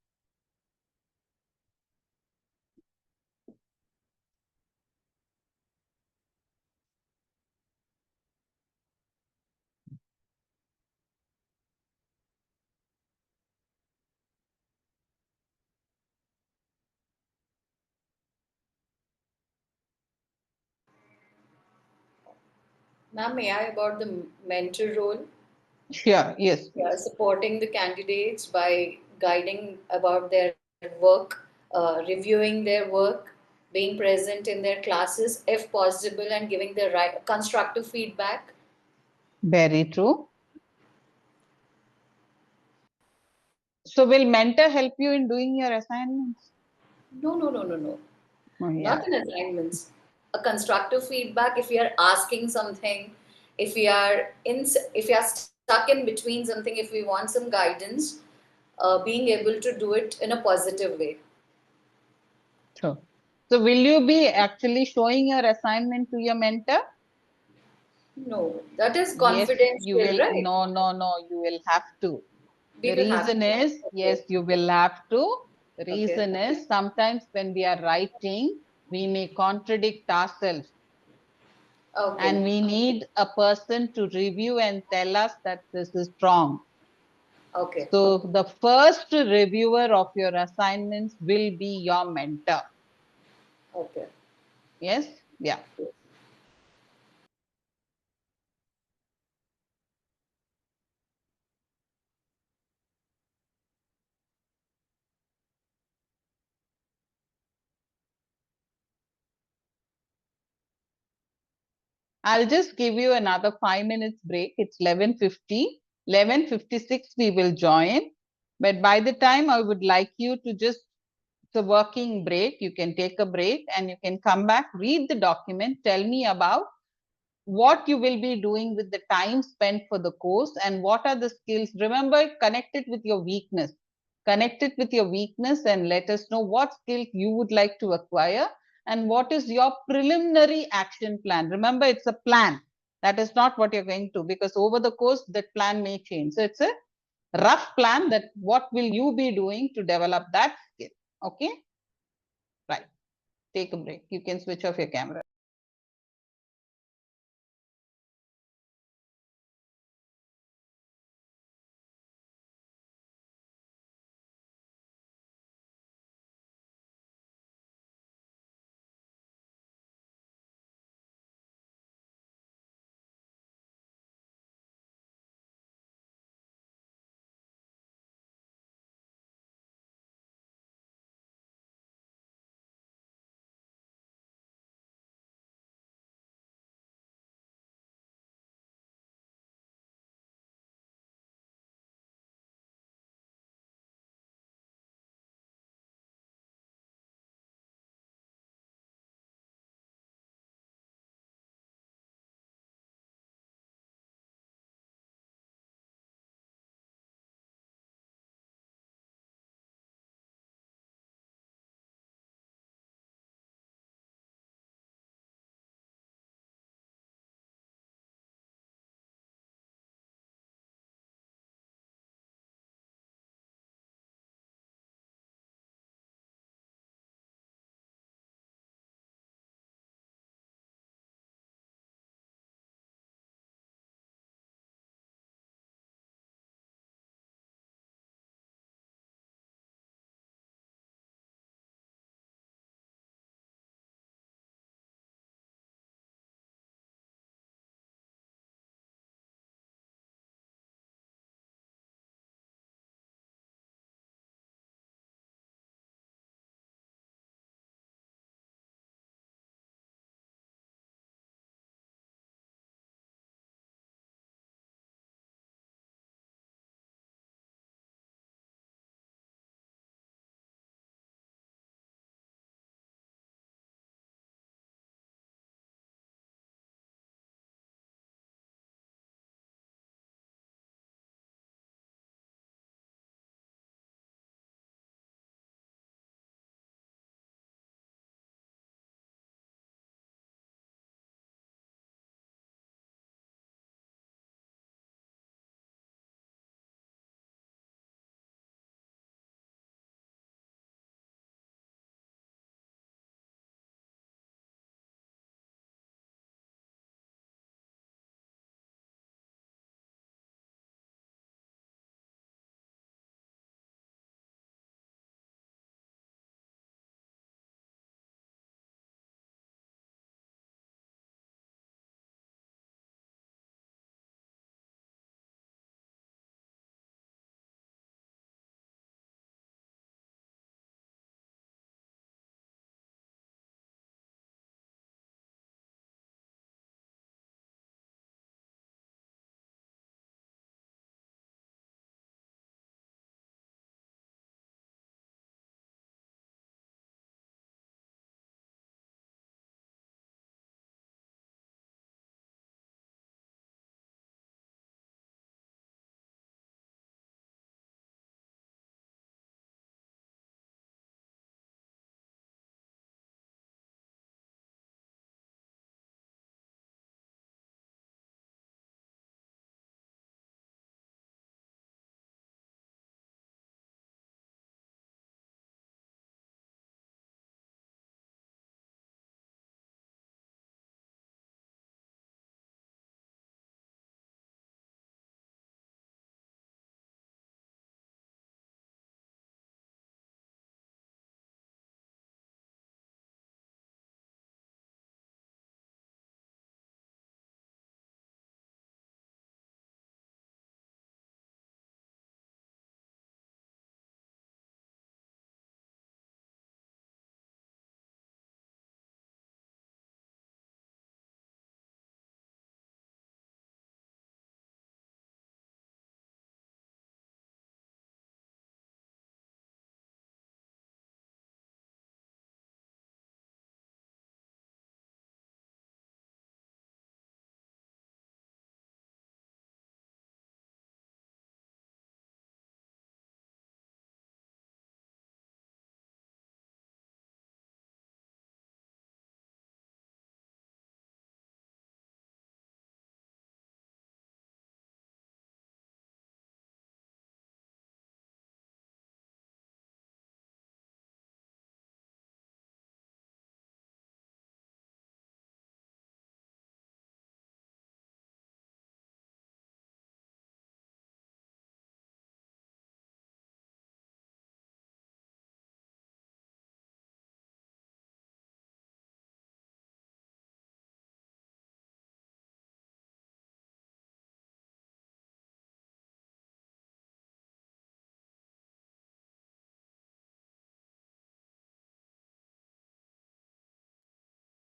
Ma'am, may I about the mentor role? Sure, yes, Yeah, please. supporting the candidates by guiding about their work, reviewing their work, being present in their classes if possible, and giving the right constructive feedback. Very true. So will mentor help you in doing your assignments? No, no, no, no, no. Oh, yeah. Not in assignments. A constructive feedback if we are asking something, if we are if we are stuck in between something, if we want some guidance, being able to do it in a positive way. Sure. So will you be actually showing your assignment to your mentor? No, that is Yes, you confidential, will. right? No, no, no, you will have to. We The will have reason to. is, yes, Okay. you will have to. The Okay. reason is sometimes when we are writing, we may contradict ourselves, Okay. and we need a person to review and tell us that this is wrong. Okay. So the first reviewer of your assignments will be your mentor. Okay. Yes? Yeah. I'll just give you another 5 minutes break. It's 11:50. 11:56 we will join. But by the time I would like you to just a working break. You can take a break and you can come back, read the document, tell me about what you will be doing with the time spent for the course and what are the skills. Remember, connect it with your weakness. Connect it with your weakness and let us know what skills you would like to acquire and what is your preliminary action plan. Remember, it's a plan. That is not what you're going to, because over the course that plan may change. So it's a rough plan that what will you be doing to develop that skill. Okay, right. Take a break. You can switch off your camera.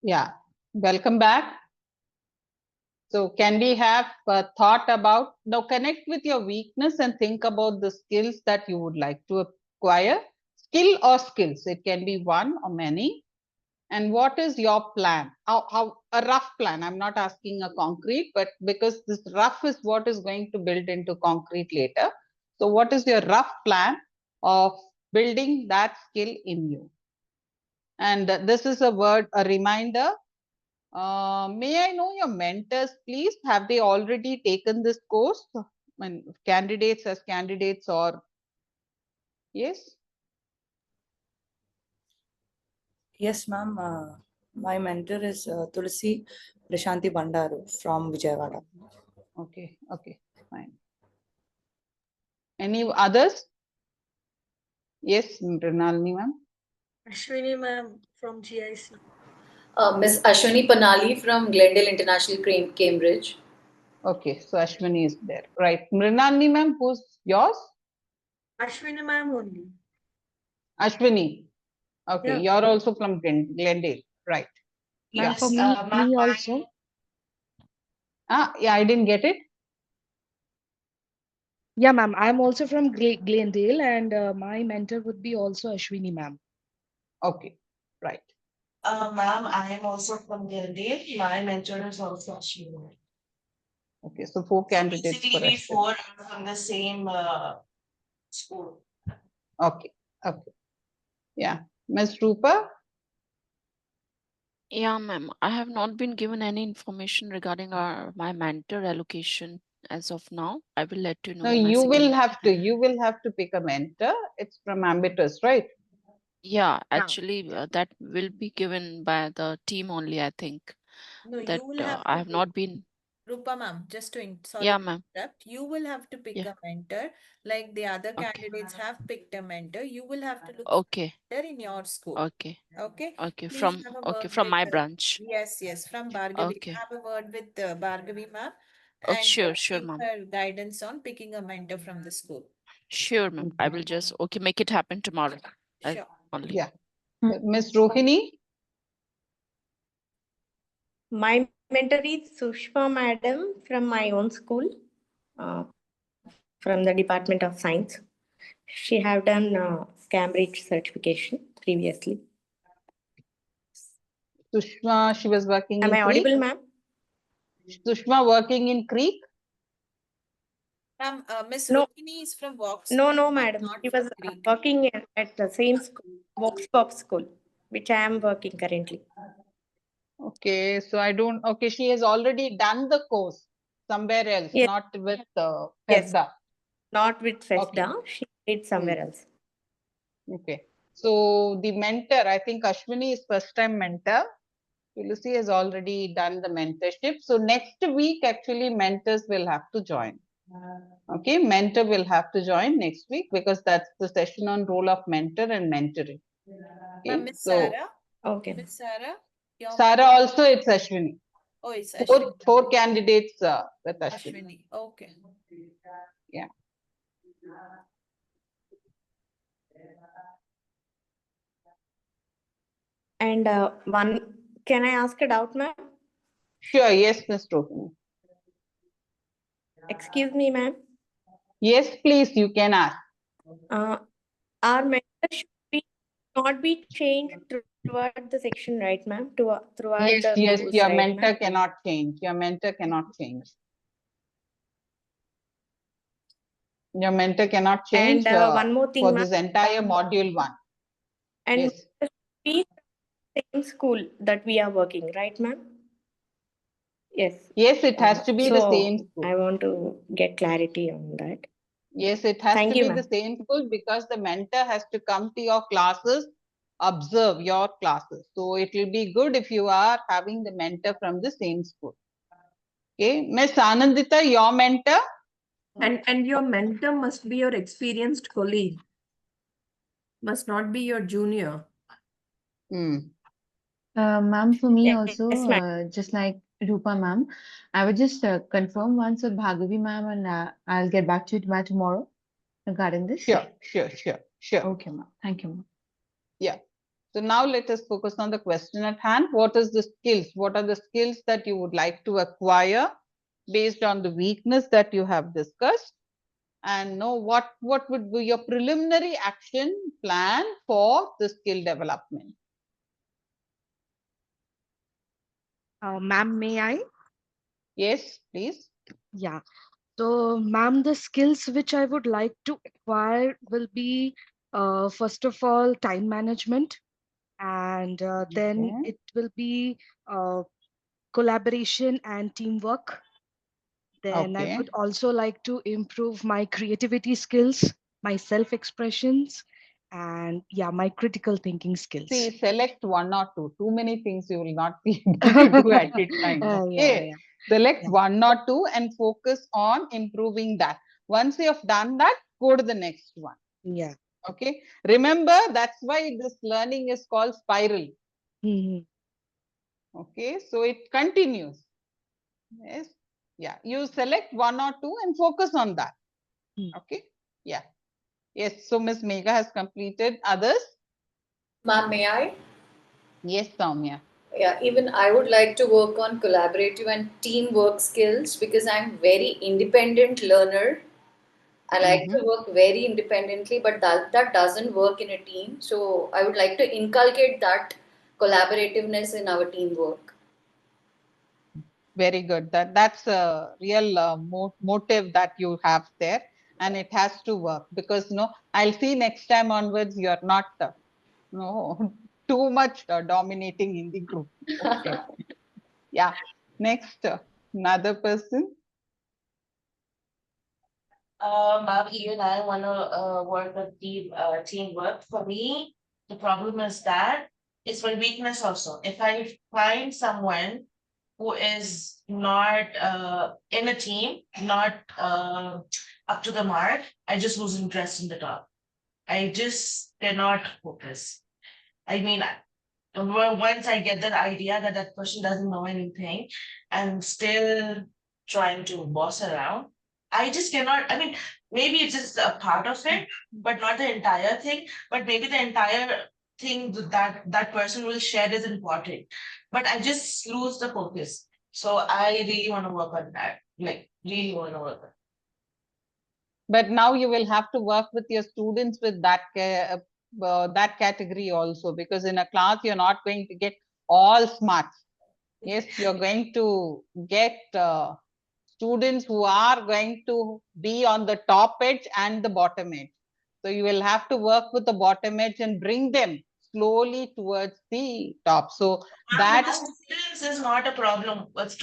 Yeah, welcome back. So can we have a thought about, now connect with your weakness and think about the skills that you would like to acquire. Skill or skills, it can be one or many. And what is your plan? How a rough plan, I'm not asking a concrete, but because this rough is what is going to build into concrete later. So what is your rough plan of building that skill in you? And this is a word, a reminder. May I know your mentors, please? Have they already taken this course? When candidates as candidates or yes? Yes, ma'am. My mentor is Tulsi Prashanti Bandaru from Vijayawada. Okay, okay, fine. Any others? Yes, Mrinalini ma'am. Ashwini ma'am from GIC. Miss Ashwini Panali from Glendale International Cambridge. Okay, so Ashwini is there. Right. Mrinalini ma'am, who's yours? Ashwini ma'am only. Ashwini. Okay, Yeah. you're also from Glendale. Right. Ma'am, Yeah. for Yes, me also. Yeah, I didn't get it. Yeah, ma'am. I'm also from Glendale, and my mentor would be also Ashwini, ma'am. Okay, right. ma'am, I am also from Glendale. My mentor is also Ashwini. Okay, so 4 So candidates basically, for we Ashwini. four are from the same school. Okay, okay. Yeah. Ms. Rupa? Yeah, ma'am. I have not been given any information regarding my mentor allocation as of now. I will let you know. No, my you will second. have to pick a mentor. It's from Ambitus, right? Yeah, actually, that will be given by the team only, I think. No, That you will have I to have pick. not been. Rupa ma'am, just to sorry Yeah, to ma'am. interrupt. You will have to pick Yeah. a mentor. Like the other Okay. candidates have picked a mentor. You will have to look Okay. for a mentor in your school. Okay. Okay. Okay. Please From have a word from with my branch. yes, from Bhargavi. Okay. Have a word with Bhargavi ma'am Oh, and sure, give ma'am. her guidance on picking a mentor from the school. Sure, ma'am. I will just make it happen tomorrow. Sure. Only. Yeah. Ms. Rohini? My mentor is Sushma Madam from my own school, from the Department of Science. She have done Cambridge certification previously. Sushma, she was working Am in I Creek? audible, ma'am? Sushma working in Creek? Ma'am, Miss No. Rohini is from Vox. No, madam. Not She from was Greek. working at the same school, Vox Pop school, which I am working currently. Okay, so I don't, okay, she has already done the course somewhere else, Yes. not with Yes. FESDA. Not with FESDA. Okay. She did somewhere else. Okay. So the mentor, I think Ashwini is first time mentor. Tulsi has already done the mentorship. So next week, actually, mentors will have to join. Okay, mentor will have to join next week because that's the session on role of mentor and mentoring. Okay, Miss so Sarah? Okay. Miss Sarah? Sarah also, it's Ashwini. Oh, it's Ashwini. Four candidates with Ashwini. Ashwini. Okay. Yeah. And can I ask a doubt, ma'am? Sure, yes, Ms. Rohini. Excuse me, ma'am. Yes, please, you can ask. Our mentor should not be changed throughout the section, right, ma'am? Throughout the Yes, course, your right, mentor ma'am? cannot change. Your mentor cannot change. Your mentor cannot change And one more thing, for ma'am. this entire module 1. And yes. be same school that we are working, right, ma'am? Yes. Yes, it has to be the same school. I want to get clarity on that. Yes, it has Thank to you, be ma'am. the same school because the mentor has to come to your classes, observe your classes. So it will be good if you are having the mentor from the same school. Okay, Miss Anandita, your mentor? And your mentor must be your experienced colleague. Must not be your junior. Ma'am, for me also, Yes, ma'am. just like Rupa ma'am, I would just confirm once with Bhargavi ma'am and I'll get back to you by tomorrow regarding this. Sure. Okay, ma'am. Thank you, ma'am. Yeah. So now let us focus on the question at hand. What is the skills? What are the skills that you would like to acquire based on the weakness that you have discussed? And know what would be your preliminary action plan for the skill development? Ma'am, may I? Yes, please. Yeah. So, ma'am, the skills which I would like to acquire will be, first of all, time management, and then Okay. it will be collaboration and teamwork. Then I Okay. would also like to improve my creativity skills, my self-expressions, and yeah, my critical thinking skills. See, select one or two. Too many things you will not be able to do at a time. Okay. Yeah. Select Yeah. one or two and focus on improving that. Once you have done that, go to the next one. Yeah. Okay. Remember, that's why this learning is called spiral. Mhm. Okay. So it continues. Yes. Yeah. You select one or two and focus on that. Okay. Yeah. Yes. So Miss Megha has completed. Others? Ma'am, may I? Yes, Soumya. Yeah, even I would like to work on collaborative and teamwork skills because I'm very independent learner. I like to work very independently, but that doesn't work in a team. So I would like to inculcate that collaborativeness in our teamwork. Very good. That's a real motive that you have there, and it has to work because I'll see next time onwards you're not no too much dominating in the group. Okay. Yeah. Next, another person. Ma'am, even I want to work with teamwork. For me, the problem is that it's my weakness also. If I find someone who is not in a team, not up to the mark, I just lose interest in the talk. I just cannot focus. I mean, once I get that idea that that person doesn't know anything and still trying to boss around, I just cannot. I mean, maybe it's just a part of it, but not the entire thing. But maybe the entire thing that that person will share is important. But I just lose the focus. So I really want to work on that. Like, really want to work on. But now you will have to work with your students with that category also, because in a class you're not going to get all smarts. Yes, you're going to get students who are going to be on the top edge and the bottom edge. So you will have to work with the bottom edge and bring them slowly towards the top. So that students is not a problem. But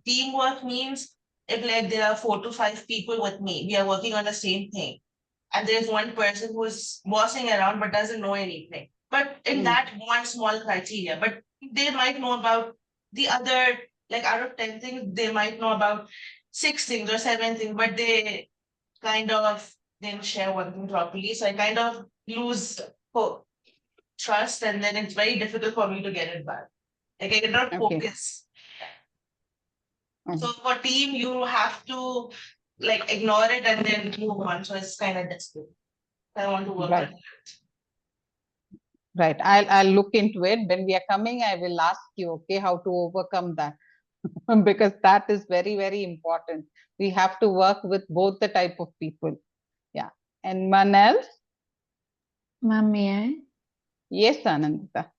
teamwork means if like there are 4 to 5 people with me, we are working on the same thing, and there's one person who's bossing around but doesn't know anything. But in that one small criteria, but they might know about the other, like out of 10 things, they might know about 6 things or 7 things, but they kind of didn't share one thing properly. So I kind of lose trust, and then it's very difficult for me to get it back. Like I cannot focus. So for team, you have to like ignore it and then move on. So it's kind of difficult. I want to work on it. Right. I'll look into it. When we are coming, I will ask you, okay, how to overcome that. Because that is very, very important. We have to work with both the type of people. Yeah. And one else? Ma'am, may I? Yes, Anandita.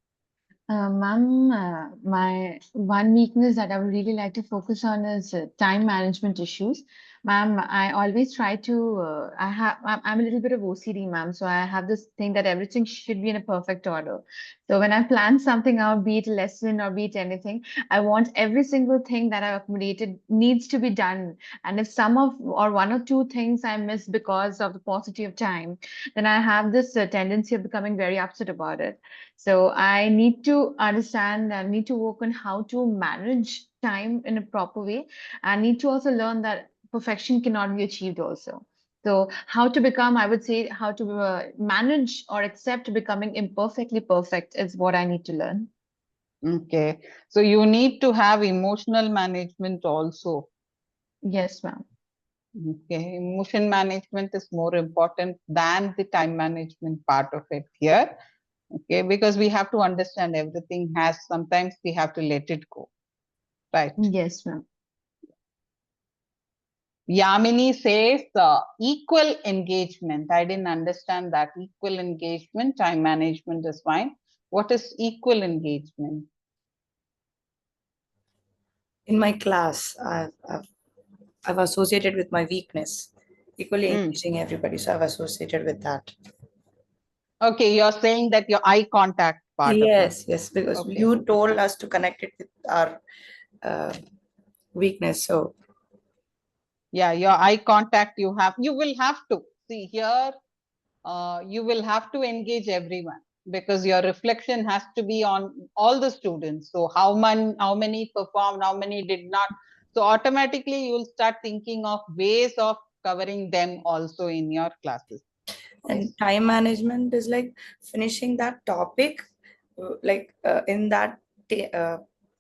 Ma'am, my one weakness that I would really like to focus on is time management issues. Ma'am, I always try to, I'm a little bit of OCD, ma'am. So I have this thing that everything should be in a perfect order. So when I plan something out, be it a lesson or be it anything, I want every single thing that I've accumulated needs to be done. And if some of, or one or two things I miss because of the paucity of time, then I have this tendency of becoming very upset about it. So I need to understand, I need to work on how to manage time in a proper way. I need to also learn that perfection cannot be achieved also. So how to become, I would say, how to manage or accept becoming imperfectly perfect is what I need to learn. Okay. So you need to have emotional management also. Yes, ma'am. Okay. Emotion management is more important than the time management part of it here. Okay, because we have to understand everything has, sometimes we have to let it go. Right. Yes, ma'am. Yamini says equal engagement. I didn't understand that. Equal engagement, time management is fine. What is equal engagement? In my class, I've associated with my weakness, equally engaging everybody. So I've associated with that. Okay, you're saying that your eye contact part of it. Yes, because Okay. you told us to connect it with our weakness. So yeah, your eye contact, you will have to see here. You will have to engage everyone because your reflection has to be on all the students. So how many performed, how many did not. So automatically you'll start thinking of ways of covering them also in your classes. and time management is like finishing that topic in that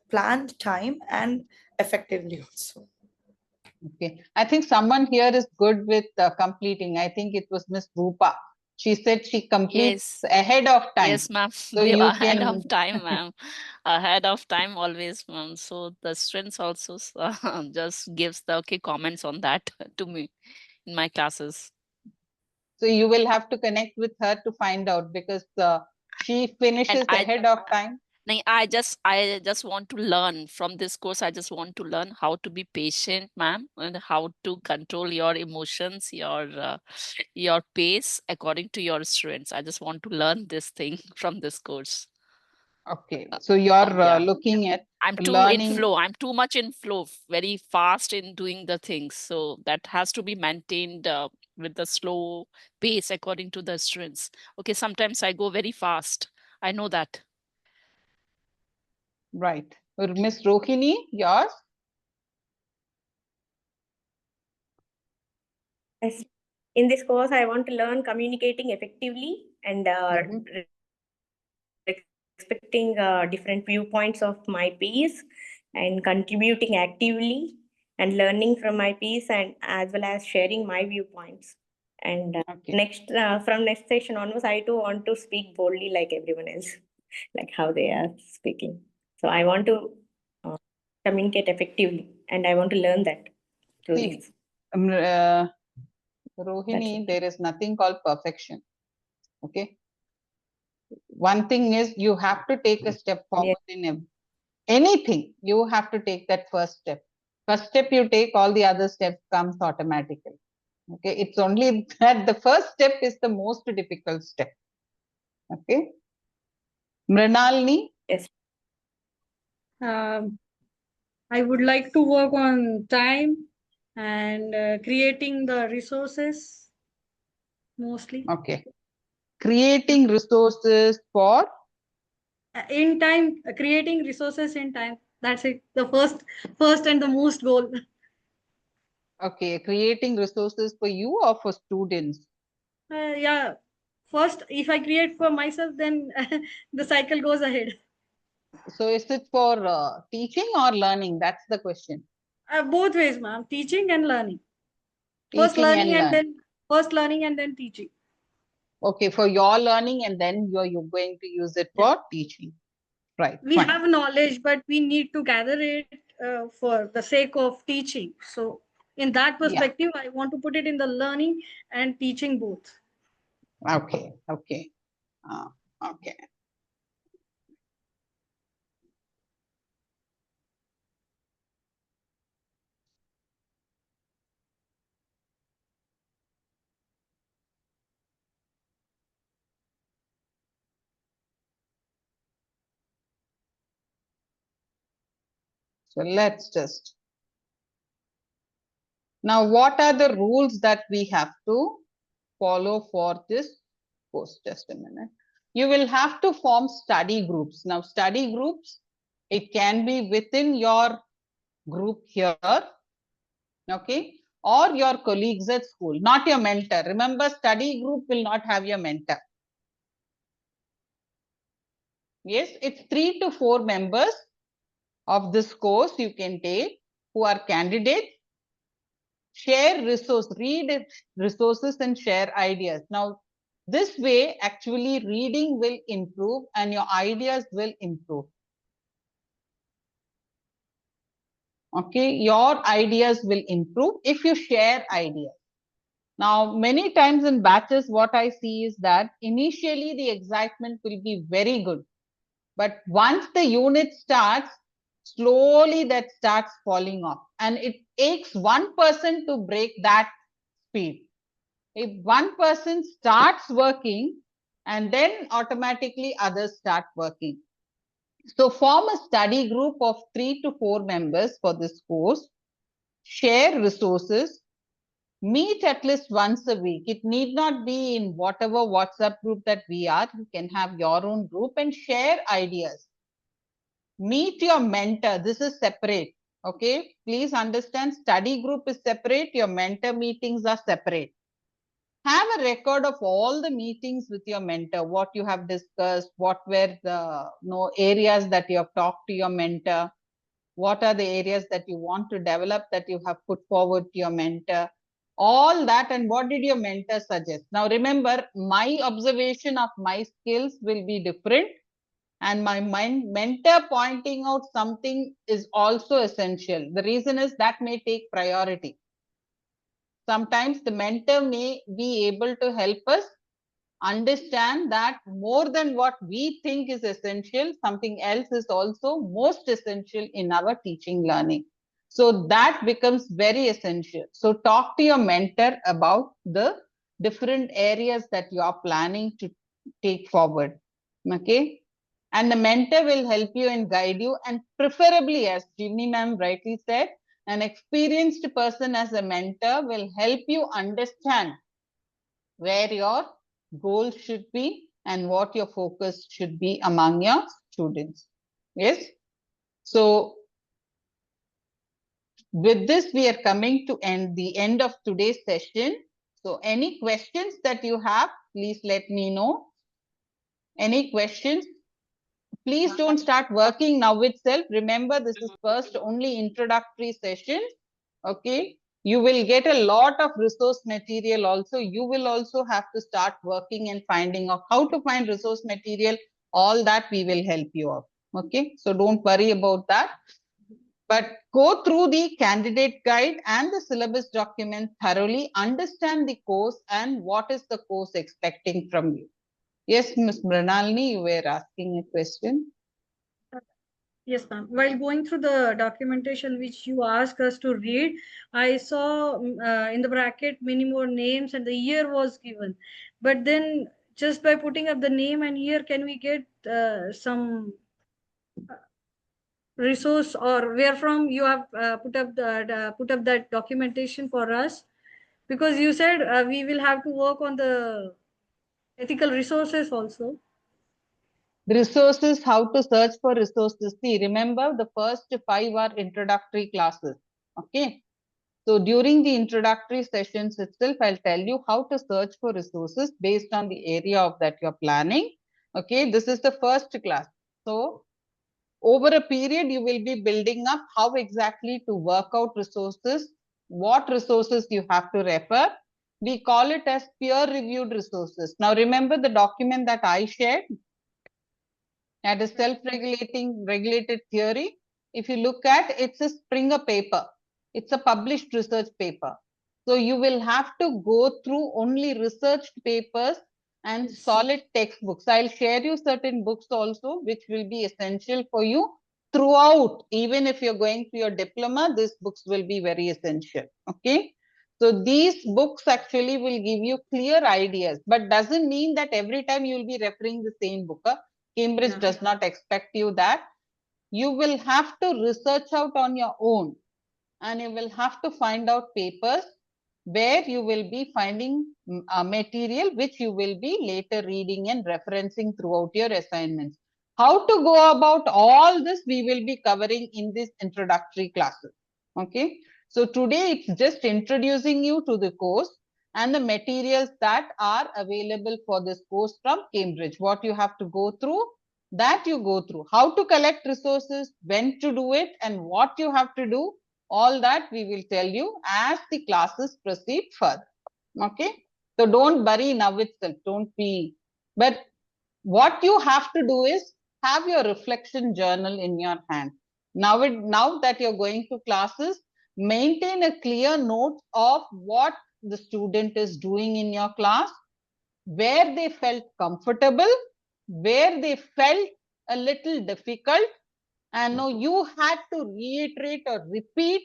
planned time and effectively also. Okay, I think someone here is good with completing. I think it was Miss Rupa. She said she completes Yes. ahead of time. Yes, ma'am. So We you are ahead can of time, ma'am. Ahead of time always, ma'am. So the students also just gives the okay comments on that to me in my classes. So you will have to connect with her to find out because she finishes ahead of time. I just want to learn from this course. I just want to learn how to be patient, ma'am, and how to control your emotions, your pace according to your students. I just want to learn this thing from this course. Okay, so you're looking at I'm too in learning. flow. I'm too much in flow, very fast in doing the things. So that has to be maintained with the slow pace according to the students. Okay, sometimes I go very fast. I know that. Right. Miss Rohini, yours? Yes. In this course, I want to learn communicating effectively and respecting different viewpoints of my peers and contributing actively and learning from my peers and as well as sharing my viewpoints. And from next session onwards, I too want to speak boldly like everyone else, like how they are speaking. So I want to communicate effectively, and I want to learn that through See, this. Rohini, there is nothing called perfection. Okay. One thing is you have to take a step forward in anything. You have to take that first step. First step you take, all the other steps comes automatically. Okay. It's only that the first step is the most difficult step. Okay. Mrinalini? Yes. I would like to work on time and creating the resources mostly. Okay. Creating resources for? In time, creating resources in time. That's it. The first and the most goal. Okay. Creating resources for you or for students? Yeah. First, if I create for myself, then the cycle goes ahead. So is it for teaching or learning? That's the question. Both ways, ma'am. Teaching and learning. First Teaching learning and then teaching. Okay, for your learning and then you're going to use it for teaching. Right. We fine. have knowledge, but we need to gather it for the sake of teaching. So in that perspective, I want to put it in the learning and teaching both. Okay. Okay. Okay. So let's just. Now, what are the rules that we have to follow for this course? Just a minute. You will have to form study groups. Now, study groups, it can be within your group here, okay, or your colleagues at school, not your mentor. Remember, study group will not have your mentor. Yes, it's 3 to 4 members of this course you can take who are candidates. Share resource, read resources and share ideas. Now, This way, actually reading will improve and your ideas will improve. Okay, your ideas will improve if you share ideas. Now, many times in batches, what I see is that initially the excitement will be very good. But once the unit starts, slowly that starts falling off. And it takes one person to break that speed. If one person starts working, and then automatically others start working. So form a study group of 3 to 4 members for this course. Share resources. Meet at least once a week. It need not be in whatever WhatsApp group that we are. You can have your own group and share ideas. Meet your mentor. This is separate. Okay. Please understand, study group is separate. Your mentor meetings are separate. Have a record of all the meetings with your mentor, what you have discussed, what were the areas that you have talked to your mentor, what are the areas that you want to develop that you have put forward to your mentor, all that, and what did your mentor suggest. Now remember, my observation of my skills will be different, and my mentor pointing out something is also essential. The reason is that may take priority. Sometimes the mentor may be able to help us understand that more than what we think is essential, something else is also most essential in our teaching learning. So that becomes very essential. So talk to your mentor about the different areas that you are planning to take forward. Okay. And the mentor will help you and guide you, and preferably, as Jimmy ma'am rightly said, an experienced person as a mentor will help you understand where your goals should be and what your focus should be among your students. Yes. So with this, we are coming to the end of today's session. So any questions that you have, please let me know. Any questions? Please don't start working now itself. Remember, this is first only introductory session. Okay. You will get a lot of resource material also. You will also have to start working and finding out how to find resource material. All that we will help you out. Okay. So don't worry about that. But go through the candidate guide and the syllabus document thoroughly. Understand the course and what is the course expecting from you. Yes, Ms. Mrinalini, you were asking a question. Yes, ma'am. While going through the documentation which you asked us to read, I saw in the bracket many more names and the year was given. But then just by putting up the name and year, can we get some resource or where from you have put up that documentation for us? Because you said we will have to work on the ethical resources also. Resources, how to search for resources. See, remember the first 5 are introductory classes. Okay. So during the introductory sessions itself, I'll tell you how to search for resources based on the area of that you're planning. Okay. This is the first class. So over a period, you will be building up how exactly to work out resources, what resources you have to refer. We call it as peer reviewed resources. Now remember the document that I shared, that is regulated theory. If you look at, it's a Springer paper. It's a published research paper. So you will have to go through only researched papers and solid textbooks. I'll share you certain books also, which will be essential for you throughout. Even if you're going to your diploma, these books will be very essential. Okay. So these books actually will give you clear ideas, but doesn't mean that every time you will be referring the same book. Cambridge does not expect you that. You will have to research out on your own, and you will have to find out papers where you will be finding material which you will be later reading and referencing throughout your assignments. How to go about all this we will be covering in this introductory classes. Okay. So today it's just introducing you to the course and the materials that are available for this course from Cambridge. What you have to go through, that you go through. How to collect resources, when to do it, and what you have to do, all that we will tell you as the classes proceed further. Okay. So don't bury now itself. Don't be. But what you have to do is have your reflection journal in your hand. Now that you're going to classes, maintain a clear note of what the student is doing in your class, where they felt comfortable, where they felt a little difficult, and now you had to reiterate or repeat,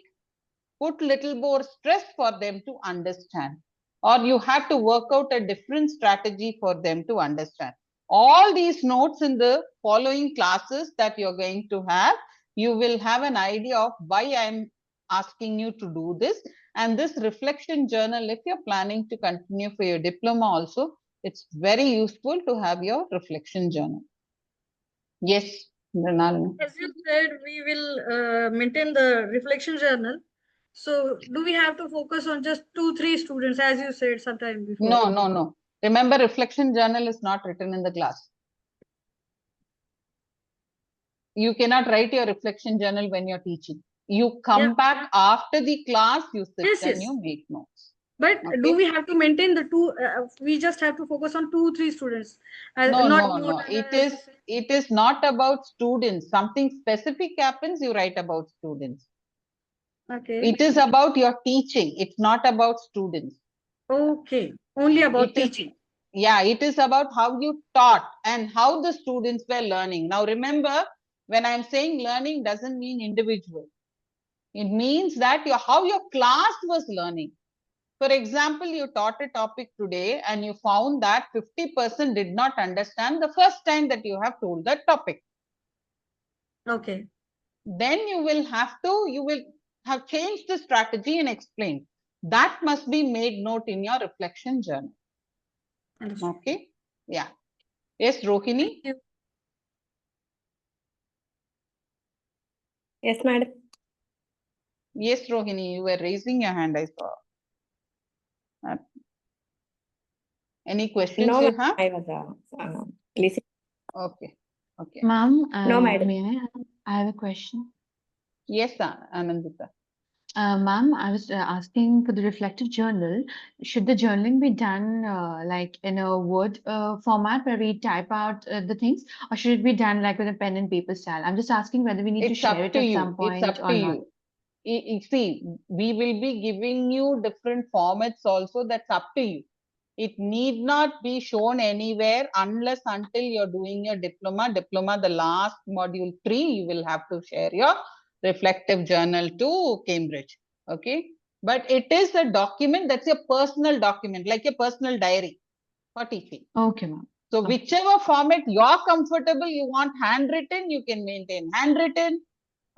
put little more stress for them to understand, or you have to work out a different strategy for them to understand. All these notes in the following classes that you're going to have, you will have an idea of why I'm asking you to do this. And this reflection journal, if you're planning to continue for your diploma also, it's very useful to have your reflection journal. Yes, Mrinalini. As you said, we will maintain the reflection journal. So, do we have to focus on just 2, 3 students, as you said sometime before? No. Remember, reflection journal is not written in the class. You cannot write your reflection journal when you're teaching. You come back after the class, you sit and you make notes. But do we have to maintain the two? We just have to focus on 2, 3 students. No. It is not about students. Something specific happens, you write about students. Okay. It is about your teaching. It's not about students. Okay. Only about teaching. Yeah, it is about how you taught and how the students were learning. Now remember, when I'm saying learning doesn't mean individual. It means that how your class was learning. For example, you taught a topic today and you found that 50% did not understand the first time that you have told that topic. Okay. Then you will have changed the strategy and explained. That must be made note in your reflection journal. Okay. Yeah. Yes, Rohini. Yes, madam. Yes, Rohini, you were raising your hand, I saw. Any questions No, you have? I was listening. Okay. Ma'am, No, madam. may I have a question? Yes, Anandita. Ma'am, I was asking for the reflective journal. Should the journaling be done like in a Word format where we type out the things, or should it be done like with a pen and paper style? I'm just asking whether we need to It's share up it to at you. some It's point up or to not. you. See, we will be giving you different formats also. That's up to you. It need not be shown anywhere unless until you're doing your diploma. The last module 3, you will have to share your reflective journal to Cambridge. Okay. But it is a document that's your personal document, like a personal diary for teaching. Okay, ma'am. So whichever format you're comfortable, you want handwritten, you can maintain handwritten.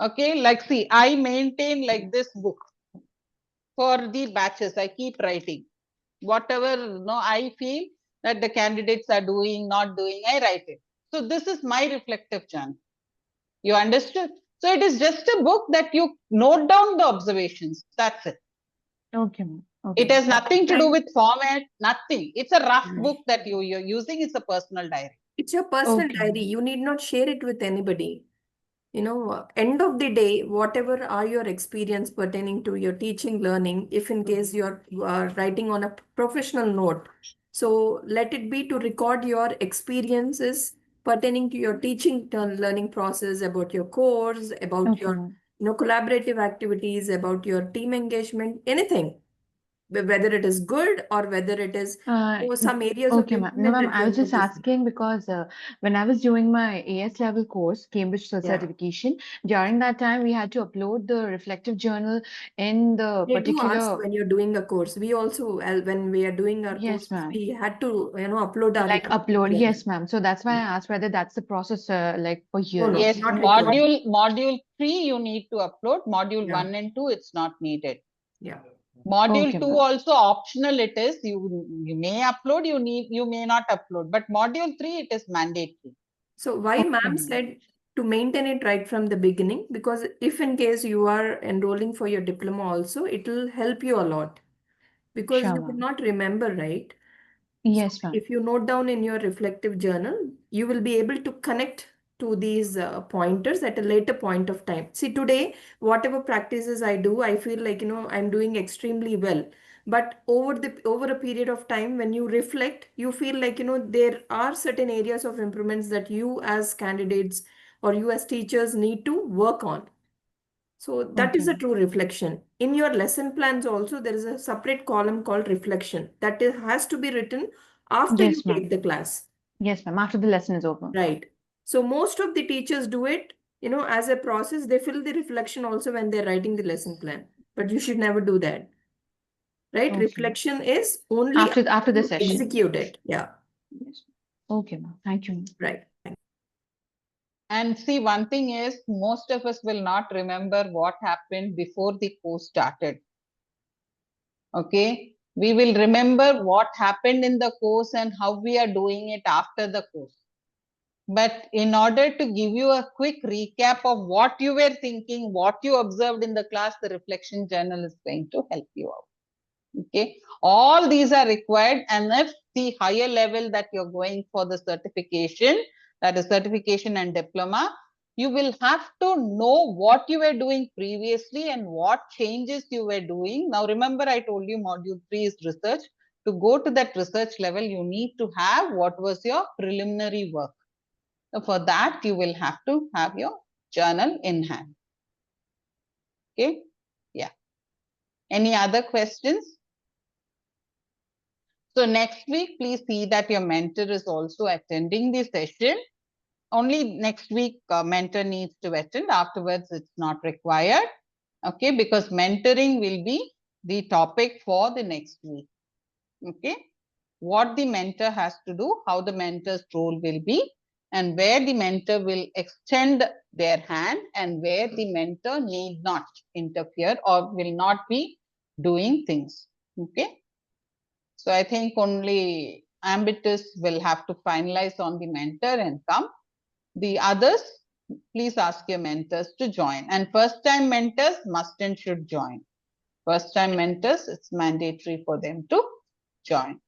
Okay, like see, I maintain like this book for the batches. I keep writing whatever I feel that the candidates are doing, not doing, I write it. So this is my reflective journal. You understood? So it is just a book that you note down the observations. That's it. Okay, ma'am. Okay. It has nothing to do with format, nothing. It's a rough book that you're using. It's a personal diary. It's your personal diary. You need not share it with anybody. End of the day, whatever are your experience pertaining to your teaching, learning, if in case you're writing on a professional note, so let it be to record your experiences pertaining to your teaching learning process, about your course, about your collaborative activities, about your team engagement, anything, whether it is good or whether it is some areas of Okay, ma'am. No, ma'am, I was just asking because when I was doing my AS level course, Cambridge certification, during that time we had to upload the reflective journal in the They do ask particular. when you're doing a course. We also, when we are doing our Yes, courses, ma'am. we had to, upload our Like reflective upload, journal. yes, ma'am. So that's why I asked whether that's the process like for years. Yes, module 3 you need to upload. Module 1 and 2 it's not needed. Yeah. Module 2 also optional it is. You may upload, you may not upload. But module 3 it is mandatory. So why ma'am said to maintain it right from the beginning, because if in case you are enrolling for your diploma also, it will help you a lot, because you could not remember, right? Yes, ma'am. If you note down in your reflective journal, you will be able to connect to these pointers at a later point of time. See, today, whatever practices I do, I feel like, I'm doing extremely well. but over a period of time, when you reflect, you feel like, there are certain areas of improvements that you as candidates or you as teachers need to work on. So that is a true reflection. In your lesson plans also, there is a separate column called reflection that has to be written after you Yes, ma'am. take the class. Yes, ma'am. After the lesson is over. Right. So most of the teachers do it, as a process. They fill the reflection also when they're writing the lesson plan. But you should never do that. Right? Okay. Reflection is only after the you session. execute it. Yeah. Yes. Okay, ma'am. Thank you. Right. And see, one thing is, most of us will not remember what happened before the course started. Okay. We will remember what happened in the course and how we are doing it after the course. But in order to give you a quick recap of what you were thinking, what you observed in the class, the reflection journal is going to help you out. Okay. All these are required, and if the higher level that you're going for the certification, that is certification and diploma, you will have to know what you were doing previously and what changes you were doing. Now, remember, I told you module 3 is research. To go to that research level, you need to have what was your preliminary work. So for that, you will have to have your journal in hand. Okay. Yeah. Any other questions? So next week, please see that your mentor is also attending the session. Only next week, mentor needs to attend. Afterwards, it's not required. Okay, because mentoring will be the topic for the next week. Okay, what the mentor has to do, how the mentor's role will be, and where the mentor will extend their hand and where the mentor need not interfere or will not be doing things. Okay. So I think only Ambitus will have to finalize on the mentor and come. The others, please ask your mentors to join. And first time mentors must and should join. First time mentors, it's mandatory for them to join.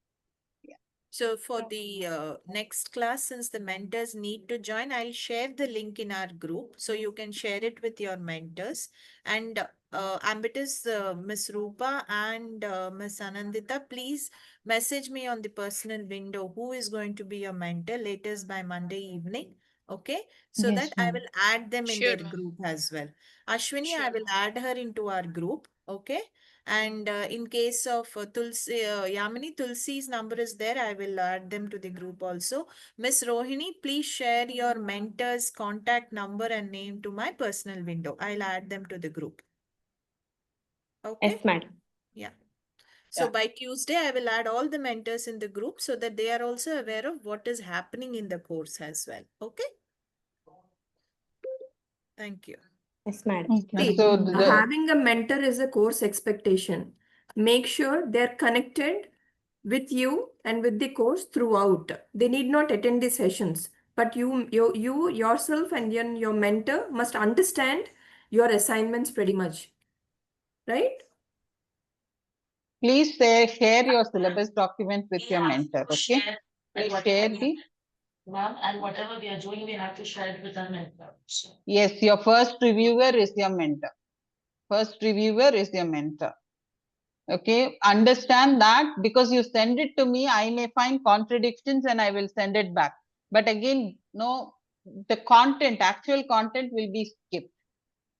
So for the next class, since the mentors need to join, I'll share the link in our group so you can share it with your mentors. And Ambitus, Miss Rupa and Miss Anandita, please message me on the personal window who is going to be your mentor latest by Monday evening. Okay, so Yes, that I ma'am. will add them in Sure, their ma'am. group as well. Ashwini, I Sure. will add her into our group. Okay. And in case of Tulsi, Yamini, Tulsi's number is there. I will add them to the group also. Miss Rohini, please share your mentor's contact number and name to my personal window. I'll add them to the group. Okay? Yes, madam. Yeah. So Yeah. by Tuesday, I will add all the mentors in the group so that they are also aware of what is happening in the course as well. Okay? Thank you. Yes, madam. Okay. See, So having a mentor is a course expectation. Make sure they're connected with you and with the course throughout. They need not attend the sessions, but you yourself and your mentor must understand your assignments pretty much, right? please share your syllabus document with We your have mentor. to Okay. share, and Please share whatever, the. ma'am, and whatever we are doing, we have to share it with our mentor. So, Yes, your first reviewer is your mentor. First reviewer is your mentor. Okay, understand that because you send it to me, I may find contradictions and I will send it back. But again, no, the content, actual content will be skipped.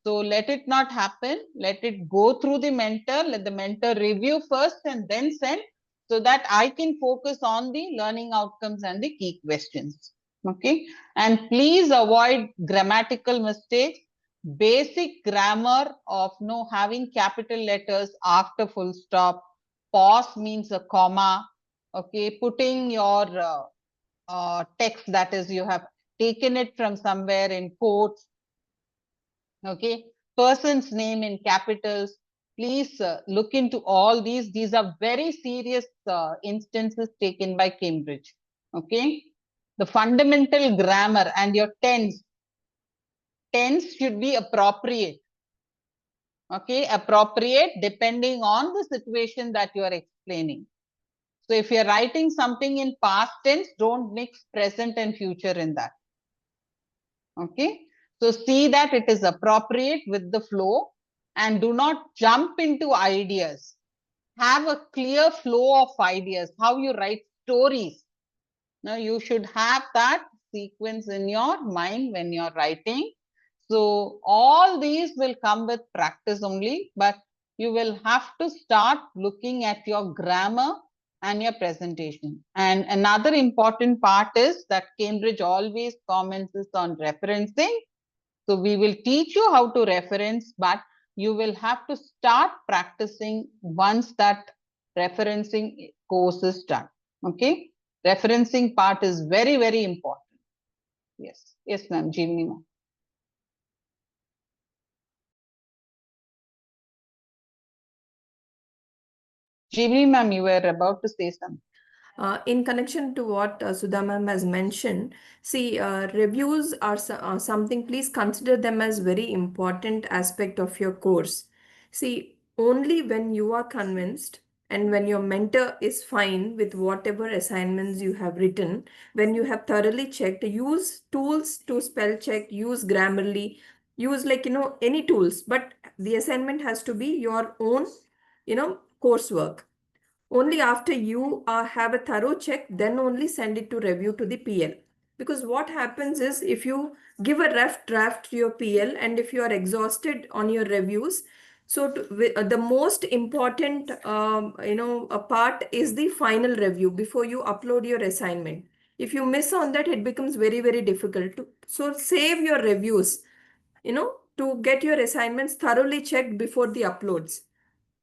So let it not happen. Let it go through the mentor. Let the mentor review first and then send so that I can focus on the learning outcomes and the key questions. Okay. And please avoid grammatical mistakes. Basic grammar of no having capital letters after full stop. Pause means a comma. Okay. Putting your text, that is, you have taken it from somewhere in quotes. Okay, person's name in capitals. Please look into all these. These are very serious instances taken by Cambridge. Okay, the fundamental grammar and your tense should be appropriate. Okay, appropriate depending on the situation that you are explaining. So if you're writing something in past tense, don't mix present and future in that. Okay, so see that it is appropriate with the flow and do not jump into ideas. have a clear flow of ideas, how you write stories. Now you should have that sequence in your mind when you're writing. So all these will come with practice only, but you will have to start looking at your grammar and your presentation. And another important part is that Cambridge always comments on referencing. So we will teach you how to reference, but you will have to start practicing once that referencing course is done. Okay. Referencing part is very, very important. Yes. Yes, ma'am. Jeevani ma'am. Jeevani ma'am, you were about to say something. In connection to what Sudha ma'am has mentioned, see, reviews are something, please consider them as very important aspect of your course. See, only when you are convinced and when your mentor is fine with whatever assignments you have written, when you have thoroughly checked, use tools to spell check, use Grammarly, use any tools, but the assignment has to be your own, coursework. Only after you have a thorough check, then only send it to review to the PL. Because what happens is, if you give a rough draft to your PL and if you are exhausted on your reviews, so the most important a part is the final review before you upload your assignment. If you miss on that, it becomes very, very difficult to. So save your reviews, to get your assignments thoroughly checked before the uploads.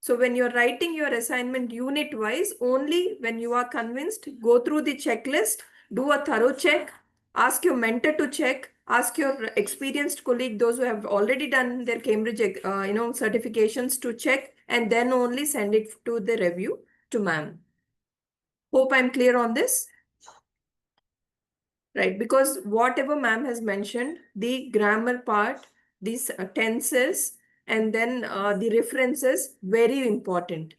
So when you're writing your assignment unit wise, only when you are convinced, go through the checklist, do a thorough check, ask your mentor to check, ask your experienced colleague, those who have already done their Cambridge, certifications to check, and then only send it to the review to ma'am. Hope I'm clear on this. Right, because whatever ma'am has mentioned, the grammar part, these tenses, and then the references, very important.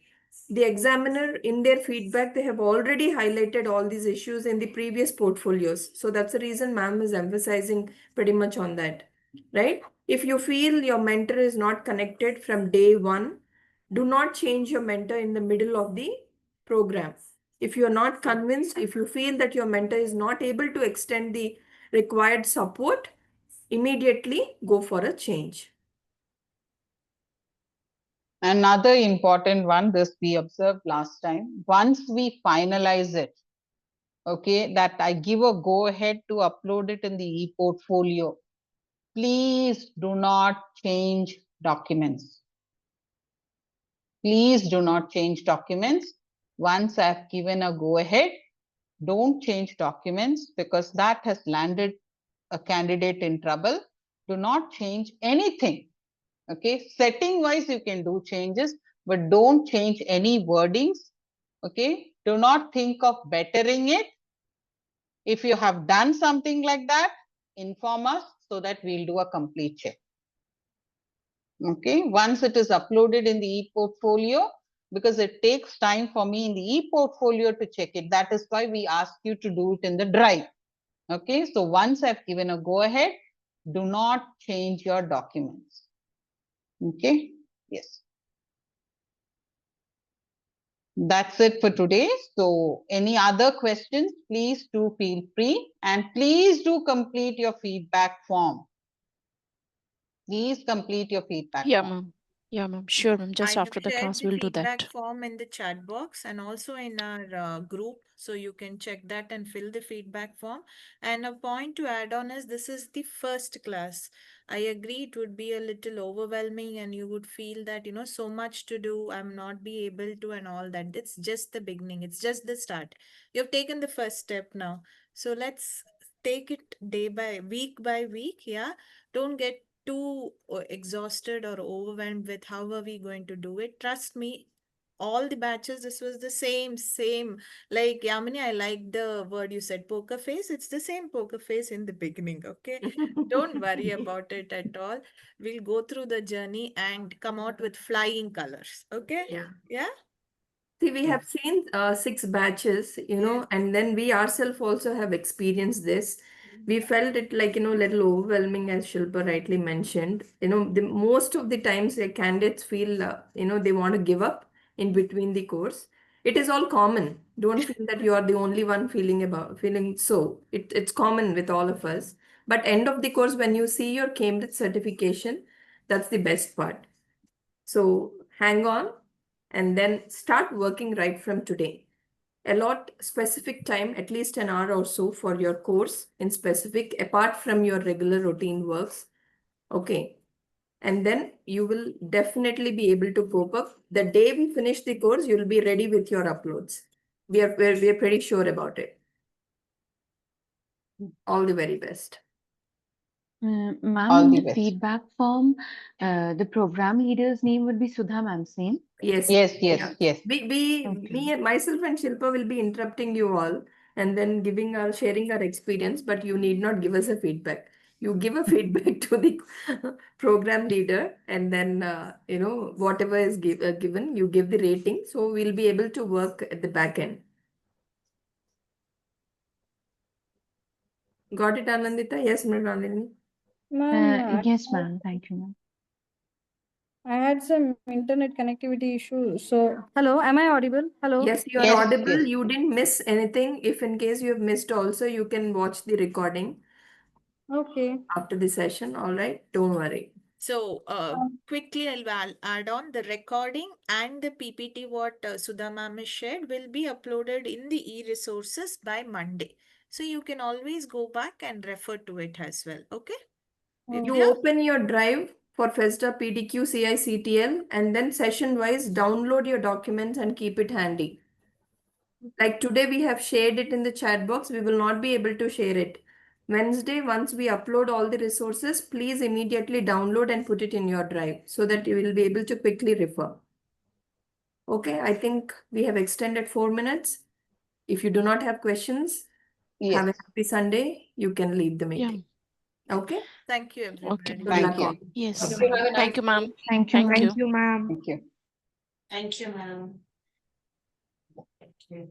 The examiner in their feedback, they have already highlighted all these issues in the previous portfolios. So that's the reason ma'am is emphasizing pretty much on that, right? If you feel your mentor is not connected from day one, do not change your mentor in the middle of the program. If you're not convinced, if you feel that your mentor is not able to extend the required support, immediately go for a change. Another important one, this we observed last time. Once we finalize it, okay, that I give a go ahead to upload it in the e-portfolio, please do not change documents. Please do not change documents. Once I've given a go ahead, don't change documents, because that has landed a candidate in trouble. Do not change anything. Okay, setting wise you can do changes, but don't change any wordings. Okay, do not think of bettering it. If you have done something like that, inform us so that we'll do a complete check. Okay, once it is uploaded in the e-portfolio, because it takes time for me in the e-portfolio to check it. That is why we ask you to do it in the drive. Okay, so once I've given a go ahead, do not change your documents. Okay, yes. That's it for today. So any other questions, please do feel free, and please do complete your feedback form. Please complete your feedback Yeah, form. ma'am. Yeah, ma'am. Sure, ma'am. Just I have after the shared class, the we'll do feedback that. form in the chat box and also in our group, so you can check that and fill the feedback form. And a point to add on is, this is the first class. I agree it would be a little overwhelming and you would feel that, so much to do, I'm not be able to and all that. It's just the beginning. It's just the start. You've taken the first step now. So let's take it by week. Yeah. Don't get too exhausted or overwhelmed with how are we going to do it. Trust me, all the batches, this was the same. Like Yamini, I like the word you said, poker face. It's the same poker face in the beginning, okay? Don't worry about it at all. We'll go through the journey and come out with flying colors, okay? Yeah. Yeah? See, we have seen 6 batches, and then we ourselves also have experienced this. We felt it like, little overwhelming, as Shilpa rightly mentioned. The most of the times the candidates feel, they want to give up. in between the course. It is all common. Don't feel that you are the only one feeling so. It's common with all of us. But end of the course, when you see your Cambridge certification, that's the best part. So hang on and then start working right from today. Allot specific time, at least an hour or so for your course in specific, apart from your regular routine works. Okay. And then you will definitely be able to cope up. The day we finish the course, you'll be ready with your uploads. We are pretty sure about it. All the very best. Ma'am, in the feedback form, the program leader's name would be Sudha ma'am, same? Yes. Yes, Yeah. yes. Me, myself and Shilpa will be interrupting you all and then sharing our experience, but you need not give us a feedback. You give a feedback to the program leader, and then whatever is given, you give the rating. So we'll be able to work at the back end. Got it, Anandita? Yes, Mrinalini. Yes, ma'am. Thank you, ma'am. I had some internet connectivity issues. So, hello, am I audible? Hello. Yes, you are Yes, audible. yes. You didn't miss anything. If in case you have missed also, you can watch the recording Okay. after the session. All right, don't worry. So quickly, I'll add on the recording and the PPT what Sudha ma'am has shared will be uploaded in the e-resources by Monday. So you can always go back and refer to it as well. Okay? You open your drive for FESDA PDQ CICTL and then session wise download your documents and keep it handy. Like today we have shared it in the chat box. We will not be able to share it. Wednesday, once we upload all the resources, please immediately download and put it in your drive so that you will be able to quickly refer. Okay, I think we have extended 4 minutes. If you do not have questions, have a happy Sunday. You can leave the meeting. Okay? Thank you, everybody. Okay. Good Thank luck you. all. Yes. Bye-bye. Thank you, ma'am. Thank you, Thank ma'am. you. Thank you, ma'am. Thank you. Thank you, ma'am. Thank you.